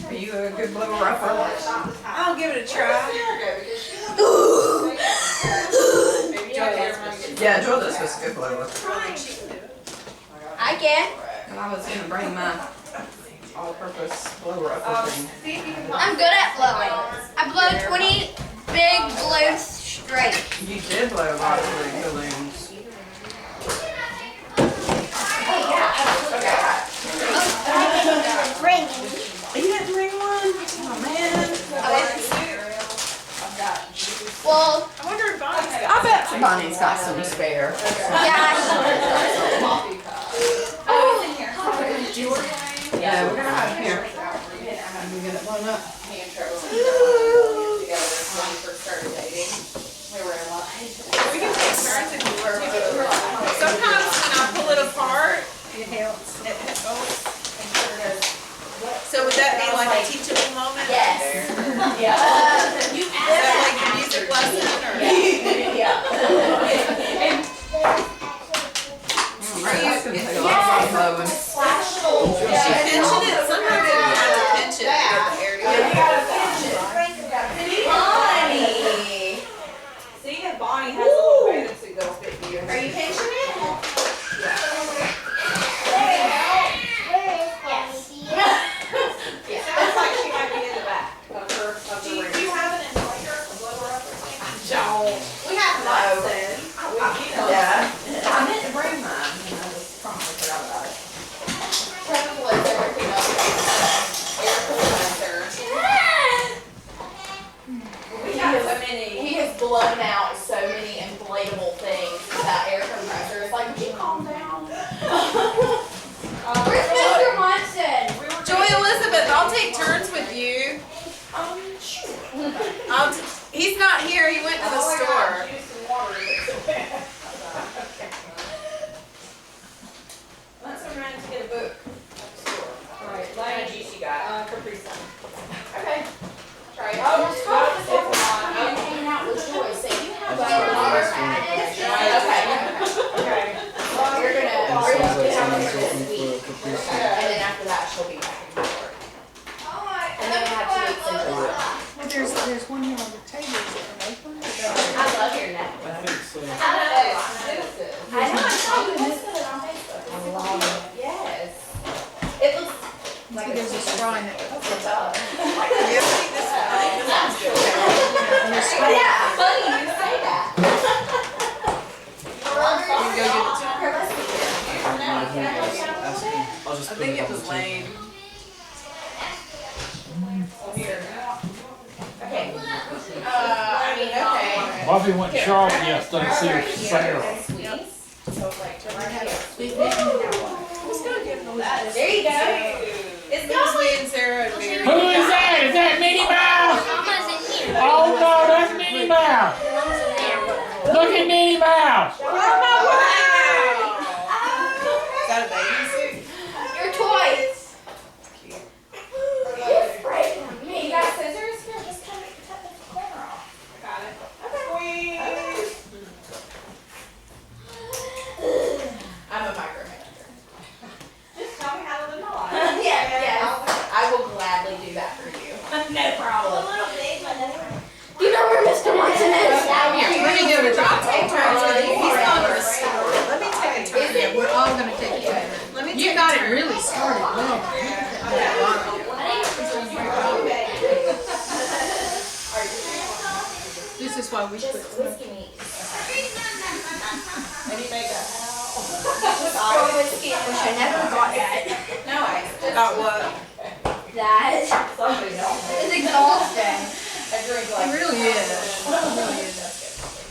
Are you a good blower upper?
I'll give it a try.
Yeah, Joel, this was a good blower.
I can.
And I was gonna bring my all-purpose blower upper thing.
I'm good at blowing. I blow 20 big balloons straight.
You did blow a lot of big balloons.
Bring.
You didn't bring one? Oh man.
Well,
I wonder if Bonnie's got
I bet Bonnie's got some spare.
yeah.
Yeah, we're gonna have it here.
We get it blown up.
We can take turns if you work. Sometimes when I pull it apart, it helps. So would that be like a teachable moment?
Yes.
Is that like a music lesson or?
Right, that's gonna take a lot of blowing.
Pinching it, sometimes you have to pinch it to get the air to get.
See if Bonnie has a little bathing suit that'll fit you.
Are you pinching it?
Sounds like she might be in the back of her, of the room.
Do you have an inhaler, a blower up or something?
We have lots then.
Yeah, I meant to bring mine, and I just promptly forgot about it.
He has blown out so many inflatable things with that air compressor. It's like, would you calm down?
Where's Mr. Munson?
Joy Elizabeth, I'll take turns with you. He's not here, he went to the store.
Let's run to get a book. Alright, what kind of juice you got? Capri Sun.
Okay. Try it. Oh, I'm hanging out with Joy, so you have a water added. Okay. We're gonna get her this week. And then after that, she'll be back in New York. And then we have 2 weeks in July.
Well, there's one here on the table. Is it an open?
I love your necklace.
I think so.
I know, I saw you posted it on Facebook. I love it. Yes. It looks like
There's a straw in it.
it does.
You ever see this one?
Yeah, funny you say that.
I'll just
I
put
think
it
it
on
was
the table.
Lane.
Okay. I mean, okay.
Buffy went to Charlotte yesterday to see her Sarah.
There you go.
It's mostly in Sera and Mary.
Who is that? Is that Minnie Mouse? Oh no, that's Minnie Mouse. Look at Minnie Mouse.
Is that a baby suit?
Your toys. You're afraid of me. You got scissors? Here, just cut the corner off.
Got it.
I'm a micromanager.
Just tell me how to live my life.
Yeah. I will gladly do that for you.
No problem.
You know where Mr. Munson is?
Here, let me go to
I'll take turns with you. He's
the
gone to the store. Let me take a turn.
Yeah, we're all gonna take it.
Let me
You
take
got
a
it
turn.
really started well. This is why we quit smoking.
I never got that.
No,
About what?
That is exhausting.
It really is. It really is.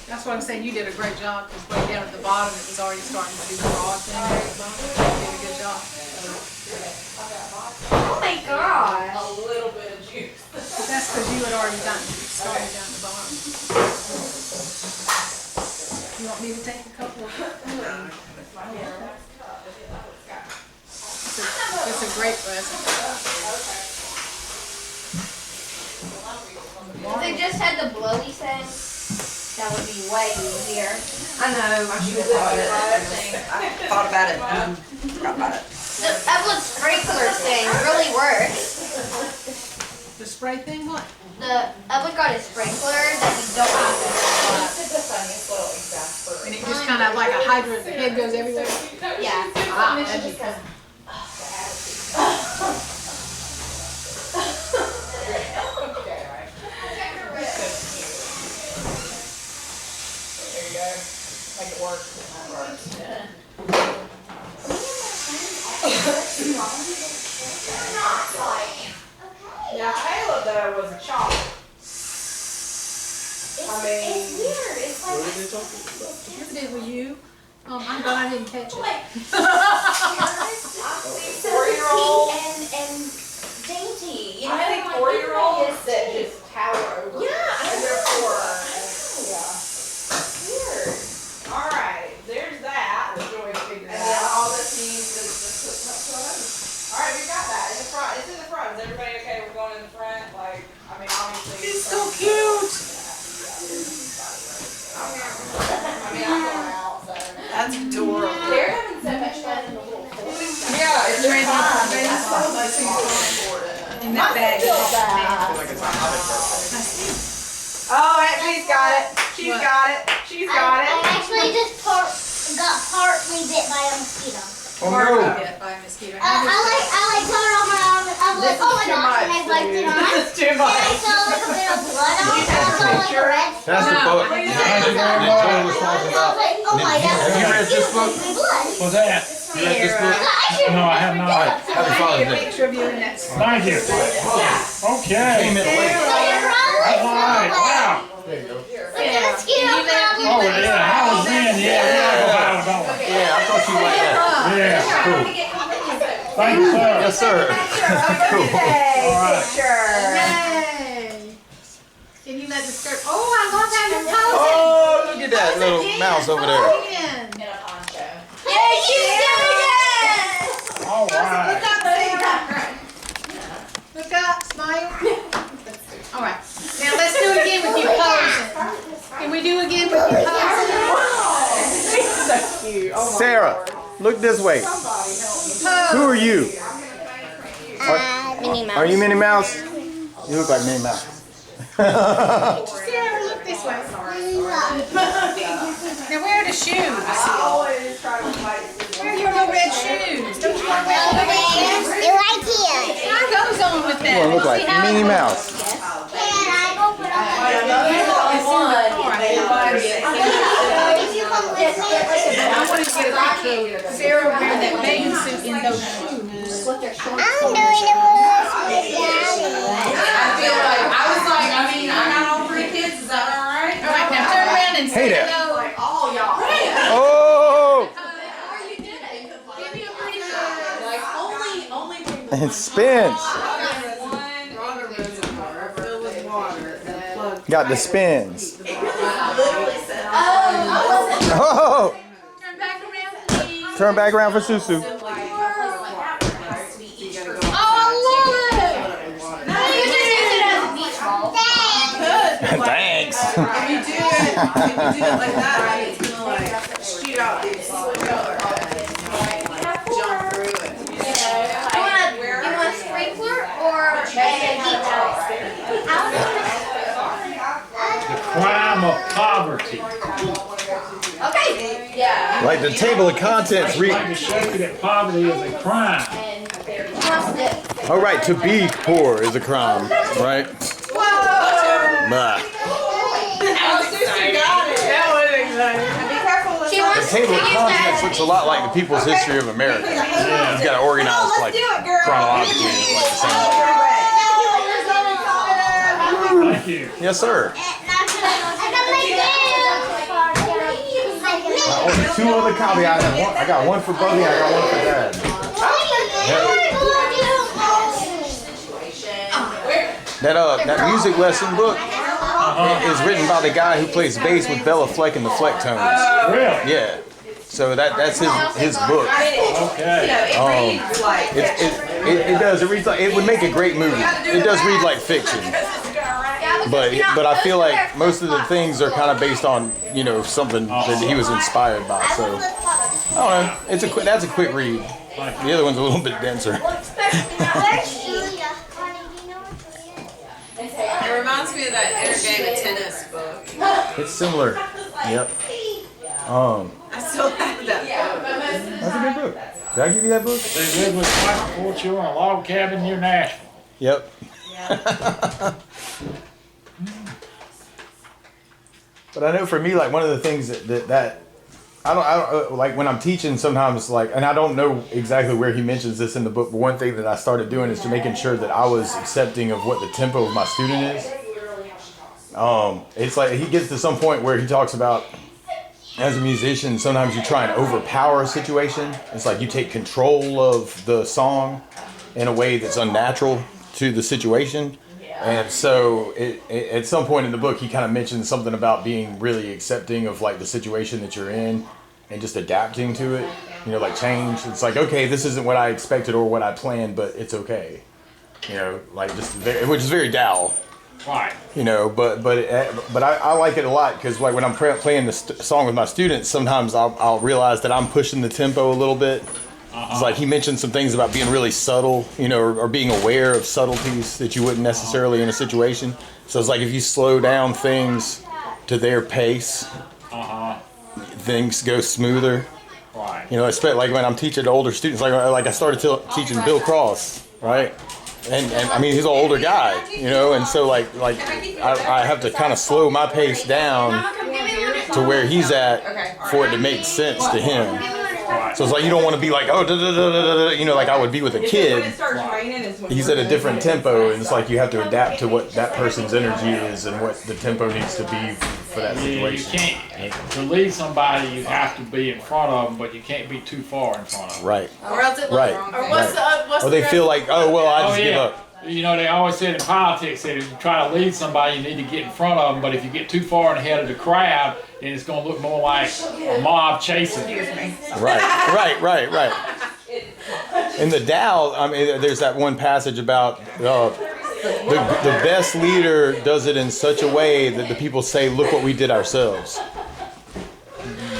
That's what I'm saying. You did a great job because way down at the bottom it was already starting to do the raw thing. There at the bottom. You did a good job.
Oh my god.
A little bit of juice.
But that's because you had already done it. You started down the bottom. You want me to take a couple of It's a great present.
They just had the blowy thing. that would be way easier.
I know, I should have thought it. I thought about it and forgot about it.
The Evelyn sprinkler thing really works.
The spray thing, what?
The Evelyn got a sprinkler that you don't have to
And it just kind of like a hydrant, the head goes everywhere.
yeah.
Ah, that'd be fun.
Make it work. Now Caleb though was a chop.
It's weird. It's like
What did with you? I'm glad I didn't catch it.
4-year-old
and dainty. You know,
I think 4-year-olds that just tower over.
Yeah, I
And they're
know.
4. Yeah.
Weird.
All right, there's that. The Joy figured out. All this needs is just putting up clothes. All right, we got that in the front. It's in the front. Is everybody okay? We're going in the front. Like, I mean, obviously.
It's so cute.
I mean, I'm going out, so.
That's adorable.
They're having so much fun in the little pool.
Yeah, it's
Ready
fun.
for baby?
That's so much important.
In that bag.
Oh, Auntie's got it. She's
What?
got it. She's got it.
I actually just got partly bit by a mosquito.
Oh no.
Bit by a mosquito.
I like put it on my arm. I'm like, oh my gosh, and I wiped it on.
This is too
And I
much.
saw like a bit of blood on it. I saw like a red spot.
That's the book
Thank you very
that Joe was
I
talking
was
about.
like, oh my gosh.
Have you read this book?
Blood.
What's that?
You read this book?
No, I have not.
Happy Father's Day.
Picture of you in that.
Thank you. Okay.
Came in late.
All right. Wow.
There you go.
Look at the mosquito problem.
Oh yeah, I was in. Yeah, don't.
Yeah, I thought you liked that.
Yeah.
Cool.
Thank you, sir.
Yes, sir. Cool.
All right.
Yay! Can you let the skirt? Oh, I love how you're posing.
Oh, look at that little mouse over there.
Again.
Yeah, she's doing it!
All right.
Look up, Sarah. Look up, smile. All right. Now let's do it again with you posing. Can we do it again with you posing?
She's so cute. Oh my
Sarah, look this way. Who are you?
Minnie Mouse.
Are you Minnie Mouse? You look like Minnie Mouse.
Sarah, look this way. Now where are the shoes?
I always try to fight.
Where are your little red shoes? Don't you want to wear little red shoes?
They're right here.
What goes on with that?
You look like
See how
Minnie
it
Mouse.
Can I open up?
If you come with me. I wanted to get a picture of Sarah wearing that bathing suit in those shoes.
I'm doing the rules with Daddy.
I feel like, I got all 3 kids, is that all right?
All right, now turn around and
Hey
say
there.
hello.
Like all y'all.
Oh!
Give me a pretty picture.
Like, only.
It spins. Got the spins. Oh!
Turn back around, please.
Turn back around for Susu.
Oh, I love it.
You can just use it as a beach ball.
Thanks.
If you do it like that, it's gonna like shoot out these jump through it.
You want a sprinkler or a beach ball?
Crime of poverty.
Okay. Yeah.
Like the table of contents read.
Like to show you that poverty is a crime.
All right, to be poor is a crime, right? Bah.
She
The
wants to
table of
use
contents
that.
looks a lot like the people's history of America. You've got to organize like chronologically, like the same way.
Thank you.
Yes, sir. I ordered 2 other coffee. I got one for Bubby. I got one for Dad. That music lesson book is written by the guy who plays bass with Bella Fleck and the Flecktones.
Really?
Yeah. So that's his book.
Okay.
It does. It reads like it would make a great movie. It does read like fiction.
Yeah,
but I feel like most of the things are kind of based on, you know, something that he was inspired by. So I don't know. That's a quick read. The other one's a little bit denser.
It reminds me of that Inner Game of Tennis book.
It's similar. Yep.
I still have that book.
That's a good book. Did I give you that book?
They lived with 4 children in a log cabin near Nashville.
Yep. But I know for me, like one of the things that I don't like when I'm teaching sometimes, like, and I don't know exactly where he mentions this in the book, but one thing that I started doing is to making sure that I was accepting of what the tempo of my student is. It's like he gets to some point where he talks about, as a musician, sometimes you try and overpower a situation. It's like you take control of the song in a way that's unnatural to the situation. And so at some point in the book, he kind of mentions something about being really accepting of like the situation that you're in and just adapting to it, you know, like change. It's like, okay, this isn't what I expected or what I planned, but it's okay. You know, like which is very Tao.
Right.
You know, but I like it a lot because like when I'm playing the song with my students, sometimes I'll realize that I'm pushing the tempo a little bit. It's like he mentioned some things about being really subtle, you know, or being aware of subtleties that you wouldn't necessarily in a situation. So it's like if you slow down things to their pace, things go smoother.
Right.
You know, especially like when I'm teaching to older students, like I started teaching Bill Cross, right? And I mean, he's an older guy, you know, and so like I have to kind of slow my pace down to where he's at for it to make sense to him. So it's like you don't want to be like, oh, da, da, da, da, da, you know, like I would be with a kid. He's at a different tempo, and it's like you have to adapt to what that person's energy is and what the tempo needs to be for that situation.
You can't, to lead somebody, you have to be in front of them, but you can't be too far in front of them.
Right.
Or else it looks wrong. Or what's
or they feel like, oh, well, I just give up.
You know, they always said in politics that if you try to lead somebody, you need to get in front of them. But if you get too far ahead of the crowd, then it's going to look more like a mob chasing you.
Right. In the Tao, I mean, there's that one passage about the best leader does it in such a way that the people say, look what we did ourselves.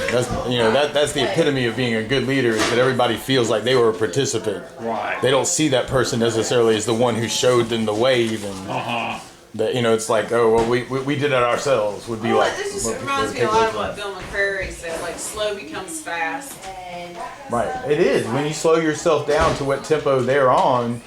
That's the epitome of being a good leader, is that everybody feels like they were a participant.
Right.
They don't see that person necessarily as the one who showed them the way even. That, you know, it's like, oh, well, we did it ourselves would be like.
This just reminds me a lot of what Bill McCrary said, like slow becomes fast.
Right. It is. When you slow yourself down to what tempo they're on,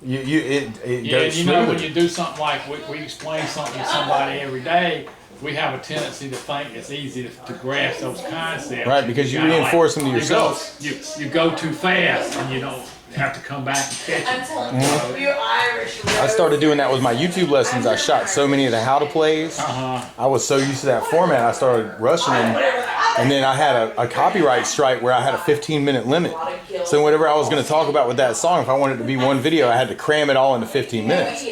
it goes
you know, when you do something like we explain something to somebody every day, we have a tendency to think it's easy to grasp those concepts.
Right, because you reinforce them to yourself.
You go too fast and you don't have to come back and catch it.
You're Irish.
I started doing that with my YouTube lessons. I shot so many of the how to plays. I was so used to that format, I started rushing them. And then I had a copyright strike where I had a 15-minute limit. So whatever I was going to talk about with that song, if I wanted it to be one video, I had to cram it all into 15 minutes.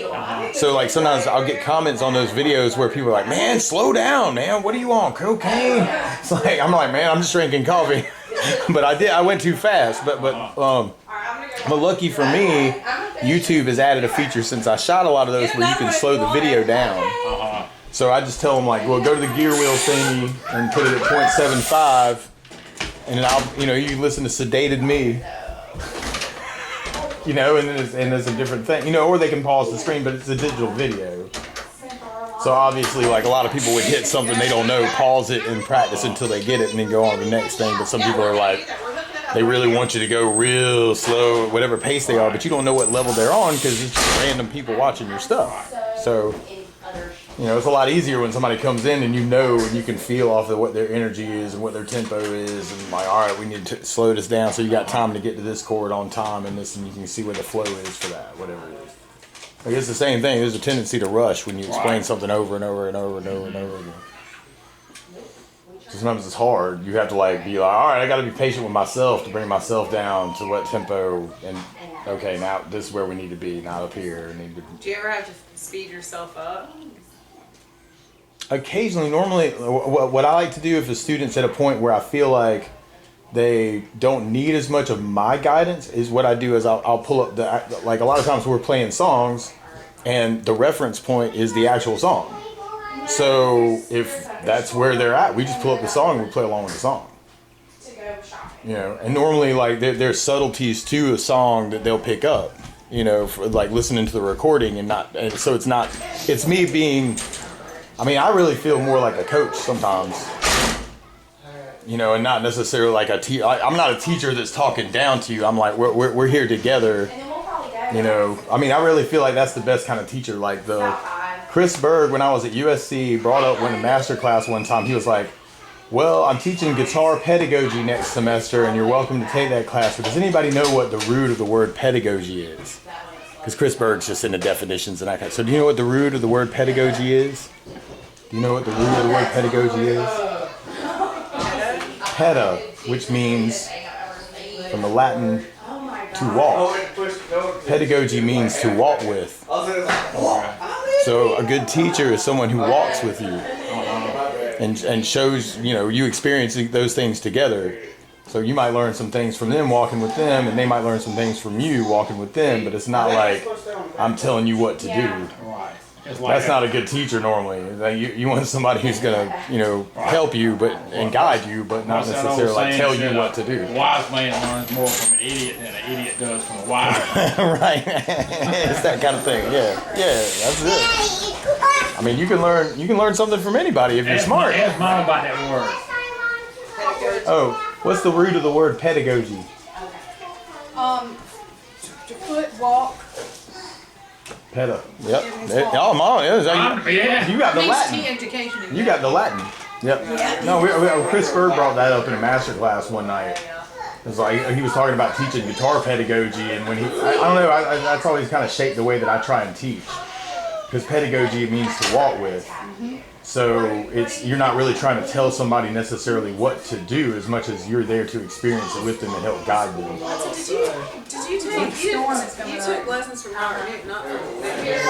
So like sometimes I'll get comments on those videos where people are like, man, slow down, man. What are you on, cocaine? It's like, I'm like, man, I'm just drinking coffee. But I went too fast. But lucky for me, YouTube has added a feature since I shot a lot of those where you can slow the video down. So I just tell them like, well, go to the gear wheel thingy and put it at 0.75, and then you listen to Sedated Me, you know, and there's a different thing, you know, or they can pause the screen, but it's a digital video. So obviously, like a lot of people would hit something they don't know, pause it and practice until they get it, and then go on to the next thing. But some people are like, they really want you to go real slow, whatever pace they are, but you don't know what level they're on because it's just random people watching your stuff. So. You know, it's a lot easier when somebody comes in and you know and you can feel off of what their energy is and what their tempo is, and like, all right, we need to slow this down so you got time to get to this chord on time and this, and you can see where the flow is for that, whatever it is. Like, it's the same thing. There's a tendency to rush when you explain something over and over and over and over and over again. So sometimes it's hard. You have to like be like, all right, I got to be patient with myself to bring myself down to what tempo, and okay, now this is where we need to be, not up here.
Do you ever have to speed yourself up?
Occasionally, normally, what I like to do if the student's at a point where I feel like they don't need as much of my guidance is what I do is I'll pull up like a lot of times we're playing songs and the reference point is the actual song. So if that's where they're at, we just pull up the song and we play along with the song. You know, and normally like there's subtleties to a song that they'll pick up. You know, for like listening to the recording and not, and so it's me being. I mean, I really feel more like a coach sometimes. You know, and not necessarily like I'm not a teacher that's talking down to you. I'm like, we're here together. You know, I mean, I really feel like that's the best kind of teacher. Like Chris Berg, when I was at USC, brought up in a master class one time. He was like, well, I'm teaching guitar pedagogy next semester, and you're welcome to take that class. But does anybody know what the root of the word pedagogy is? Because Chris Berg's just in the definitions and that kind of. So do you know what the root of the word pedagogy is? Do you know what the root of the word pedagogy is? Peda, which means, from the Latin, to walk. Pedagogy means to walk with. So a good teacher is someone who walks with you and shows, you know, you experiencing those things together. So you might learn some things from them walking with them, and they might learn some things from you walking with them, but it's not like I'm telling you what to do. That's not a good teacher normally. Like you want somebody who's gonna, you know, help you and guide you, but not necessarily like tell you what to do.
A wise man learns more from an idiot than an idiot does from a wise man.
Right. It's that kind of thing. Yeah, that's it. I mean, you can learn something from anybody if you're smart.
Ask Mom about that word.
Oh, what's the root of the word pedagogy?
To foot, walk.
Peda. Yep. Oh, Mom.
Yeah.
You got the Latin.
Education.
You got the Latin. Yep. No, Chris Berg brought that up in a master class one night. It was like he was talking about teaching guitar pedagogy, and when I don't know, that's always kind of shaped the way that I try and teach. Because pedagogy means to walk with. So you're not really trying to tell somebody necessarily what to do as much as you're there to experience it with them and help guide them.
You took lessons from Robert Nick, not from Victor?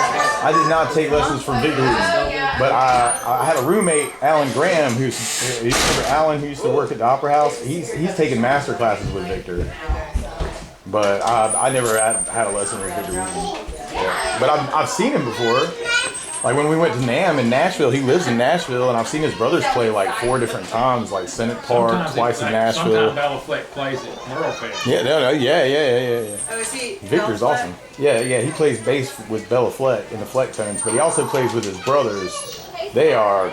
I did not take lessons from Victor, but I had a roommate, Alan Graham, you remember Alan, who used to work at the Opera House? He's taken master classes with Victor. But I never had a lesson with Victor. Yeah. But I've seen him before. Like when we went to NAMM in Nashville, he lives in Nashville, and I've seen his brothers play like 4 different times, like Senate Park, twice in Nashville.
Sometimes Bella Fleck plays at Merle Fest.
Yeah, yeah.
Oh, is he?
Victor's awesome. Yeah, he plays bass with Bella Fleck in the Fleck tones, but he also plays with his brothers. They are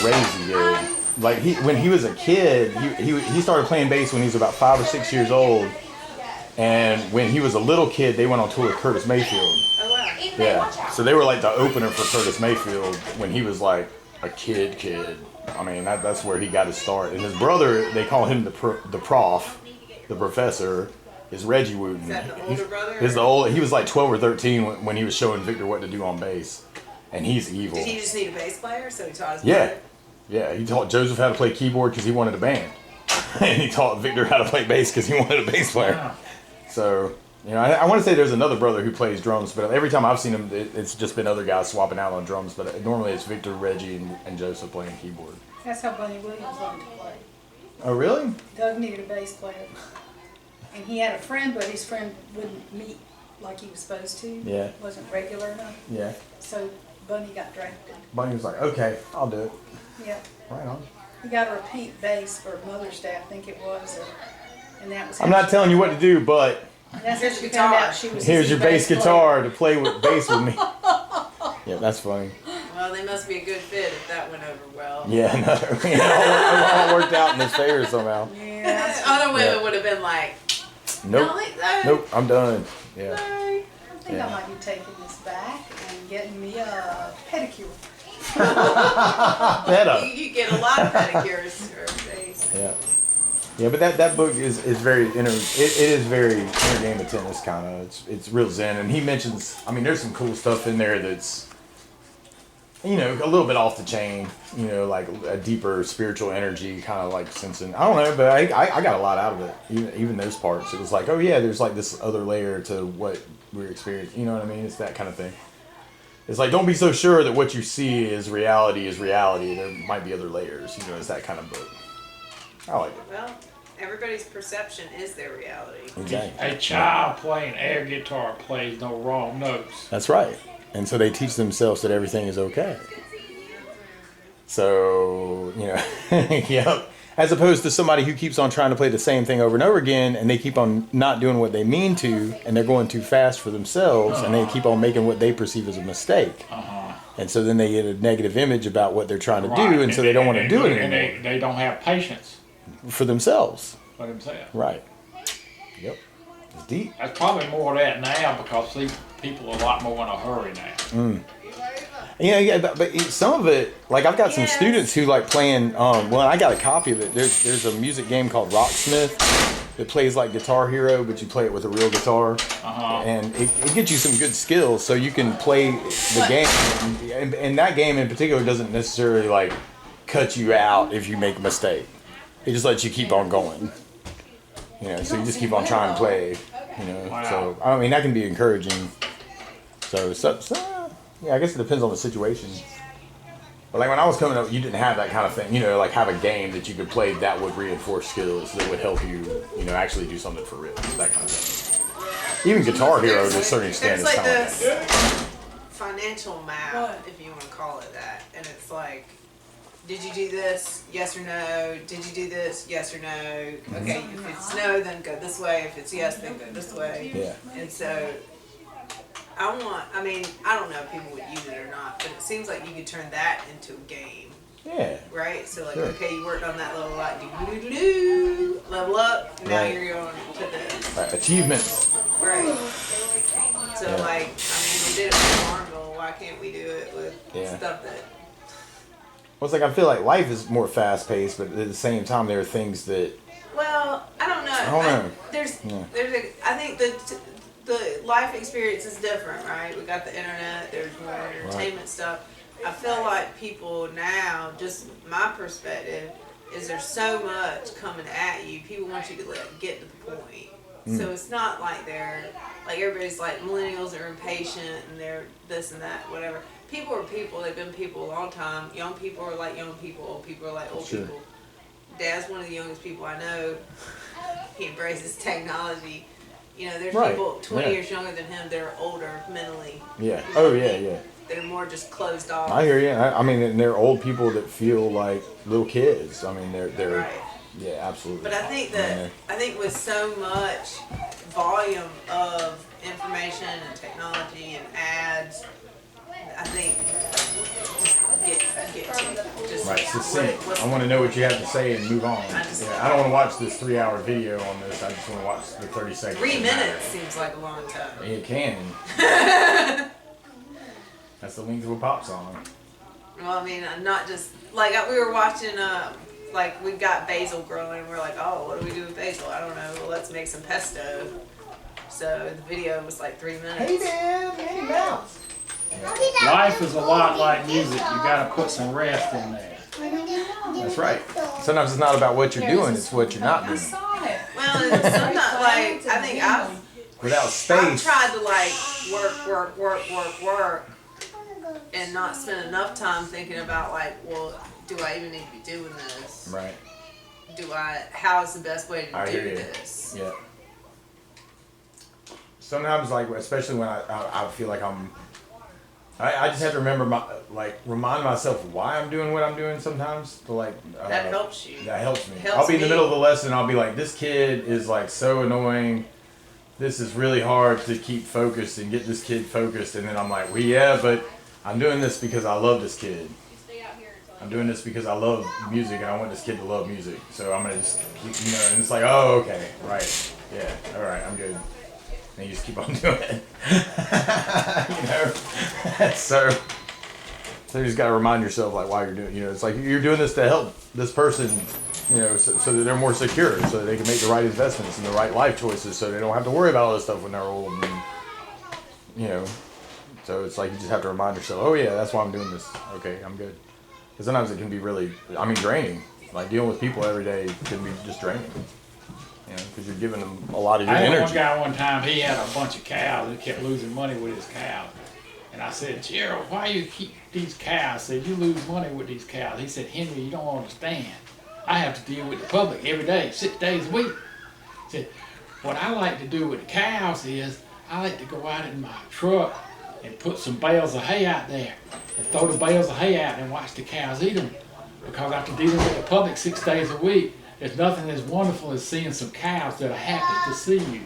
crazy good. Like when he was a kid, he started playing bass when he was about 5 or 6 years old, and when he was a little kid, they went on tour with Curtis Mayfield. Yeah, so they were like the opener for Curtis Mayfield when he was like a kid. I mean, that's where he got his start. And his brother, they call him the professor, is Reggie Wooten.
Is that the older brother?
He was like 12 or 13 when he was showing Victor what to do on bass. And he's evil.
Did he just need a bass player, so he taught his brother?
Yeah, he taught Joseph how to play keyboard because he wanted a band. And he taught Victor how to play bass because he wanted a bass player.
Wow.
So... You know, I want to say there's another brother who plays drums, but every time I've seen him, it's just been other guys swapping out on drums. But normally it's Victor, Reggie, and Joseph playing keyboard.
That's how Bunny Williams learned to play.
Oh, really?
Doug needed a bass player. And he had a friend, but his friend wouldn't meet like he was supposed to.
Yeah.
Wasn't regular enough.
Yeah.
So Bunny got drafted.
Bunny was like, okay, I'll do it.
Yeah.
Right on.
He got her a pink bass for Mother's Day, I think it was. And that was.
I'm not telling you what to do, but...
That's how she found out she was.
Here's your bass guitar to play with bass with me. Yeah, that's funny.
Well, they must be a good fit if that went over well.
Yeah, no, it all worked out in his favor somehow.
Yeah. Other women would have been like,
nope, nope, I'm done. Yeah.
I think I might be taking this back and getting me a pedicure.
You get a lot of pedicures for face.
Yeah. Yeah, but that book is very it is very entertainment tennis kind of. It's real zen, and he mentions. I mean, there's some cool stuff in there that's, you know, a little bit off the chain. You know, like a deeper spiritual energy, kind of like sensing. I don't know, but I got a lot out of it. Even those parts, it was like, oh yeah, there's like this other layer to what we're experiencing. You know what I mean? It's that kind of thing. It's like, don't be so sure that what you see is reality. There might be other layers. You know, it's that kind of book. I like it.
Well, everybody's perception is their reality.
Exactly.
A child playing air guitar plays no wrong notes.
That's right. And so they teach themselves that everything is okay. So, you know, yep. As opposed to somebody who keeps on trying to play the same thing over and over again, and they keep on not doing what they mean to, and they're going too fast for themselves, and they keep on making what they perceive as a mistake. And so then they get a negative image about what they're trying to do, and so they don't want to do it anymore.
And they don't have patience.
For themselves.
For themselves.
Right. Yep. It's deep.
That's probably more of that now because people are a lot more in a hurry now.
Yeah, but some of it, like I've got some students who like playing, well, I got a copy of it. There's a music game called Rocksmith that plays like Guitar Hero, but you play it with a real guitar. And it gets you some good skills so you can play the game. And that game in particular doesn't necessarily like cut you out if you make a mistake. It just lets you keep on going. You know, so you just keep on trying to play, you know. So, I mean, that can be encouraging. So yeah, I guess it depends on the situation. But like when I was coming up, you didn't have that kind of thing. You know, like have a game that you could play that would reinforce skills, that would help you, you know, actually do something for real. That kind of thing. Even Guitar Hero to a certain extent is
like
kind of like that.
Financial map, if you want to call it that. And it's like, did you do this? Yes or no? Did you do this? Yes or no? Okay, if it's no, then go this way. If it's yes, then go this way.
Yeah.
And so I mean, I don't know if people would use it or not, but it seems like you could turn that into a game.
Yeah.
Right? So like,
Sure.
okay, you worked on that little like do level up, and now you're going to this.
Right. Achievements.
Right. So like, I mean, we did it with Marvel. Why can't we do it with stuff that?
Well, it's like I feel like life is more fast paced, but at the same time, there are things that.
Well, I don't know. I think the life experience is different, right? We got the internet. There's more entertainment stuff. I feel like people now, just my perspective, is there's so much coming at you. People want you to get to the point. So it's not like they're like everybody's like millennials are impatient and they're this and that, whatever. People are people. They've been people a long time. Young people are like young people. Old people are like old people. Dad's one of the youngest people I know. He embraces technology. You know, there's people 20 years younger than him that are older mentally.
Yeah. Oh yeah, yeah.
They're more just closed off.
I hear you. I mean, and they're old people that feel like little kids. I mean, they're yeah, absolutely.
But I think with so much volume of information and technology and ads, I think
right, succinct. I want to know what you have to say and move on. I don't want to watch this 3-hour video on this. I just want to watch the 30 seconds.
3 minutes seems like a long time.
It can. That's the length of a pop song.
Well, I mean, not just like we were watching. Like we've got basil growing. And we're like, oh, what do we do with basil? I don't know. Well, let's make some pesto. So the video was like 3 minutes.
Hey, Dan, Minnie Mouse.
Life is a lot like music. You got to put some rest in there.
That's right. Sometimes it's not about what you're doing; it's what you're not doing.
Well, it's sometimes like I think
without space.
I've tried to like work, and not spend enough time thinking about like, well, do I even need to be doing this?
Right.
How is the best way to do this?
Yeah. Sometimes, like, especially when I feel like I just have to remember remind myself why I'm doing what I'm doing sometimes to
that helps you.
That helps me. I'll be in the middle of the lesson and I'll be like, this kid is like so annoying. This is really hard to keep focused and get this kid focused. And then I'm like, well, yeah, but I'm doing this because I love this kid. I'm doing this because I love music and I want this kid to love music. So I'm going to just keep, and it's like, oh, okay, right. Yeah, all right, I'm good. And you just keep on doing it. So you just got to remind yourself like why you're doing, it's like you're doing this to help this person, so that they're more secure, so that they can make the right investments and the right life choices, so they don't have to worry about all this stuff when they're old. And, so it's like you just have to remind yourself, oh yeah, that's why I'm doing this. Okay, I'm good. Because sometimes it can be really, draining. Like dealing with people every day can be just draining. Because you're giving them a lot of your energy.
I had one guy one time, he had a bunch of cows and kept losing money with his cows. And I said, Gerald, why you keep these cows? I said, you lose money with these cows. He said, Henry, you don't understand. I have to deal with the public every day, 6 days a week. He said, what I like to do with the cows is I like to go out in my truck and put some bales of hay out there and throw the bales of hay out and watch the cows eat them. Because after dealing with the public 6 days a week, there's nothing as wonderful as seeing some cows that are happy to see you.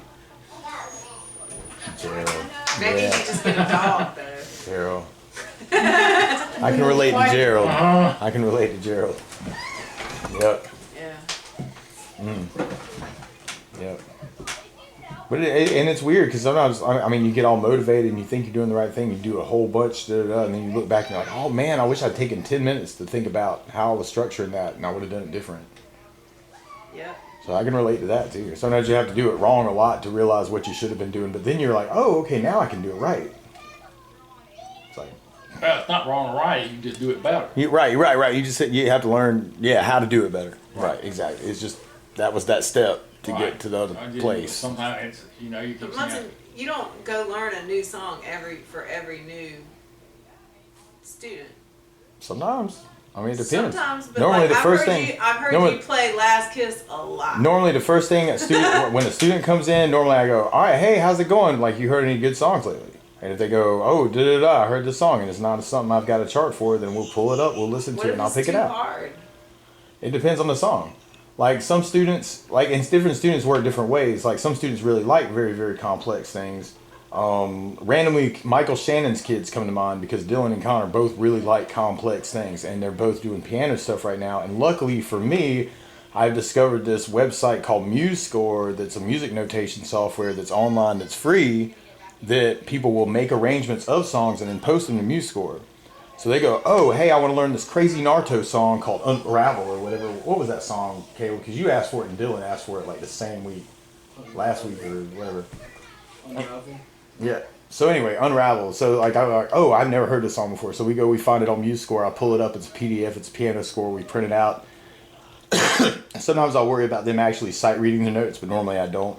Gerald.
Maybe you should just get a dog though.
Gerald. I can relate to Gerald. I can relate to Gerald. Yep.
Yeah.
Yep. But and it's weird because sometimes, I mean, you get all motivated and you think you're doing the right thing. You do a whole bunch, and then you look back and you're like, oh man, I wish I'd taken 10 minutes to think about how I was structuring that and I would have done it different.
Yeah.
So I can relate to that too. Sometimes you have to do it wrong a lot to realize what you should have been doing, but then you're like, oh, okay, now I can do it right. It's like,
well, it's not wrong or right, you just do it better.
Right. You just you have to learn, how to do it better. Right, exactly. It's just that was that step to get to the other place.
Sometimes it's, you keep saying,
You don't go learn a new song for every new student.
Sometimes. I mean, it depends.
Sometimes, but
normally
like,
the first thing
I've heard you play Last Kiss a lot.
Normally the first thing when a student comes in, normally I go, all right, hey, how's it going? Like, you heard any good songs lately? And if they go, oh, I heard this song and it's not something I've got a chart for, then we'll pull it up, we'll listen to it, and I'll pick it out.
Hard?
It depends on the song. Like some students, and different students work different ways. Like some students really like very, very complex things. Randomly, Michael Shannon's kids come to mind because Dylan and Connor both really like complex things, and they're both doing piano stuff right now. And luckily for me, I've discovered this website called MuseScore that's a music notation software that's online, that's free, that people will make arrangements of songs and then post them to MuseScore. So they go, oh, hey, I want to learn this crazy Naruto song called Unravel or whatever. What was that song, Caleb? Because you asked for it and Dylan asked for it like the same week, last week or whatever.
Unravel.
Yeah. So anyway, Unravel. So like I'm like, oh, I've never heard this song before. So we find it on MuseScore. I'll pull it up. It's a PDF. It's a piano score. We print it out. Sometimes I'll worry about them actually sight reading the notes, but normally I don't.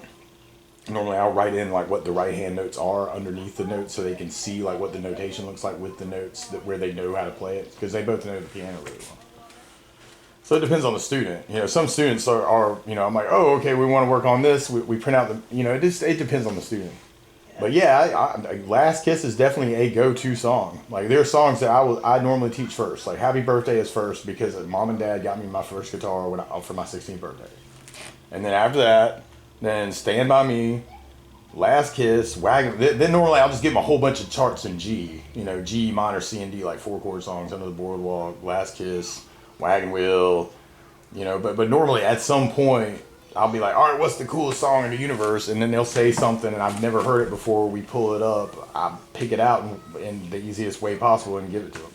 Normally I'll write in like what the right hand notes are underneath the notes so they can see like what the notation looks like with the notes where they know how to play it, because they both know the piano really well. So it depends on the student. Some students are I'm like, oh, okay, we want to work on this. We print out the, it depends on the student. But yeah, Last Kiss is definitely a go-to song. Like there are songs that I normally teach first. Like Happy Birthday is first because Mom and Dad got me my first guitar for my 16th birthday. And then after that, then Stand By Me, Last Kiss, Wagon. Then normally I'll just give them a whole bunch of charts in G. G minor, C, and D, like 4-chord songs, Under the Boardwalk, Last Kiss, Wagon Wheel. But normally at some point I'll be like, all right, what's the coolest song in the universe? And then they'll say something and I've never heard it before. We pull it up, I pick it out in the easiest way possible and give it to them.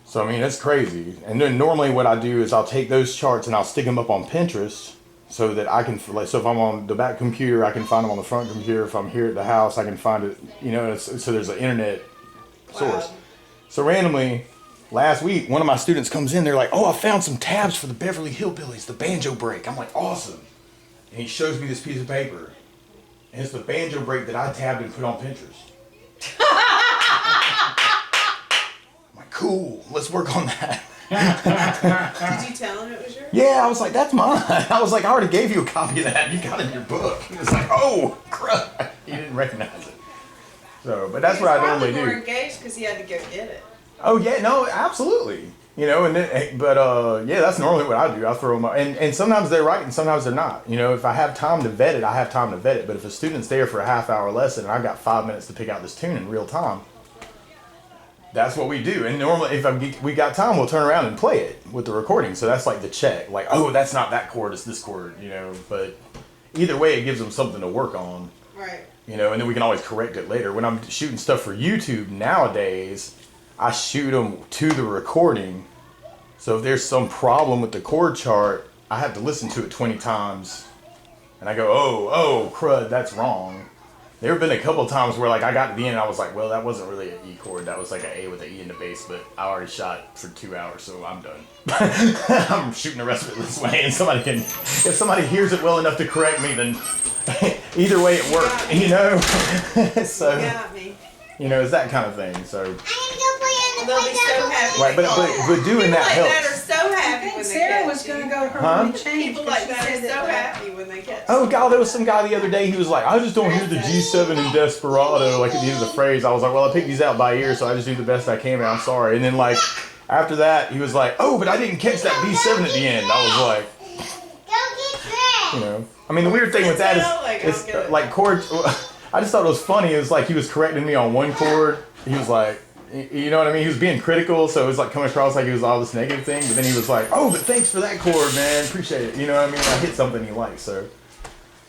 So I mean, it's crazy. And then normally what I do is I'll take those charts and I'll stick them up on Pinterest. So that I can, so if I'm on the back computer, I can find them on the front computer. If I'm here at the house, I can find it, so there's an internet source. So randomly, last week, one of my students comes in, they're like, oh, I found some tabs for the Beverly Hillbillies, the banjo break. I'm like, awesome. And he shows me this piece of paper. And it's the banjo break that I tabbed and put on Pinterest. I'm like, cool, let's work on that.
Did you tell him it was yours?
Yeah, I was like, that's mine. I was like, I already gave you a copy of that. You got it in your book. He was like, oh, crap. He didn't recognize it. So, but that's what I normally do.
He was probably more engaged because he had to go get it.
Oh, yeah, no, absolutely. And then, yeah, that's normally what I do. I throw them up. And sometimes they're right and sometimes they're not. If I have time to vet it, I have time to vet it. But if a student's there for a half-hour lesson and I've got 5 minutes to pick out this tune in real time, that's what we do. And normally, if we got time, we'll turn around and play it with the recording. So that's like the check. Like, oh, that's not that chord, it's this chord, But either way, it gives them something to work on.
Right.
And then we can always correct it later. When I'm shooting stuff for YouTube nowadays, I shoot them to the recording. So if there's some problem with the chord chart, I have to listen to it 20 times. And I go, oh, crud, that's wrong. There have been a couple of times where like I got to the end and I was like, well, that wasn't really an E chord. That was like an A with an E in the bass, but I already shot for 2 hours, so I'm done. I'm shooting the rest of it this way, and if somebody hears it well enough to correct me, then either way it worked, So,
you got me.
It's that kind of thing, so.
They'll be so happy.
Right, but doing that helps.
That are so happy when
Sarah
they
was was gonna go to her
Huh?
when we changed.
People like that are so happy when they catch.
Oh God, there was some guy the other day. He was like, I just don't hear the G7 in Desperado like at the end of the phrase. I was like, well, I picked these out by ear, so I just do the best I can, man. I'm sorry. And then like after that, he was like, oh, but I didn't catch that B7 at the end. I was like, you know, I mean, the weird thing with that is like chords. I just thought it was funny. It was like he was correcting me on one chord. He was like, you know what I mean? He was being critical, so it was like coming across like it was all this negative thing. But then he was like, oh, but thanks for that chord, man. Appreciate it. You know what I mean? I hit something he likes, so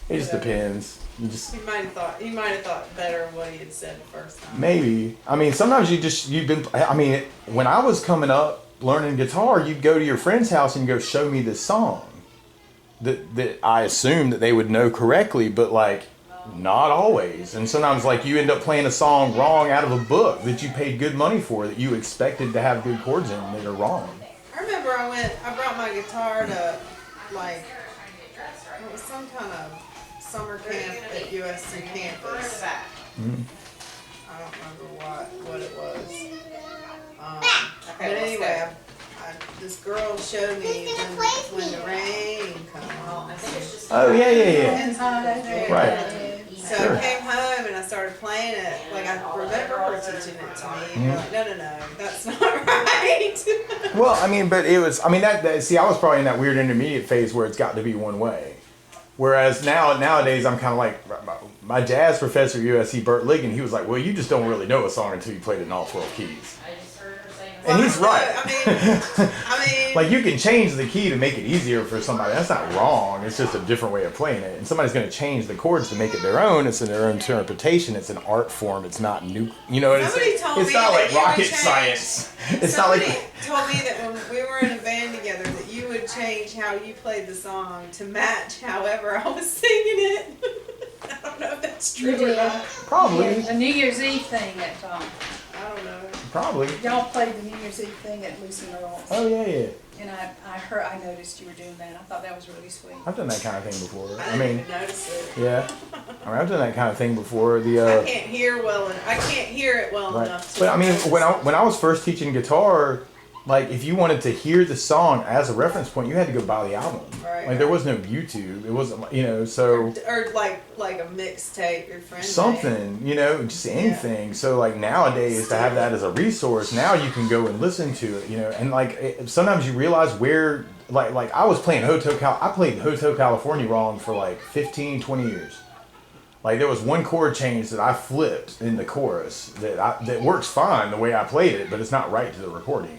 it just depends. You just
He might have thought better of what he had said the first time.
maybe. I mean, sometimes you've been. I mean, when I was coming up learning guitar, you'd go to your friend's house and go show me this song that I assumed that they would know correctly, but like. Not always. And sometimes like you end up playing a song wrong out of a book that you paid good money for that you expected to have good chords in that are wrong.
I remember I brought my guitar to like it was some kind of summer camp at USC campus.
Mm-hmm.
I don't remember what it was. But anyway, this girl showed me when the rain comes.
Oh yeah. Right.
So I came home and I started playing it. Like I remember her teaching it to me. And you're like, no, that's not right.
Well, I mean, but it was. I mean, that. See, I was probably in that weird intermediate phase where it's got to be one way. Whereas nowadays, I'm kind of like my jazz professor at USC, Bert Ligon. He was like, well, you just don't really know a song until you played it in all 12 keys. And he's right.
I mean,
like you can change the key to make it easier for somebody. That's not wrong. It's just a different way of playing it. And somebody's going to change the chords to make it their own. It's in their own interpretation. It's an art form. It's not new. You know, it's not like rocket science. It's not like.
Somebody told me that when we were in a band together that you would change how you played the song to match however I was singing it. I don't know if that's true or not.
Probably.
The New Year's Eve thing at
I don't know.
Probably.
y'all played the New Year's Eve thing at Lucy Earl's.
Oh yeah.
And I noticed you were doing that. I thought that was really sweet.
I've done that kind of thing before.
I didn't even notice it.
Yeah. I mean, I've done that kind of thing before.
I can't hear it well
right.
enough to.
But I mean, when I was first teaching guitar, like if you wanted to hear the song as a reference point, you had to go buy the album.
Right.
Like there was no YouTube. It wasn't, you know, so.
Or like a mixtape your friend.
Something, you know, just anything. Yeah. So like nowadays to have that as a resource, now you can go and listen to it, you know, and like sometimes you realize where, like I was playing I played Hotel California wrong for like 15, 20 years. Like there was one chord change that I flipped in the chorus that works fine the way I played it, but it's not right to the recording.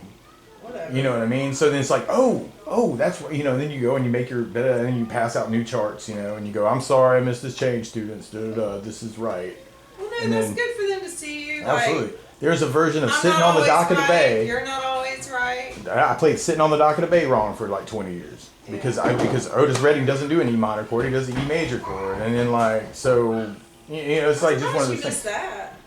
Whatever. You know what I mean? So then it's like, oh, that's what, you know, then you go and you make and then you pass out new charts, you know, and you go, I'm sorry I missed this change, students, this is right.
Well, no, that's good for them to see you.
Absolutely.
Like,
there's a version of Sitting on the Dock of the Bay.
You're not always right.
I played Sitting on the Dock of the Bay wrong for like 20 years. Because Otis Redding doesn't do an E minor chord, he does an E major chord. And then like, so, you know, it's like just one of those things.
That?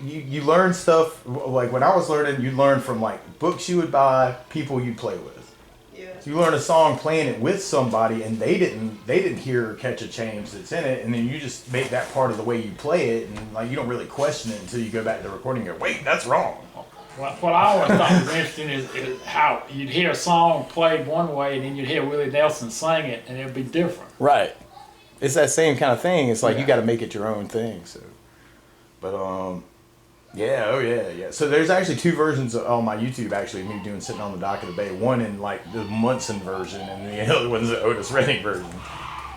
You learn stuff, like when I was learning, you learn from like books you would buy, people you'd play with. Yeah. So you learn a song playing it with somebody and they didn't hear or catch a change that's in it, and then you just make that part of the way you play it, and like you don't really question it until you go back to the recording and go, wait, that's wrong.
What I always thought was interesting is how you'd hear a song played one way and then you'd hear Willie Nelson sing it and it would be different.
Right. It's that same kind of thing. It's like you got to make it your own thing. So, but yeah. So there's actually two versions on my YouTube actually of me doing Sitting on the Dock of the Bay. One in like the Munson version, and the other one's the Otis Redding version.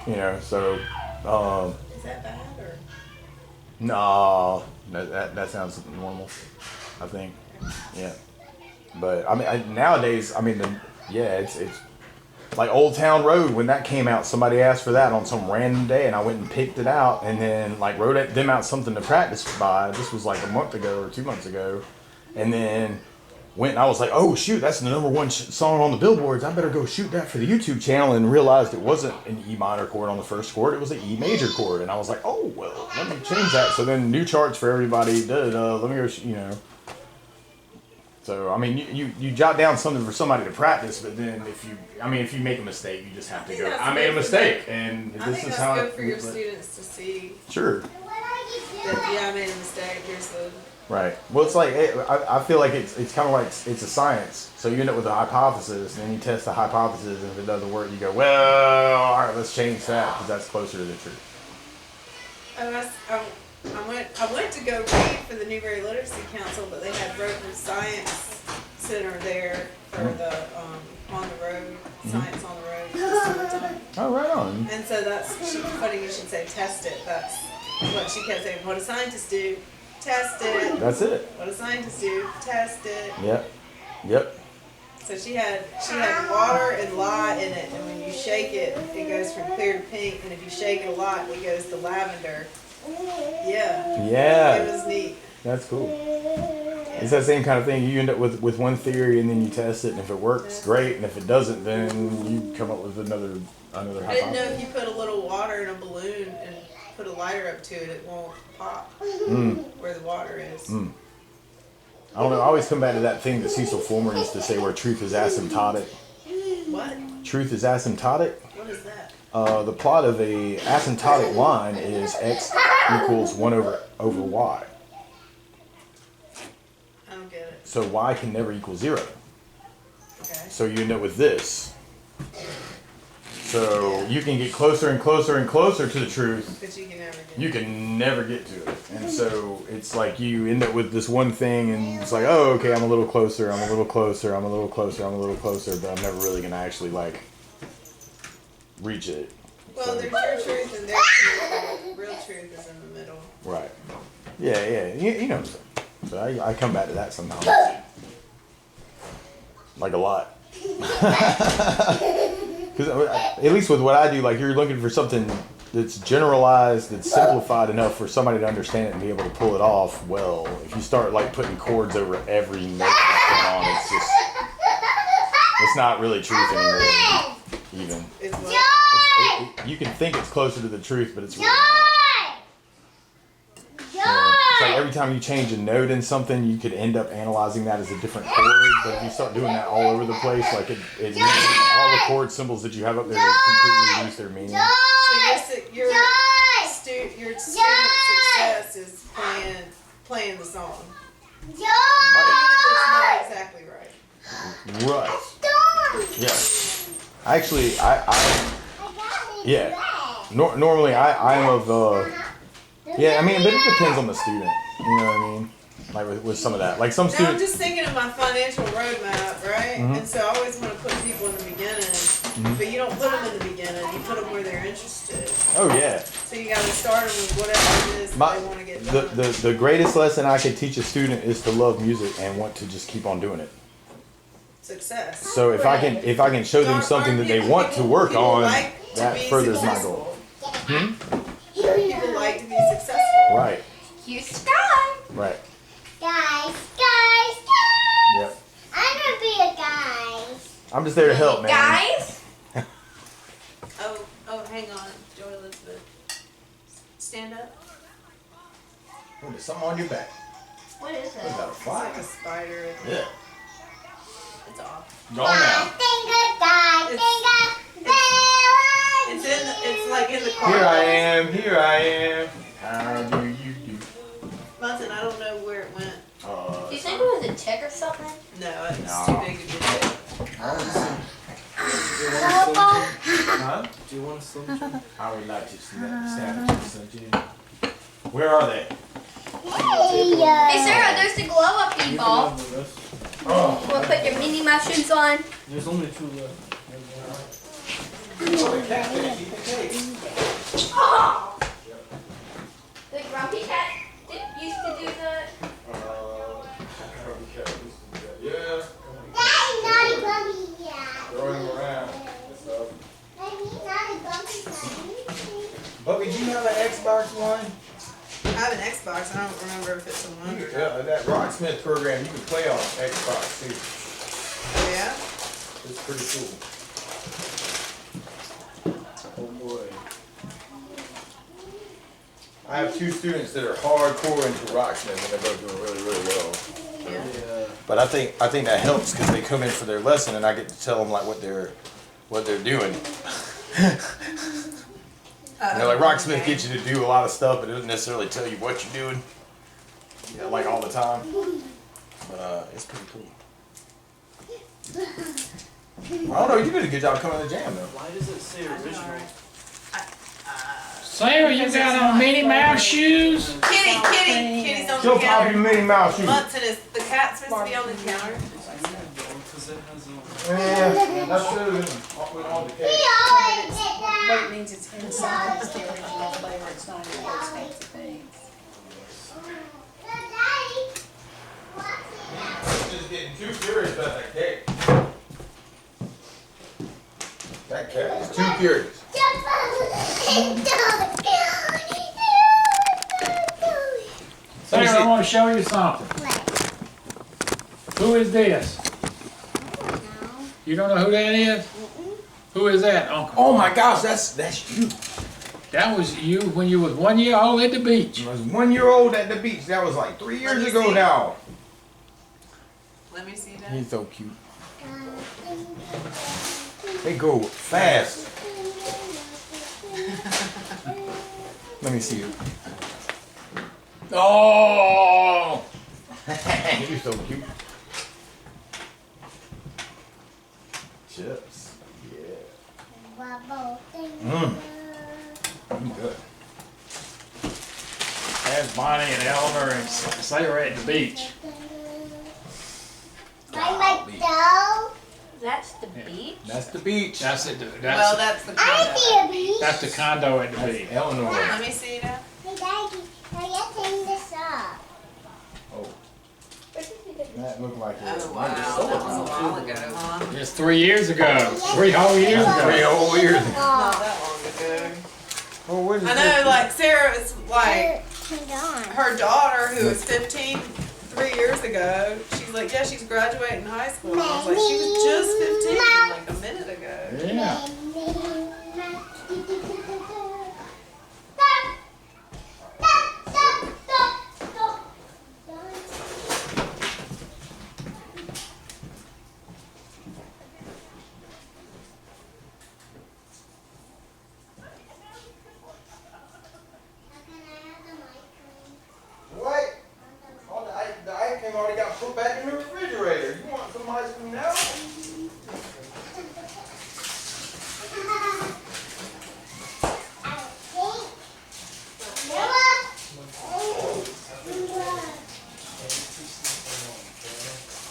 You know, so.
Is that bad or?
No, that sounds normal. I think. Yeah. But I mean, nowadays, I mean, it's like Old Town Road. When that came out, somebody asked for that on some random day, and I went and picked it out, and then like wrote them out something to practice by. This was like a month ago or 2 months ago, and then went and I was like, oh shoot, that's the #1 song on the billboards. I better go shoot that for the YouTube channel, and realized it wasn't an E minor chord on the first chord. It was an E major chord, and I was like, oh well, let me change that. So then new charts for everybody. Let me go, you know. So I mean, you jot down something for somebody to practice, but then if you make a mistake, you just have to go, I made a mistake, and this is how.
I think that's good for your students to see.
Sure.
That, yeah, I made a mistake. Here's the
Right. Well, it's like I feel like it's kind of like it's a science. So you end up with a hypothesis, and then you test the hypothesis, and if it doesn't work, you go, well, all right, let's change that because that's closer to the truth.
I went to go read for the Newberry Literacy Council, but they had Roper Science Center there for the on the road, science on the road.
Oh, right on.
And so that's funny you should say test it. That's what she kept saying. What do scientists do? Test it.
That's it.
What do scientists do? Test it.
Yep.
So she had water and lye in it, and when you shake it, it goes from clear to pink, and if you shake it a lot, it goes to lavender. Yeah. It was neat.
That's cool. Yeah. It's that same kind of thing. You end up with one theory, and then you test it, and if it works, great, and if it doesn't, then you come up with another hypothesis.
I didn't know if you put a little water in a balloon and put a lighter up to it, it won't pop where the water is.
I don't know. I always come back to that thing that Cecil Fulmer used to say where truth is asymptotic.
What?
Truth is asymptotic?
What is that?
The plot of a asymptotic line is x equals 1 over y.
I don't get it.
So y can never equal 0.
Okay.
So you end up with this. So you can get closer and closer and closer to the truth.
But
you can never get to it. And so it's like you end up with this one thing and it's like, oh, okay, I'm a little closer, I'm a little closer, I'm a little closer, I'm a little closer, but I'm never really going to actually like reach it.
Well, so, there's your truth and their truth. Real truth is in the middle.
Right. Yeah. You know what I'm saying. So I come back to that sometimes. Like a lot. Because at least with what I do, like you're looking for something that's generalized, that's simplified enough for somebody to understand it and be able to pull it off. Well, if you start like putting chords over every note that's going on, it's not really truth anymore. Even you can think it's closer to the truth, but it's really not. It's like every time you change a note in something, you could end up analyzing that as a different chord. But if you start doing that all over the place, like it all the chord symbols that you have up there completely lose their meaning.
So your student success is playing the song. Even if it's not exactly right.
Right. Yeah. Actually, normally I'm of yeah, I mean, but it depends on the student. You know what I mean? Like with some of that. Like some students.
I'm just thinking of my financial roadmap, right? And so I always want to put people in the beginning, but you don't put them in the beginning. You put them where they're interested.
Oh yeah.
So you got to start them with whatever it is that they want to get done.
The greatest lesson I could teach a student is to love music and want to just keep on doing it.
Success.
So if I can show them something that they want to work on, that furthers my goal.
People like to be successful.
Right.
Here's Sky.
Right.
Guys.
Yep.
I'm gonna be a guy.
I'm just there to help, man.
Guys.
Oh, hang on, Joy Elizabeth. Stand up.
Oh, there's something on your back.
What is that?
Is that a fly?
It's like a spider.
Yeah.
It's off.
Go on now.
It's like in the car.
Here I am. How do you do?
Listen, I don't know where it went.
Do you think it was a tick or something?
No, it's too big to get it.
Huh?
Do you want a Slim Jim?
I would like to snap some Jim. Where are they?
Hey Sarah, there's the glow up
You can
ball.
have the rest.
Oh.
We'll put your mini mushrooms on.
There's only 2 left.
The grumpy cat used to do that.
Yeah. Throwing them around and stuff. But we do have an Xbox One.
I have an Xbox. I don't remember if it's a one.
Yeah, that Rocksmith program you can play on Xbox too.
Yeah.
It's pretty cool.
Oh boy.
I have 2 students that are hardcore into Rocksmith and they're both doing really, really well.
Yeah.
But I think that helps because they come in for their lesson and I get to tell them like what they're doing. You know, like Rocksmith gets you to do a lot of stuff, but it doesn't necessarily tell you what you're doing. yeah, like all the time. But it's pretty cool. I don't know. You did a good job coming to the jam though.
Why does it say original?
Sarah, you got on Minnie Mouse shoes?
Kitty's on
Still
the counter.
popping Minnie Mouse shoes.
Munson is the cat's supposed to be on the counter.
Because it has a...
Yeah, that's true. On the cake.
But it means it's inside, it's the original flavor, it's not any of those fancy things.
I'm just getting too curious about that cake. That cat is too curious.
Sarah, I want to show you something. Who is this? You don't know who that is? Who is that, Uncle?
Oh my gosh, that's you.
That was you when you was 1 year old at the beach.
I was 1 year old at the beach. That was like 3 years ago now.
Let me see that.
He's so cute. They go fast. Let me see you.
Oh!
You're so cute. Chips. Yeah. I'm good.
That's Bonnie and Eleanor and Sarah at the beach.
That's the beach?
That's the beach.
That's it.
Well, that's the condo.
That's the condo at the beach.
Eleanor.
Let me see that.
Oh. That looked like it.
Oh wow, that was a while ago, huh?
It's 3 years ago. 3 whole years ago.
3 whole years ago.
Not that long ago.
Oh, what is
I know, like Sarah is like
Gone.
her daughter, who was 15 3 years ago. She's like, yeah, she's graduating high school. And I was like, she was just 15 like a minute ago.
Yeah.
What? Oh, the ice cream already got put back in the refrigerator. You want some ice cream now?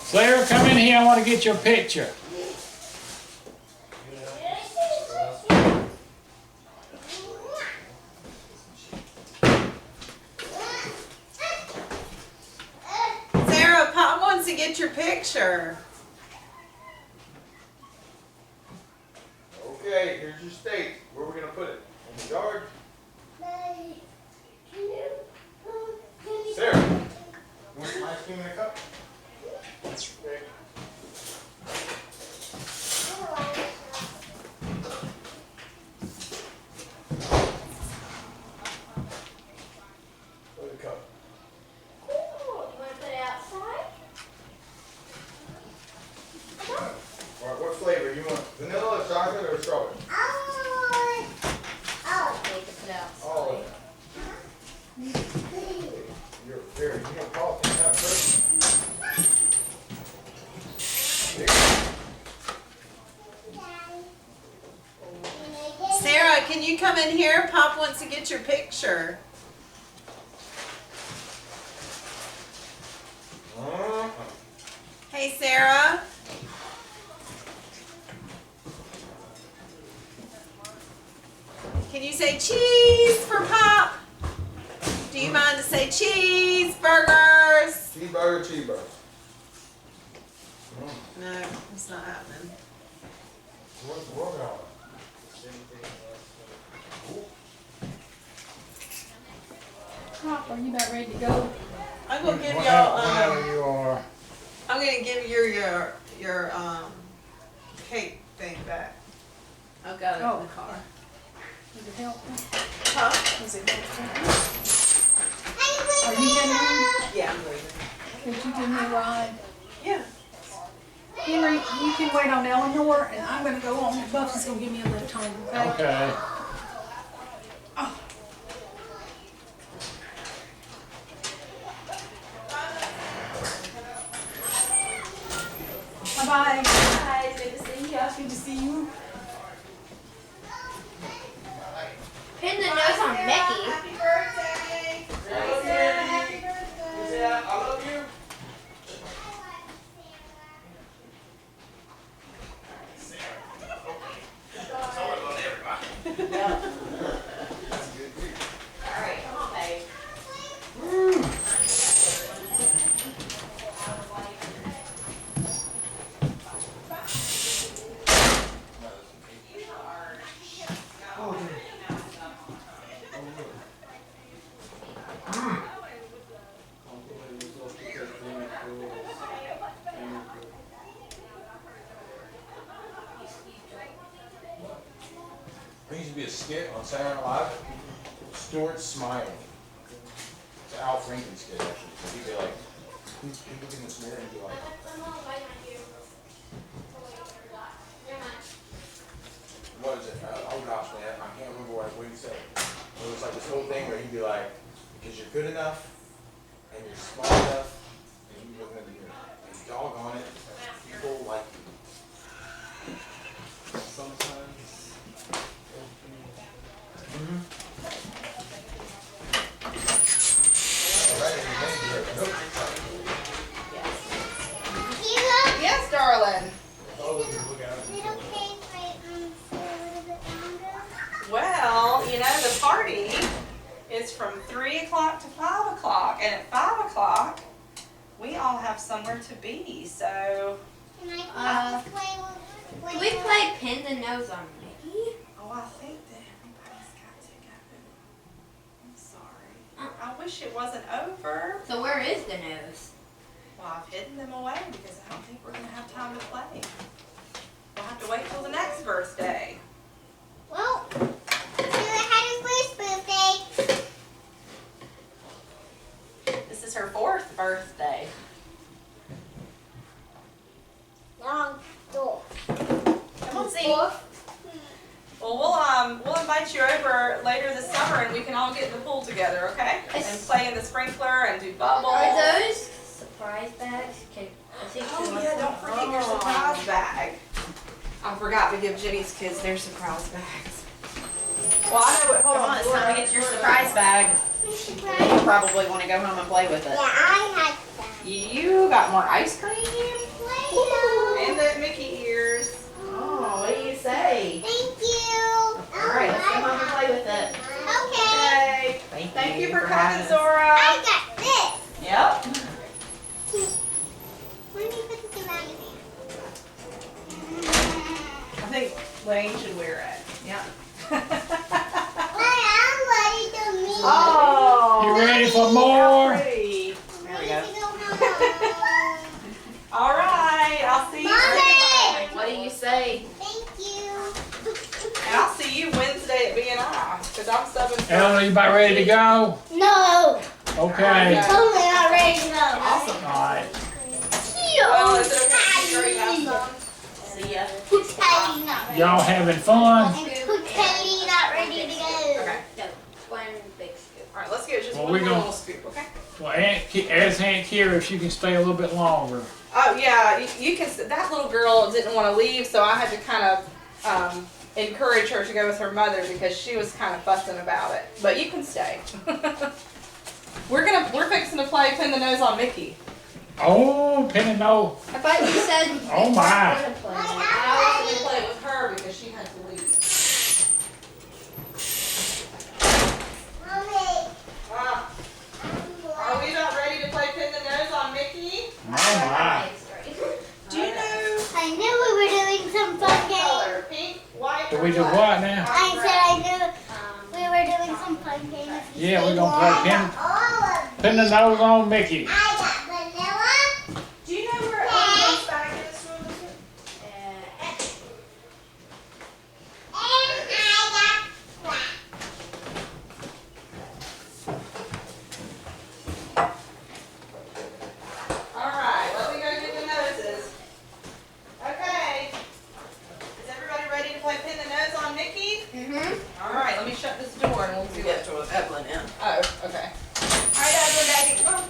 Sarah, come in here. I want to get your picture.
Sarah, Pop wants to get your picture.
Okay, here's your steak. Where are we going to put it? In the yard? Sarah, you want some ice cream in a cup? Okay. Put a cup. Alright, what flavor? You want vanilla, chocolate, or strawberry? All of it. You're very, you know, coffee kind of person.
Sarah, can you come in here? Pop wants to get your picture. Hey, Sarah. Can you say cheese for Pop? Do you mind to say cheeseburgers?
Cheeseburger.
No, it's not happening.
What's the water on?
Pop, are you about ready to go?
I'm gonna give y'all.
You are.
I'm gonna give you your cake thing back. I've got it in the car.
Does it help?
Huh?
Does it help? Are you getting in?
Yeah, I'm leaving.
Could you give me a ride?
Yeah.
Henry, you can wait on Eleanor, and I'm gonna go on. Buffy's gonna give me a lift home, okay?
Okay.
see you.
Pin the nose on Mickey.
Happy birthday. Happy birthday.
Yeah, I love you.
Alright, come on, babe.
There used to be a skit on Saturday Night Live. Stuart smiling. It's an Al Franken skit actually. So he'd be like, he'd look in this mirror and be like, what is it? Oh gosh, man, I can't remember what he said. It was like this whole thing where he'd be like, because you're good enough and you're smart enough and you look in the mirror and doggone it, people like you.
Sometimes.
Yes, darling.
Is it okay if I stay a little bit longer?
Well, you know, the party is from 3 o'clock to 5 o'clock, and at 5 o'clock, we all have somewhere to be, so.
Can I play with
Can we play pin the nose on Mickey?
Oh, I think that everybody's got to go. I'm sorry. I wish it wasn't over.
So where is the nose?
Well, I've hidden them away because I don't think we're going to have time to play. We'll have to wait till the next birthday.
Well, Sera had her first birthday.
This is her 4th birthday.
Long door.
Come on, see. Well, we'll invite you over later this summer, and we can all get in the pool together, okay? And play in the sprinkler and do bubbles.
Are those surprise bags?
Oh yeah, don't forget your surprise bag. I forgot to give Jenny's kids their surprise bags. Well, I know what. Hold on, it's time to get your surprise bag. You probably want to go home and play with it.
Yeah, I had that.
You got more ice cream
Play-Doh.
and the Mickey ears. Oh, what do you say?
Thank you.
All right, let's go home and play with it.
Okay.
Okay. Thank you for coming, Zora.
I got this.
Yep.
Where do you put this around your
I think Wayne should wear it. Yeah.
I'm ready to meet.
Oh.
You ready for more?
Pretty. There we go.
To go home.
All right. I'll see you.
Mommy.
What do you say?
Thank you.
And I'll see you Wednesday at B&I because I'm subbing for.
Eleanor, you about ready to go?
No.
Okay.
Totally not ready to go.
Awesome.
All right.
Well, is it okay if you have some? See ya.
Who's Katie not ready?
Y'all having fun?
And who's Katie not ready to go?
Okay.
No, one big scoop.
All right. Let's get just
Well,
one
we're
more
gonna-
little scoop, okay?
Well, ask Aunt Kira if she can stay a little bit longer.
Oh yeah, you can. That little girl didn't want to leave, so I had to kind of encourage her to go with her mother because she was kind of fussing about it. But you can stay. We're fixing to play Pin the Nose on Mickey.
Oh, Penny, no.
I thought you said.
Oh, my.
I was going to play with her because she had to leave.
Mommy.
Are we not ready to play Pin the Nose on Mickey?
Oh, my.
Do you know
I knew we were doing some fun games.
color? Pink, white,
Do
or
we do
black?
what now?
I said I knew we were doing some fun games.
Yeah, we're gonna play
I got all of
Pin the nose on Mickey.
I got vanilla.
Do you know where Ellen's bag is?
And I got black.
Alright, let me go get the noses. Okay. Is everybody ready to play Pin the Nose on Mickey?
Mm-hmm.
Alright, let me shut this door and we'll do it.
to Evelyn in.
Oh, okay. Alright, Evelyn, baby, come on.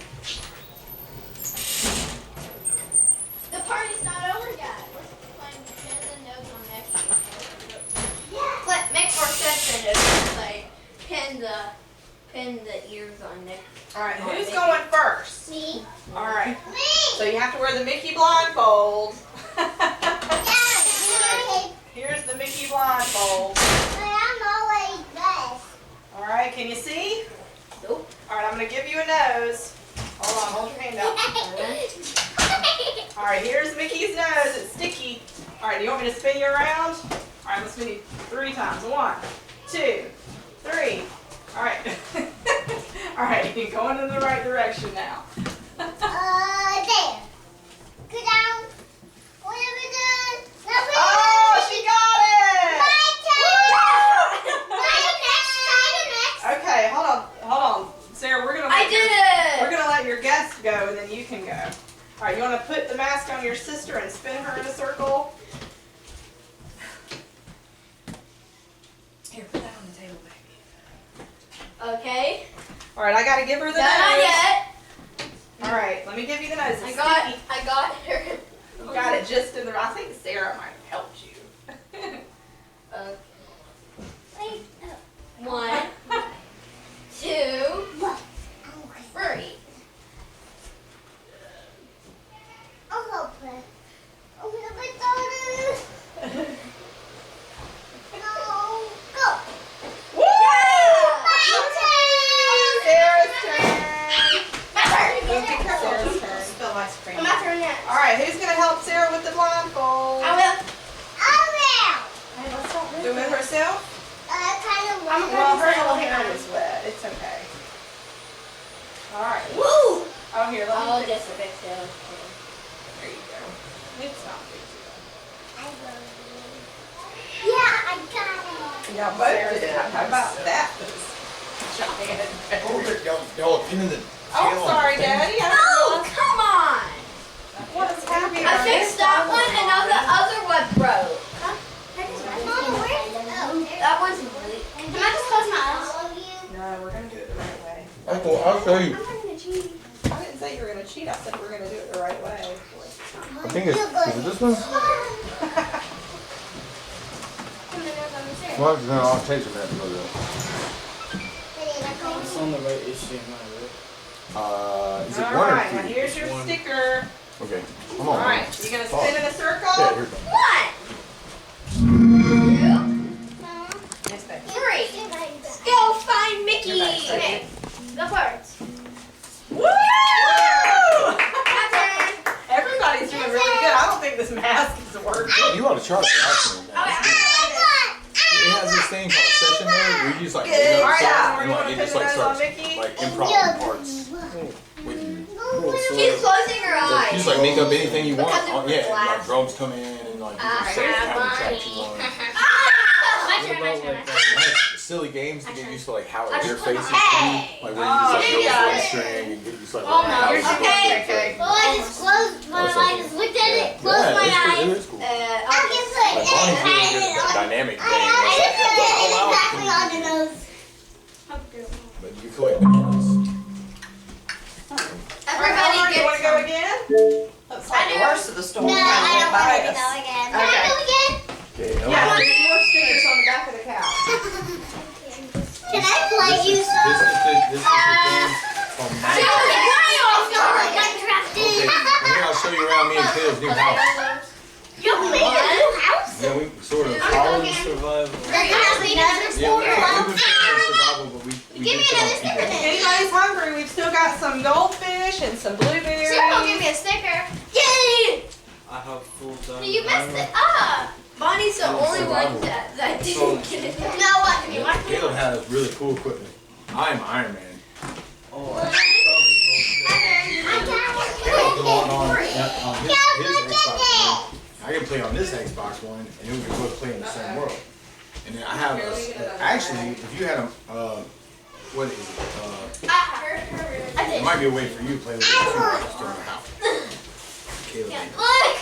pin the ears on there.
All right, who's going first?
Me.
All right.
Me.
So you have to wear the Mickey blindfold.
Yeah.
Here's the Mickey blindfold.
But I'm always best.
All right, can you see?
Nope.
All right, I'm gonna give you a nose. Hold on, hold your hand out. All right, here's Mickey's nose. It's sticky. All right, do you want me to spin you around? All right, let's spin you 3 times. 1, 2, 3. All right. All right, you're going in the right direction now.
There. Go down. What are we doing?
Oh, she got it!
My turn.
Okay, hold on. Sarah, we're gonna let your guest go, and then you can go. All right, you want to put the mask on your sister and spin her in a circle? Here, put that on the table, baby.
Okay.
All right, I gotta give her the
No,
nose.
not yet.
All right, let me give you the nose. It's
I got
sticky.
her.
You got it just in the. I think Sarah might have helped you.
Okay. 1, 2, 3.
Sarah's turn. Be careful. Sarah's turn. Spill ice cream.
My turn next.
All right, who's gonna help Sarah with the blindfold?
I will.
Do it herself?
Well,
her little hair was wet. It's okay. All right.
Woo!
Oh, here, let me
Oh,
fix
just a bit still.
There you go. It's not big deal.
Yeah, I got it.
Y'all both did. How about that?
Y'all pinning the
Oh, sorry, Daddy.
Oh, come on!
What's happening?
I fixed that one and now the other one broke. That one's bleak. Can I just close my eyes?
No, we're gonna do it the right way.
I'll show you.
I didn't say you were gonna cheat. I said we're gonna do it the right way.
I think it's, is it this one? Well, then I'll taste it after the
It's on the right HDMI, right?
Is it
All
1 or
right, now
2?
here's your sticker.
Okay, come
All
on.
right, you gonna spin in a circle?
Yeah, here it goes.
1, 2,
Yes, baby.
3. Go find Mickey. Okay, go first.
Woo!
My turn.
Everybody's doing really good. I don't think this mask is working.
You ought to try the last one. It has this thing called session mode where you just like
Good.
make up
All right,
stuff
now,
and
you
like
wanna
it just
put
like
the nose on
starts
Mickey?
like improv parts with you.
Cool. So
She's closing her
You
eyes.
just like make up anything you want.
Because it was
Yeah, and, like
glass.
drums come in and like you
I
can say
have
kind of tracks you
money.
want.
My
what
turn, my
about
turn.
like
Nice silly games to get used to like how
I
your
just
face
put
is
my-
doing.
Hey!
Like where you just like
Oh,
go
you
for
got
a
it.
string and get used to like
Oh, no,
how
you're
it's
okay.
going.
Well, I just closed my eyes, looked at it, closed
Yeah,
my
it's cool.
eyes.
It is cool.
I can put
Like Bonnie's really good at that dynamic thing.
I
It's
just
like,
put it
how loud
exactly
can
on
you
the
be?
nose.
But you feel like bananas.
Everybody
You
gets
wanna go
some.
again?
Looks like the worst of the storm
No,
kind of
I
went
don't
by
want to
us.
go again. Can
Okay.
I go again?
Okay,
Yeah, there's more stickers on the back of the couch.
Can I play you
This
some?
is the game called Magic.
Minecraft.
Okay, and here I'll show you around me and Taylor's new house.
You made a new house?
Yeah, we sort of.
Colony survival.
Does it have another
Yeah, we've
store?
been playing survival, but we
Give me
did
another
some
sticker
people.
then.
If anybody's hungry, we've still got some goldfish and some blueberries.
Sarah will give me a sticker. Yay!
I have full time.
You messed it up. Bonnie's the only one that didn't get it. No, what? You want to
Caleb has really cool equipment. I'm Iron Man.
Oh,
I
Caleb can log on his Xbox
got
One. I can play on this Xbox One, and then we can both play in the same world. And then I have actually, if you had a what is it? It might be a way for you to play with the two guys during the house. Caleb.
Look!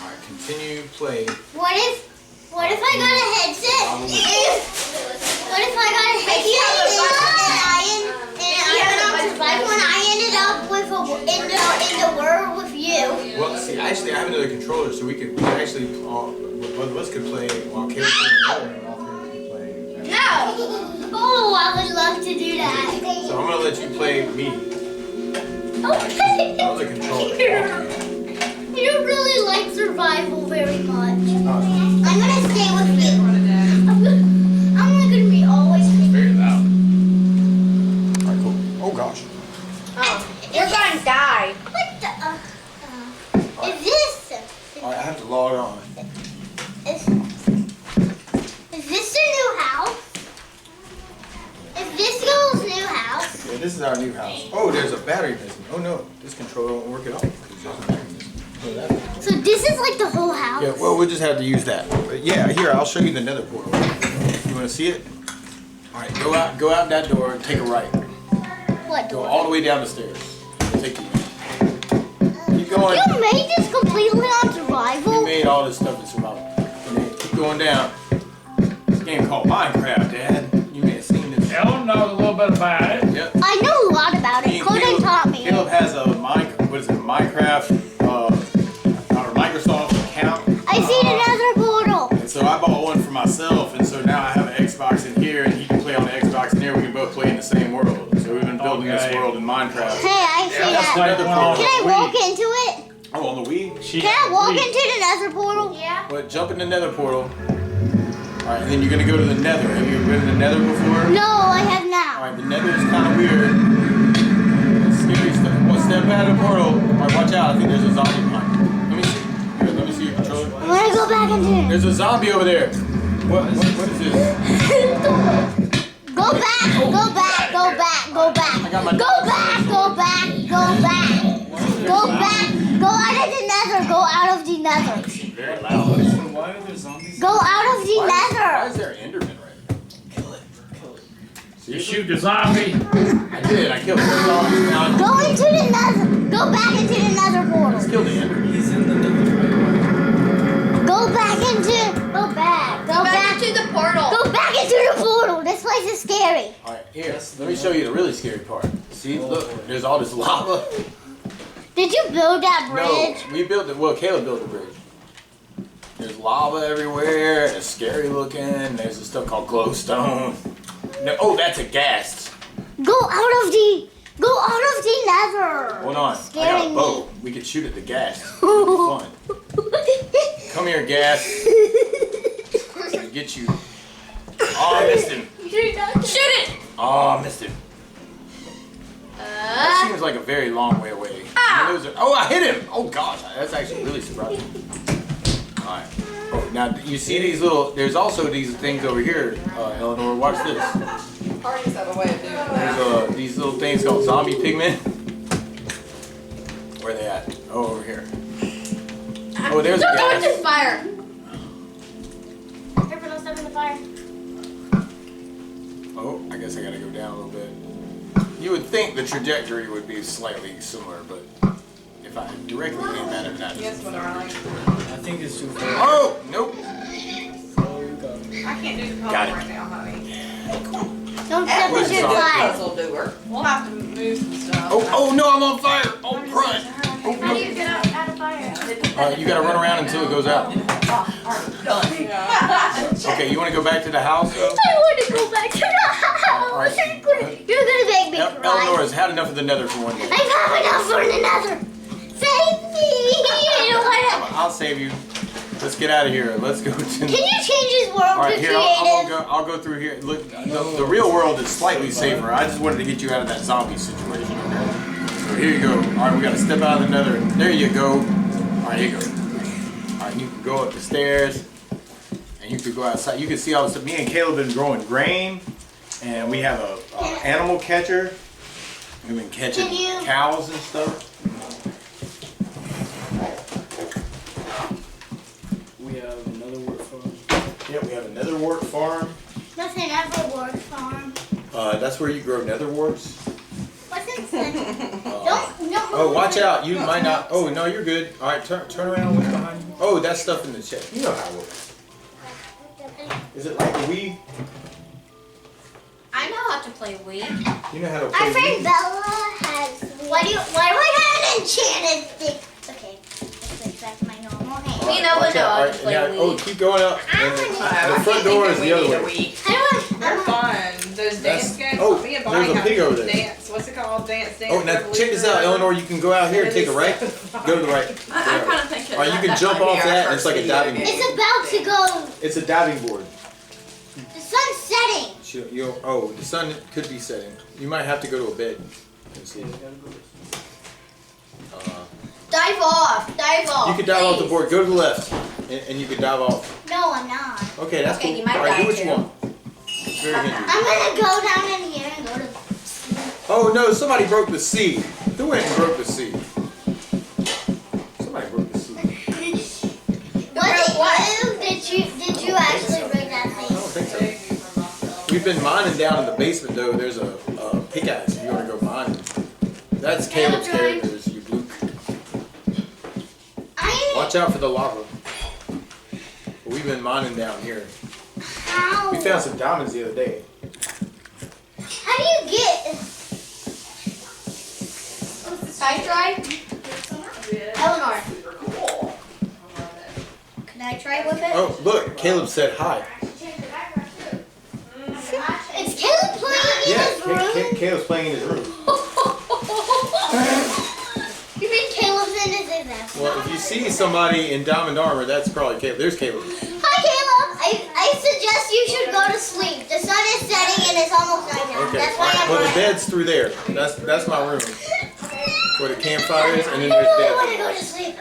Alright, continue play.
What if I got a headset? What if I got a headset and I went on survival and I ended up with in the world with you?
Well, see, actually, I have another controller, so we could actually both of us could play while Caleb plays the other, and all three of us could play.
No!
I would love to do that.
So I'm gonna let you play me.
Okay.
I was a controller.
You don't really like survival very much. I'm gonna stay with you. I'm not gonna be always with you.
Figure it out. Alright, cool. Oh gosh.
You're gonna die.
What the? Is this?
Alright, I have to log on.
Is this a new house? Is this y'all's new house?
Yeah, this is our new house. Oh, there's a battery missing. Oh no, this controller won't work at all. There's a battery missing. Oh, that.
So this is like the whole house?
Yeah, well, we'll just have to use that. But yeah, here, I'll show you the nether portal. You want to see it? Alright, go out that door and take a right.
What
Go
door?
all the way down the stairs. Take you. Keep going.
You made this completely on
You
survival?
made all this stuff in survival. And then keep going down. This game called Minecraft, Dad. You may have seen this.
Ellen knows a little bit about it.
Yep.
I know a lot about it. Corden taught me.
Caleb has a Minecraft or Microsoft account.
I see another portal.
And so I bought one for myself, and so now I have an Xbox in here, and he can play on the Xbox in there. We can both play in the same world. So we've been building this world in Minecraft.
Hey, I see
That's
that.
another portal.
Can I walk into it?
Oh, on the Wii?
Can I walk into the nether portal?
Yeah.
But jump in the nether portal. Alright, and then you're gonna go to the nether. Have you been in the nether before?
No, I have not.
Alright, the nether is kind of weird. It's scary stuff. Well, step out of the portal. Alright, watch out. I think there's a zombie behind you. Let me see. Here, let me see your controller.
I'm gonna go back into it.
There's a zombie over there. What is this?
Go back, go back, go back, go back.
I got my
Go back, go back, go back. Go back. Go out of the nether. Go out of the nether.
Very loud.
Why are there zombies?
Go out of the
Why
nether.
is there an Enderman right there?
Kill it.
You shoot the zombie.
I did. I killed the zombie. Now
Go into the nether. Go back into the nether portal.
let's kill the Enderman.
He's in the nether.
Go back into. Go back. Go back.
to the portal.
Go back into the portal. This place is scary.
Alright, here. Let me show you the really scary part. See, look, there's all this lava.
Did you build that bridge?
No, we built it. Well, Caleb built the bridge. There's lava everywhere. It's scary looking. There's this stuff called glowstone. No, oh, that's a ghast.
Go out of the. Go out of the nether.
Hold on. I got
Scaring
a bow. We could shoot at the ghast. It'd be
me.
fun. Come here, ghast. Get you. Oh, I missed him.
Shoot it.
Oh, I missed him. That seems like a very long way away. Oh, I hit him! Oh gosh, that's actually really surprising. Alright. Oh, now you see these little, there's also these things over here, Eleanor, watch this.
Parties have a way of doing that.
There's these little things called zombie pigmen. Where are they at? Oh, over here. Oh, there's a
Don't go
guy.
into the fire.
Careful, don't step in the fire.
Oh, I guess I gotta go down a little bit. You would think the trajectory would be slightly similar, but if I directly came at it, not
Yes,
just.
what are I?
I think it's too far.
Oh, nope.
Oh, you got me.
I can't do the puzzle
Got it.
right now, honey.
Don't step
Where's
into
the
the fire.
Puzzle doer. We'll have to move some stuff.
Oh, no, I'm on fire. Oh, crud.
How do you get out of fire?
Alright, you gotta run around until it goes out. Okay, you wanna go back to the house?
I want to go back to the house.
Alright.
You're gonna make me cry.
Eleanor has had enough of the nether for one day.
I've had enough for the nether. Save me. I don't wanna.
I'll save you. Let's get out of here. Let's go to.
Can you change his world
Alright,
to
here,
creative?
I'll go through here. Look, the real world is slightly safer. I just wanted to get you out of that zombie situation. Okay? So here you go. Alright, we gotta step out of the nether. There you go. Alright, here you go. Alright, you can go up the stairs. And you could go outside. You can see all this stuff. Me and Caleb have been growing grain. And we have a animal catcher. We've been catching cows and stuff.
We have another work farm.
Yeah, we have a nether wart farm.
Nothing ever works, farm.
That's where you grow nether warts.
What's inside? No.
Oh, watch out. You might not. Oh, no, you're good. All right, turn around. What's behind you? Oh, that's stuff in the chest. You know how it works. Is it like a Wii?
I know how to play Wii.
You know how to play
Our friend
Wii?
Bella has. Why do I have an enchanted stick? Okay, let's switch back to my normal hand.
All right,
You know
watch
how
out.
to
All
play
right,
Wii.
oh, keep going up. And the front door is the other way.
Week.
I don't want.
They're fun. Those dance games.
there's a pig over there.
Dance, what's it called? Dance.
Oh, now check this out, Eleanor. You can go out here and take a right. Go to the right.
I'm kind of thinking.
Or you can jump off that, and it's like a diving board.
It's about to go.
It's a diving board.
The sun's setting.
Oh, the sun could be setting. You might have to go to a bed. Let's see.
Dive off. Dive off.
You can dive off the
please.
board. Go to the left, and you can dive off.
No, I'm not.
Okay, that's
Okay,
cool.
you might
All right, do
die
what you
too.
want. It's very handy.
I'm gonna go down in here and go to.
Oh no! Somebody broke the sea. Who went and broke the sea? Somebody broke the sea.
Did you actually break that
I
thing?
don't think so. We've been mining down in the basement though. There's a pickaxe if you want to go mining. That's Caleb's characters. You Luke. Watch out for the lava. We've been mining down here.
How?
We found some diamonds the other day.
How do you get?
I try.
Eleanor. Can I try with it?
Oh look, Caleb said hi.
Is Caleb playing in his room?
Caleb's playing in his room.
You mean Caleb's in his example?
Well, if you see somebody in diamond armor, that's probably Caleb. There's Caleb.
Hi Caleb. I suggest you should go to sleep. The sun is setting and it's almost night now.
Okay.
That's why I'm
Well, the
running.
bed's through there. That's my room. Where the campfire is, and then
I
there's
really want to
bed.
go to sleep.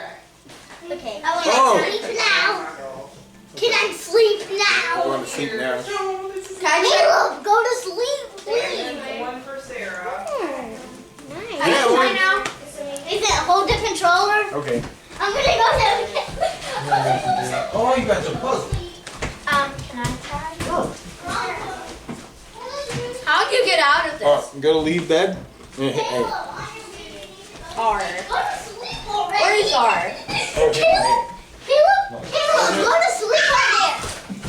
Okay. I want
Oh.
to sleep now. Can I sleep
I'm
now?
going to sleep now.
Caleb, go to sleep, please.
One for Sarah.
Nice.
Yeah, well-
now. Is it hold the controller?
Okay.
I'm gonna go down.
Oh, you got your puzzle.
Can I try?
How'd you get out of
All
this?
right, go to leave bed. Hey.
R.
Go to sleep already.
Where is R?
Caleb, go to sleep on there.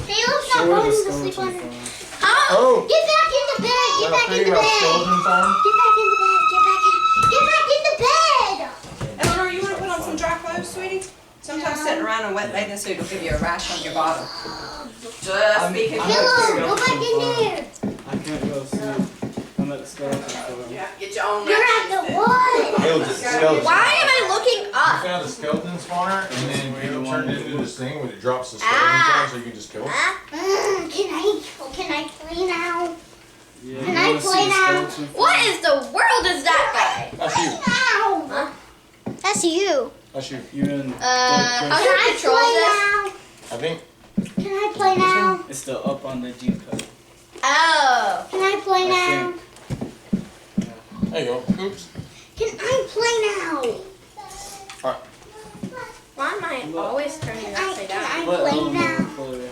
Caleb, stop
So where
going
the
to sleep on
skeleton
there.
from?
Huh?
Oh.
Get back in the bed. Get back in the bed.
skeleton farm?
Get back in the bed. Get back in the bed.
Eleanor, you want to put on some dry clothes, sweetie? Sometimes sitting around in wet bathing suit will give you a rash on your bottom. Just be
Caleb,
careful.
go back in there.
I can't go sleep. I'm at the skeleton farm.
Get your own
You're at the what?
Caleb's a skeleton.
Why am I looking
I
up?
found a skeleton spawner, and then Caleb turned it into this thing where it drops the
Ah.
skeletons down so you can just kill them.
Can I play now?
Yeah,
Can
you
I
wanna
play
see the
now?
skeleton farm?
What is the world is that guy?
That's you.
Ow. That's you.
That's you.
You in
How
Can
do
I
I control
play
this?
now?
I think.
Can I play now?
It's still up on the D-pad.
Oh.
Can I play
I
now?
think.
There you go. Oops.
Can I play now?
Why am I always turning upside down?
Can I
Let
play
Eleanor
now?
play.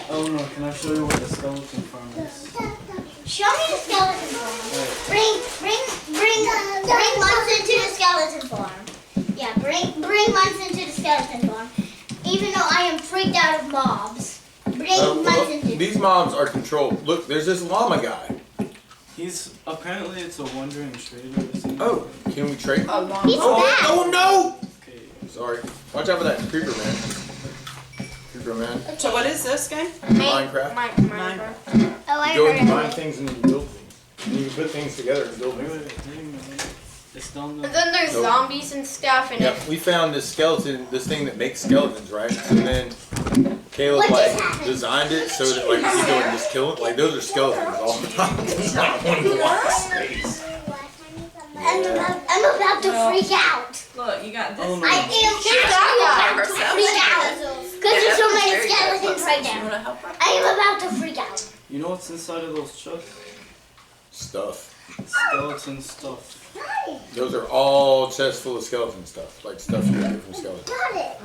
Eleanor, can I show you what the skeleton farm is?
Show me the skeleton farm. Bring Munson to the skeleton farm. Yeah, bring Munson to the skeleton farm. Even though I am freaked out of mobs. Bring Munson to.
These mobs are controlled. Look, there's this llama guy.
He's apparently it's a wandering trader. Isn't he?
Oh, can we trade?
He's back.
Oh no!
Okay.
Sorry. Watch out for that creeper man. Creeper man.
So what is this game?
Minecraft.
Minecraft.
Oh, I
You go
heard
and you
of
mine
it.
things and then you build things. And you can put things together and build
Wait,
things.
wait a minute. It's down
And
there.
then there's
Nope.
zombies and stuff and
Yeah, we found this skeleton, this thing that makes skeletons, right? And then Caleb
What
like
just happened?
designed it so that like you can go and just kill it. Like those are skeletons all the time. It's not one block space.
I'm about to freak out.
Look, you got this.
Oh, no.
I am actually about to freak out. Because there's so many skeletons right
You
now.
want to help her?
I am about to freak out.
You know what's inside of those chests?
Stuff.
Skeleton stuff.
Those are all chests full of skeleton stuff. Like stuff you get from skeletons.
Got it.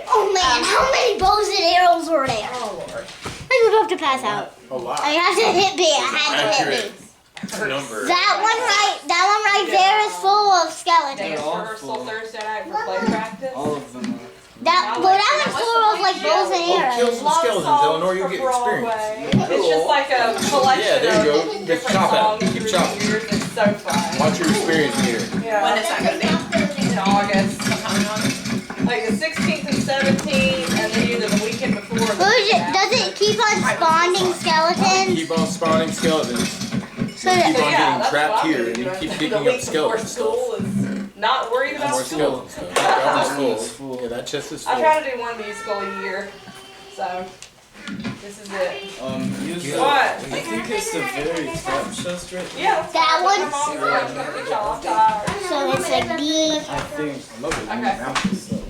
Oh man, how many bows and arrows were there?
Oh, Lord.
I was about to pass out.
A lot.
I had to hit me. I had to hit me.
Accurate number.
That one right there is full of skeletons.
They're all
Rehearsal
full.
Thursday night for play practice.
All of them are.
That one's full of like bows and
Oh, kill
arrows.
some skeletons, Eleanor. You'll get experience.
It's just like a collection
Yeah, there you go.
of
Just
different
chop
songs
it. Keep
through
chopping.
the years. It's so fun.
Watch your experience here.
When
Yeah,
is that going to be?
in August,
Sometime in August?
like the 16th and 17th, and then either the weekend before. Or the weekend
Does
after.
it keep on spawning skeletons?
Keep on spawning skeletons.
So you keep on getting trapped here and you keep
The
picking up
week before
skeletons.
school is not worried
More
about school.
skeletons. That one's full. Yeah, that chest is full.
I try to do one musical a year, so this is it.
Usually,
What?
I think it's the very top chest right there.
Yeah.
That one?
So
So it's like D.
I think. I love it.
Okay.
Mount this stuff.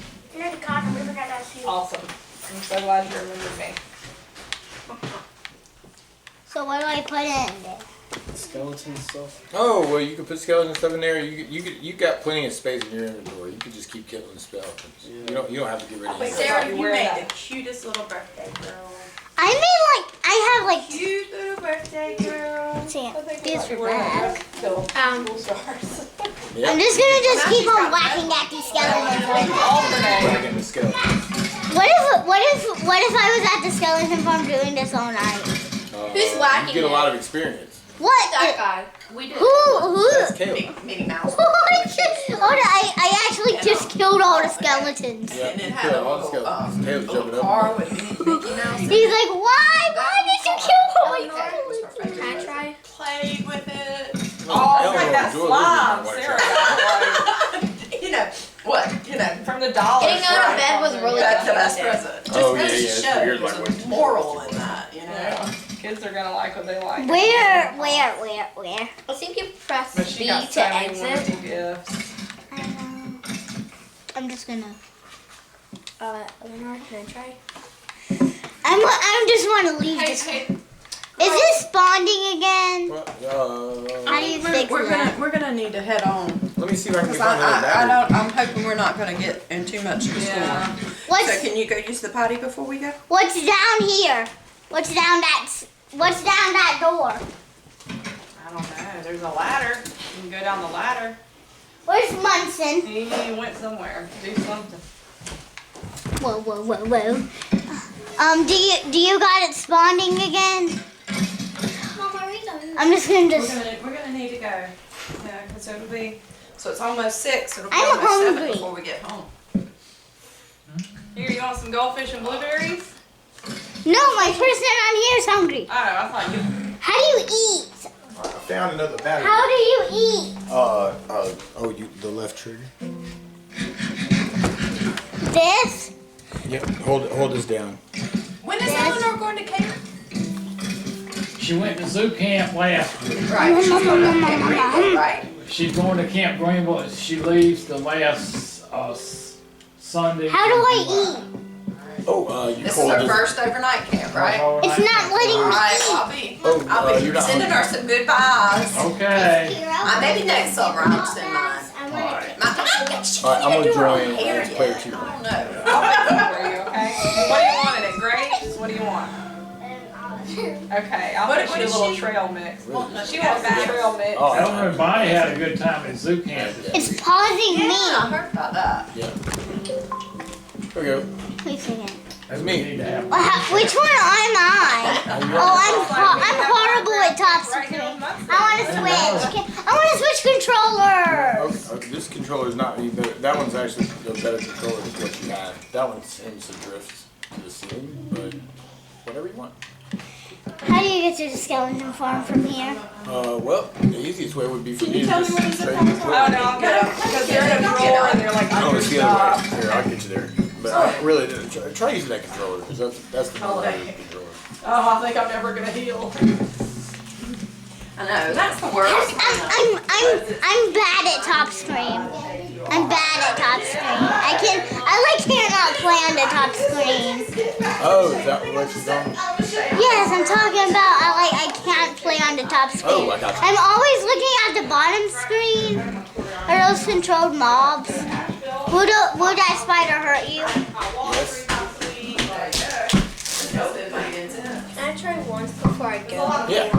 Awesome. I'm so glad you remembered me.
So what do I put in there?
Skeleton stuff.
Oh well, you can put skeleton stuff in there. You got plenty of space in your inventory. You could just keep killing the skeletons.
Yeah.
You don't have to get rid of
Wait,
them.
Sarah, you made the cutest little birthday girl.
I made like, I have like,
Cute little birthday girl.
see, these are
We're
bad.
still school stars.
Yep.
I'm just gonna just keep on whacking at these skeletons.
Whacking the skeletons.
What if I was at the skeleton farm doing this all night?
Who's whacking
You get a
it?
lot of experience.
What?
That guy. We did.
Who?
That's Caleb.
Minnie Mouse.
I actually just killed all the skeletons.
Yeah,
And it
you
had
killed
a
all the
little,
skeletons. Caleb's
little
jumping
car
up.
with Mickey Mouse.
He's like, why did you kill all my
Can I
skeletons?
try?
Played with it.
Oh, like that
Joy
slime.
Elizabeth
Sarah
white
got like
You know, what? You know,
from the dollar
Getting out of bed was really
that's the
good.
best present. Just
Oh, yeah,
goes to
yeah, it's
show
weird,
there's
like,
a
what-
moral in that, you know?
Yeah. Kids are gonna like what they like.
Where?
I think you press
But she
B
got
to
so many
exit.
wonderful gifts.
I know. I'm just gonna.
Eleanor, can I try?
I just want to leave this. Is this spawning again? How do you fix that?
We're gonna need to head on.
Let me see if I can
Cause
find another battery.
I'm hoping we're not gonna get in too much of the
Yeah.
storm.
What's
So can you go use the potty before we go?
What's down here? What's down that door?
I don't know. There's a ladder. You can go down the ladder.
Where's Munson?
He went somewhere. Do something.
Whoa. Do you got it spawning again? I'm just gonna
We're gonna need to go. Yeah, cause it'll be, so it's almost 6, it'll be
I'm
almost 7
hungry.
before we get home.
Here, you want some goldfish and blueberries?
No, my person on here is hungry.
Oh, I thought you.
How do you eat?
I found another battery.
How do you eat?
The left trigger.
This?
Yep, hold this down.
When is Eleanor going to camp?
She went to zoo camp last week.
Right, she's going to Camp Greenville, right?
She's going to Camp Greenville. She leaves the last Sunday.
How do I eat?
You
This is
hold
her
this.
first overnight camp, right?
It's not letting me
Alright,
eat.
I'll be
you're not
sending her some goodbyes.
Okay.
Maybe next summer I'll send mine.
Alright, I'm gonna join player 2.
I don't know.
I'll make it for you, okay? What do you want in it? Grapes? What do you want? Okay, I'll
What
put you a
is
little
she?
trail mix.
Well, no,
She wants the trail mix.
Oh,
I don't know if Bonnie had a good time at zoo camp.
It's pausing
Yeah, I
me.
heard about that.
Yeah. Here we go.
Wait a second.
That's
We
me.
need to have.
Which one am I? Oh, I'm horrible at top screen. I want to switch. I want to switch controller.
Okay, this controller is not any better. That one's actually a better controller than what you have. That one seems to drift to the ceiling, but whatever you want.
How do you get to the skeleton farm from here?
Well, the easiest way would be for me to
tell me
just
what it's
straight
called?
to the
Oh,
floor.
no, I'll get them. Because they're in a drawer and they're like
No,
under
it's the other
stuff.
way. Here, I'll get you there. But I really didn't try using that controller because that's the more valuable controller.
Oh, I think I'm never gonna heal.
I know, that's the worst.
I'm bad at top screen. I'm bad at top screen. I cannot play on the top screen.
Oh, is that what you're doing?
Yes, I'm talking about I can't play on the top screen.
Oh, I got you.
I'm always looking at the bottom screen. Are those controlled mobs? Would that spider hurt you?
Yes.
Can I try once before I go?
Yeah.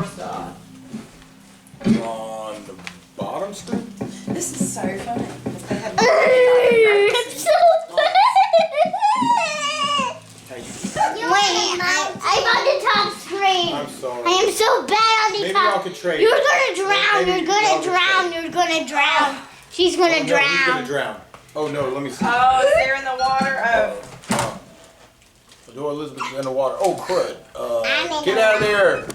On the bottom screen?
This is so funny. They have
I'm so bad.
Hey,
Wait, I'm on the top screen.
I'm sorry.
I am so bad on the
Maybe
top.
y'all could trade.
You're gonna drown.
Maybe
You're gonna
y'all could
drown.
trade.
You're gonna drown. She's gonna
Oh, no, he's gonna
drown.
drown. Oh no, let me see.
Oh, they're in the water. Oh.
The door Elizabeth's in the water. Oh crud.
I'm in
Get
the
out of there.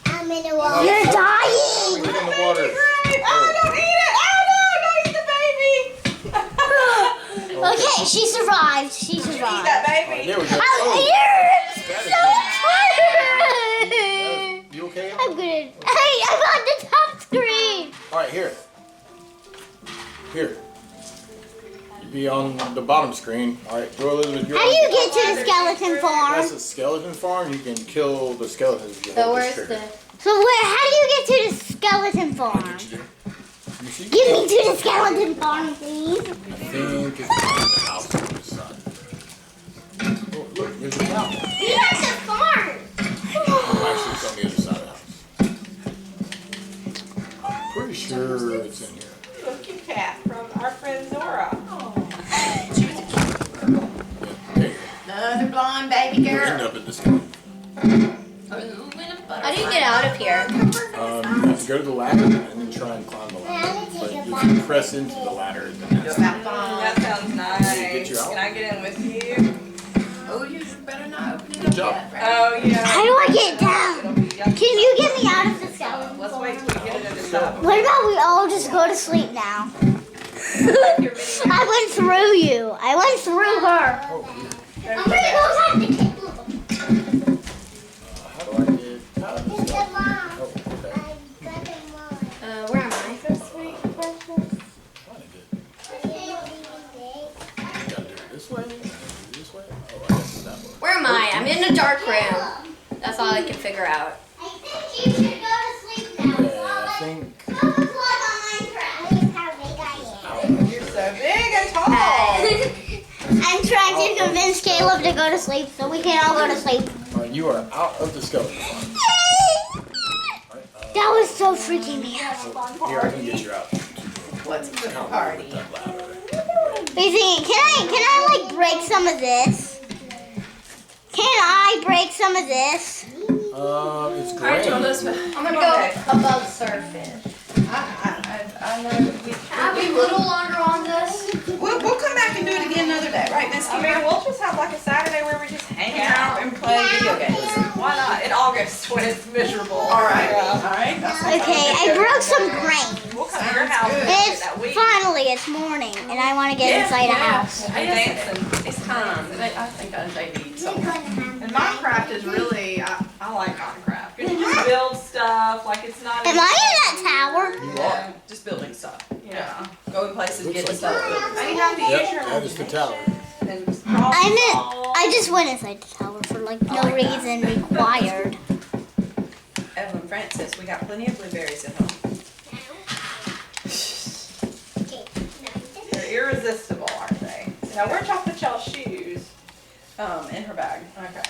I'm I'm in the water. You're dying.
Look in the water.
Oh, don't eat it! Oh no, don't eat the baby!
Okay, she survived. She
Eat
survived.
that baby.
There we go.
Oh,
Oh,
you're so tired.
you okay?
I'm good. Hey, I'm on the top screen.
All right, here. Here. You be on the bottom screen. All right, go Elizabeth.
How do you get to the skeleton farm?
That's a skeleton farm. You can kill the skeletons if you
So
hold
where's
this
the?
trigger.
So how do you get to the skeleton farm?
You see?
Get me to the skeleton farm, please.
I think it's behind the house on this side. Oh, look, there's a cow.
We have the farm.
Oh, actually, it's on the other side of the house. I'm pretty sure it's in here.
Look, you cat from our friend Zora.
Another blonde baby
You'll end
girl.
up in this one.
How do you get out of here?
You have to go to the ladder and then try and climb the ladder. But you can press into the ladder and then that's
That sounds nice.
Get you out.
Can I get in with you?
Oh, you better not open it
Good
up
job.
yet, right?
Oh yeah.
How do I get down?
It'll be yucky.
Can you get me out of the skeleton
Let's
farm?
wait till we get it in the top.
What about we all just go to sleep now? I went through you. I went through her. I'm gonna go find the kid.
how do I get out of this stuff? Oh, okay.
Where am I?
Find it. You gotta do it this way? This way? Oh, I guess it's that way.
Where am I? I'm in a dark room. That's all I can figure out.
I think you should go to sleep now.
Yeah, I think.
You're so big and tall.
I'm trying to convince Caleb to go to sleep so we can all go to sleep.
All right, you are out of the skeleton farm.
That was so freaking me out.
Here, I can get you out.
Let's put a
Count
party.
with that ladder.
Basically, can I like break some of this? Can I break some of this?
It's
All right,
great.
Joe, let's.
I'm gonna go above surface.
I know.
Can I be a little longer on this?
We'll come back and do it again another day, right, Miss
I
Kira?
mean, we'll just have like a Saturday where we just hang out and play video games. Why not? In August when it's miserable.
All right.
Yeah.
All right.
Okay, I broke some grain.
We'll come to your house and
It's
get that week.
finally it's morning and I want to get inside a house.
And dancing.
It's time. I think they need something.
And Minecraft is really, I like Minecraft. You can just build stuff, like it's not.
Am I in that tower?
You are.
Just building stuff.
Yeah.
Going places,
Looks
getting
like
stuff.
And you have to use
Yep,
your
that is the tower.
and just draw
I'm in.
walls.
I just went inside the tower for like no reason required.
Evelyn Francis, we got plenty of blueberries at home.
They're irresistible, aren't they? Now, where'd y'all put y'all's shoes?
In her bag.
Okay.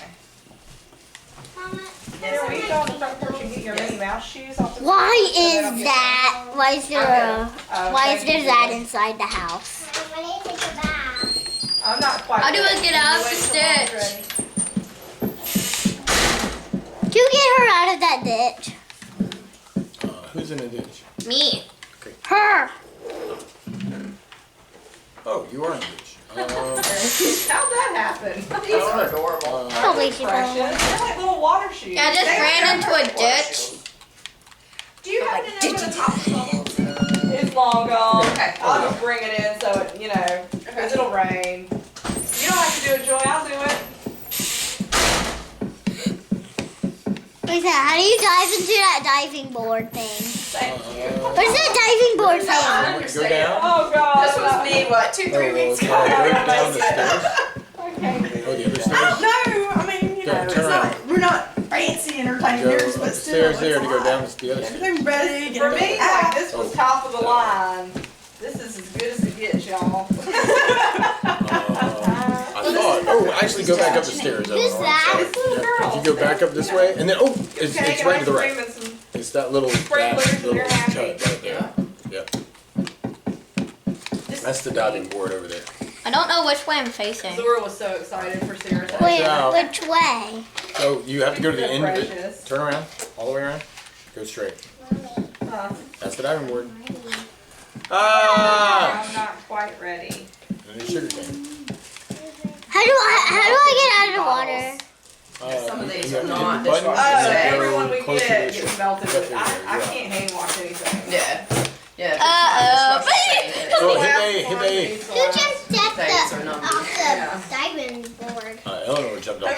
Yes, we go on the front porch and get your Minnie Mouse shoes off the
Why
front porch so they don't
is
get
that? Why is there a?
Oh,
Why is
thank
there
you.
that inside the house?
I'm not quite.
How do I
ready.
get out of
Wait
the
till Mom's
ditch?
ready.
You get her out of that ditch.
Who's in the ditch?
Me.
Her.
Oh, you are in the ditch.
How'd that happen?
These are adorable.
Probably she
Precious.
fell.
They're like little water shoes.
Yeah, I just ran into a ditch.
Do you have to know where the top bubbles?
It's long gone.
Okay.
I'll just bring it in so it, you know, because it'll rain. You don't have to do it, Joy. I'll do it.
Wait a second, how do you dive into that diving board thing?
Thank you.
What is that diving board
I
thing?
understand.
Go down.
Oh, God.
This was me, what, 2-3 weeks ago?
Go down the stairs.
Okay.
Oh, the other
No,
stairs.
I mean, you know,
Turn
it's
around.
not, we're not fancy entertainers,
Go
but still,
upstairs there to go down the other stairs.
Everything ready, get
For me, like, this was top of the
Oh.
line. This is as good as it gets, y'all.
I thought. Oh, actually, go back up the stairs.
Who's that?
This little
If
girl.
you go back up this way, and then it's
Okay,
right to the right.
ice cream and some
It's that little
sprinklers and
little
you're happy.
cut right there. Yep. That's the diving board over there.
I don't know which way I'm facing.
Zora was so excited for Sarah's
Wait,
out.
which way?
So you have to go to the
So
end of it.
precious.
Turn around, all the way around. Go straight. That's the diving board. Ah!
I'm not quite ready.
And the sugar cane.
How do I get out of the water?
Some of these are not
Button?
dishwasher safe.
Everyone we
Close to
get
the
gets melted.
dishwasher.
I can't hand wash anything.
Yeah. Yeah. If it's not dishwasher safe,
So hit A.
Who just stepped
days are numbered.
off the diving board?
Eleanor jumped off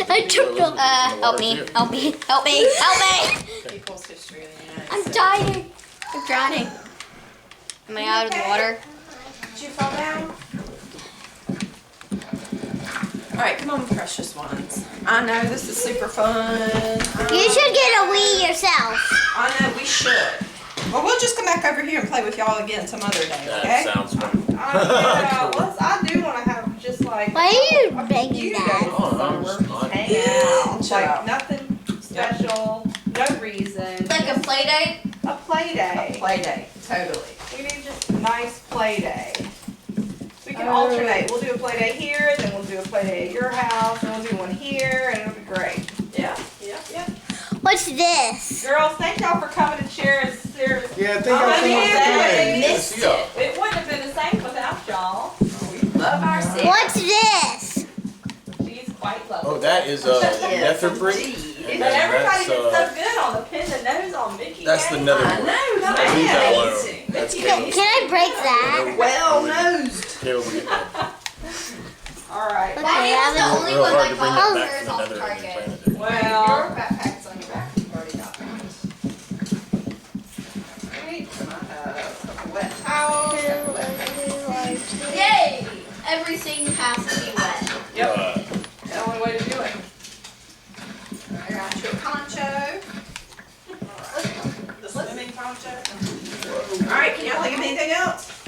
the
I jumped off. Help me. Help me. Help me. Help me.
People's history of the United
I'm
States.
dying. I'm drowning. Am I out of the water?
Did you fall down? Alright, come on, precious ones. I know this is super fun.
You should get a Wii yourself.
I know we should. Well, we'll just come back over here and play with y'all again some other day,
That
okay?
sounds fun.
Yeah, I do want to have just like.
Why are you begging
You
that?
guys
Oh, I'm just not.
hang out.
Chill out.
Like nothing special, no reason.
Like a play date?
A play day.
Play day, totally.
We need just a nice play day. We can alternate. We'll do a play day here, then we'll do a play day at your house, and we'll do one here, and it'll be great.
Yeah.
What's this?
Girls, thank y'all for coming and sharing.
Yeah, I think I think
Missed it.
It wouldn't have been the same without y'all.
Love our city.
What's this?
She's quite lovely.
Oh, that is nether brick.
But everybody did so good on the pin the nose on Mickey.
That's the nether
I
brick.
know, not
I leave that one
amazing.
alone. That's
Can I break that?
Well nosed.
Caleb will get that.
All right.
Okay,
That was the
I
only
Real
one
hard
that
to bring
got
that back
hers
from the
off
nether and then
Target.
plant it.
Well,
Your backpack's on your back. You've already got that.
Wet
Towels. Yay! Everything has to be wet.
Yep. The only way to do it.
I got you a poncho. The swimming poncho. Alright, can y'all think of anything else?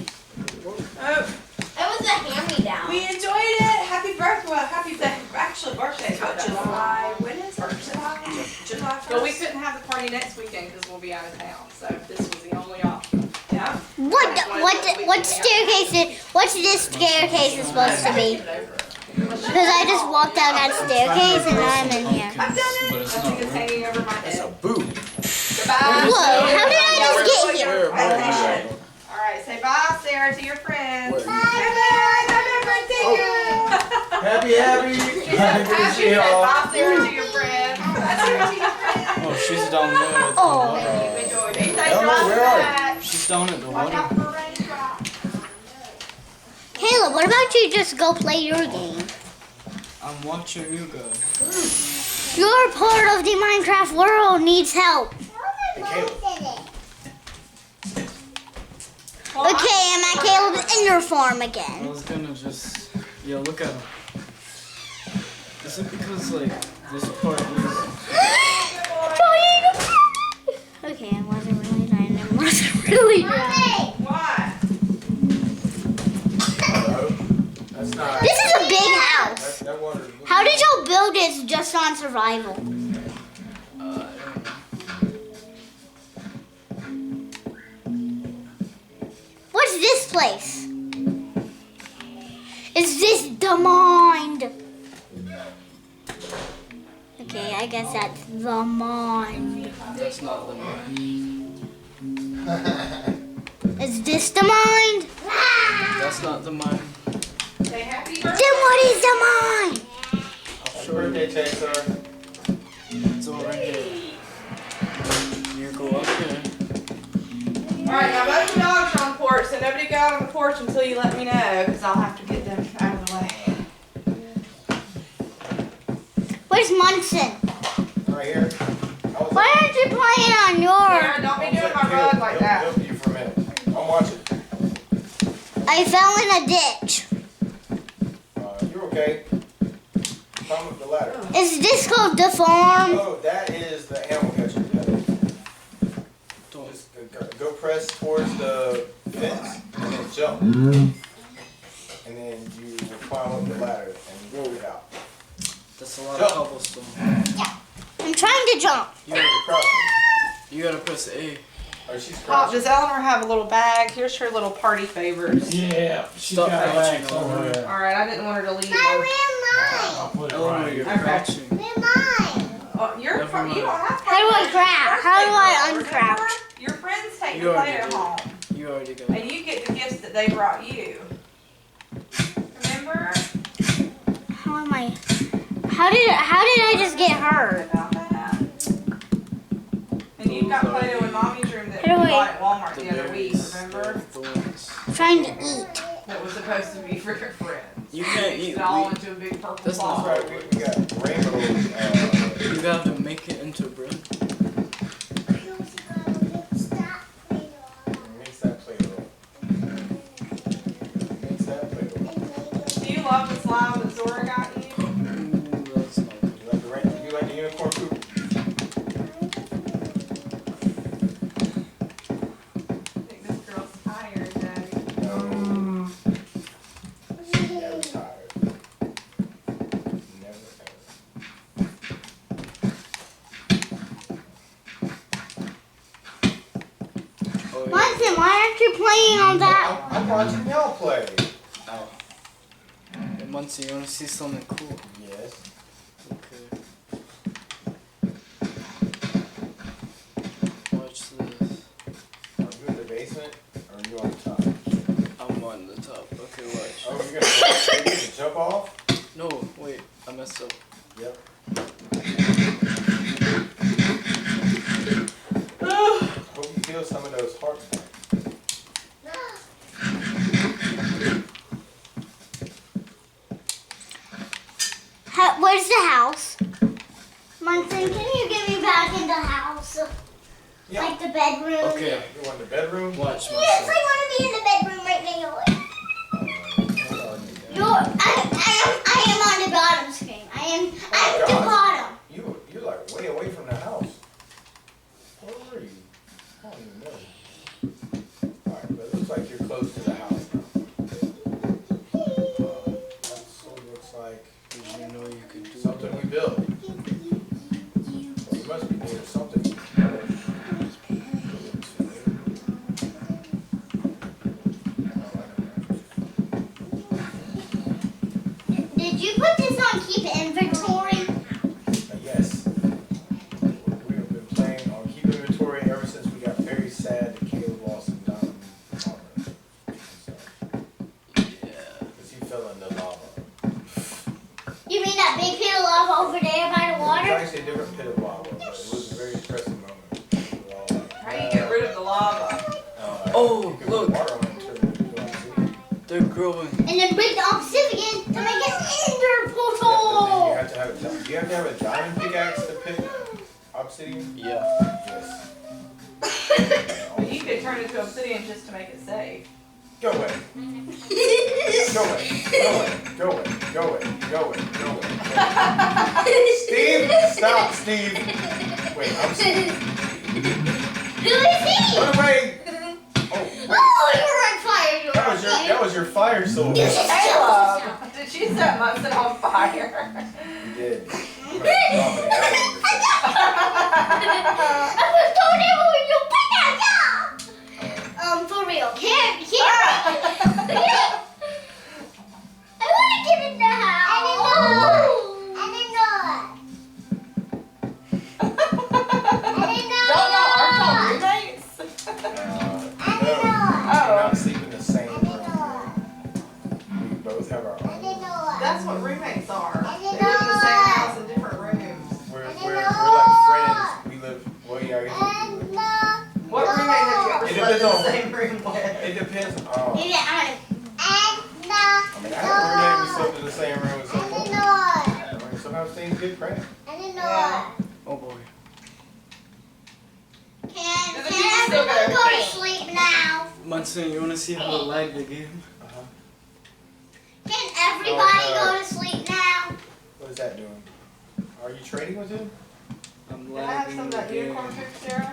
Oh,
That was a hand-me-down.
we enjoyed it. Happy birthday. Well, actually birthday is what, July? When is it? July 1st?
But we couldn't have the party next weekend because we'll be out of town. So this was the only option.
Yeah.
what staircase what's this staircase is supposed to be? Because I just walked down that staircase and now I'm in here.
I've done it. I think it's hanging over my
That's a
head.
boo.
Goodbye.
Whoa, how did I just get here?
All right, say bye, Sarah, to your friends.
Where?
Bye, happy birthday, girl.
Happy.
Happy, say bye, Sarah, to your friends. Bye, Sarah, to your friends.
Oh, she's down there.
Oh.
You enjoyed it. He said,
Eleanor,
drop
where
the
are you?
bag.
She's down at the
Watch
water.
out for raindrops.
Caleb, what about you just go play your game?
I'm watching you go.
Your part of the Minecraft world needs help. Okay, I'm at Caleb's inner farm
I
again.
was gonna just, yeah, look at him. Is it because like this part is?
Okay, I wasn't really trying. I wasn't really trying.
What?
That's not.
This is a big house.
That water.
How did y'all build this just on survival? What's this place? Is this the mind? Okay, I guess that's the mind.
That's not the mind.
Is this the mind?
That's not the mind.
Say happy
Then
birthday.
what is the mind?
Happy birthday, Taylor.
It's over here. You go up here.
All right, now both the dogs are on the porch, so nobody go out on the porch until you let me know, because I'll have to get them out of the way.
Where's Munson?
Right here.
Why aren't you playing on your...
Sarah, don't be doing my rug like that.
Help you for a minute. I'm watching.
I fell in a ditch.
You're okay. Come up the ladder.
Is this called the farm?
Oh, that is the animal catcher. Just go press towards the fence and then jump. And then you will climb up the ladder and roll it out.
That's a lot
Jump.
of cobblestone.
I'm trying to jump.
You're crossing.
You gotta press A.
Oh, she's
Pop,
crossing.
does Eleanor have a little bag? Here's her little party favors.
Yeah, she's
Stop
got a
crouching
bag
over
somewhere.
there.
All right, I didn't want her to leave.
I'll put it
Eleanor,
right
you're
here.
crouching.
Oh, you're
Never
you don't have to.
How do I crouch? How do I uncrouch?
Your friends take
You
the
already
player
did.
home,
You already got it.
and you get the gifts that they brought you. Remember?
How am I? How did I just get hurt?
About that. And you've got Play-Doh in Mommy's room that
How
you
do I-
bought at Walmart the other week, remember?
I'm trying to eat.
That was supposed to be for your friends.
You can't eat.
It all into a big purple
That's
ball.
not
That's right, we got rainbow.
You have to make it into bread.
Mix that Play-Doh. Mix that Play-Doh.
Do you love the slime that Zora got you?
That's not good.
You like the unicorn poop?
I think this girl's tired, Daddy.
Never tired. Never ever.
Oh, yeah.
Munson, why aren't you playing on that?
I'm watching y'all play.
Oh. Hey, Muncie, you wanna see something cool?
Yes.
Okay. Watch this.
Are you in the basement or are you on top?
I'm on the top. Okay, watch.
Oh, you're gonna jump off?
No, wait, I messed up.
Yep. Hope you feel some of those hearts.
Where's the house? Munson, can you get me back in the house?
Yeah.
Like the bedroom?
Okay,
You want the bedroom?
watch
Yes,
myself.
I want to be in the bedroom right now. I am on the bottom screen. I'm the
God.
bottom.
You're like way away from the house. Where were you? I don't even know. Alright, but it looks like you're close to the house now. That's what it looks like.
Did you know you could do
Something we built. Well, you must be near something.
Did you put this on keep inventory?
Yes. We have been playing on Keep Inventory ever since we got very sad that Caleb lost some diamond armor. So,
Yeah.
because he fell in the lava.
You mean that big pit of lava over there by the
It was
water?
actually a different pit of lava, but it was a very depressing moment. We were all like,
How do you get rid of the lava?
Oh,
you can
look.
put water on it and turn it into obsidian.
They're growing.
And then break the obsidian to make an ender
You
portal.
have to have do you have to have a diamond pickaxe to pick obsidian?
Yeah.
Yes.
But you could turn it to obsidian just to make it safe.
Go away. Go away. Go away. Go away. Go away. Go away. Go away. Steve! Stop, Steve! Wait, I'm Steve.
Who is he?
Run away! Oh,
Oh, you're on fire. You're on fire.
that was your fire sword.
Caleb, did you set Munson on fire?
You did. I'm gonna drop an arrow in your face.
I was told him when you put that down. For real. Can't. I want to get in the house. I didn't know.
Don't know, aren't y'all roommates?
We're not sleep in the same room. We both have our own.
That's what roommates are. They live in the same house in different rooms.
We're like friends. We live. Well, yeah, I guess we do.
What roommate have you ever
It
slept in the
depends on-
same room with?
It depends. I mean, I have a roommate. We slept in the same room with some folks. I mean, sometimes things get cramped.
Yeah.
Oh boy.
Can
Doesn't mean you still
everyone
gotta
go to sleep now?
Munson, you wanna see how to lag the game?
Can everybody
Oh, no.
go to sleep now?
What is that doing? Are you trading with him?
I'm
Did I have some
lagging
of
the
that
game.
unicorn food, Sarah?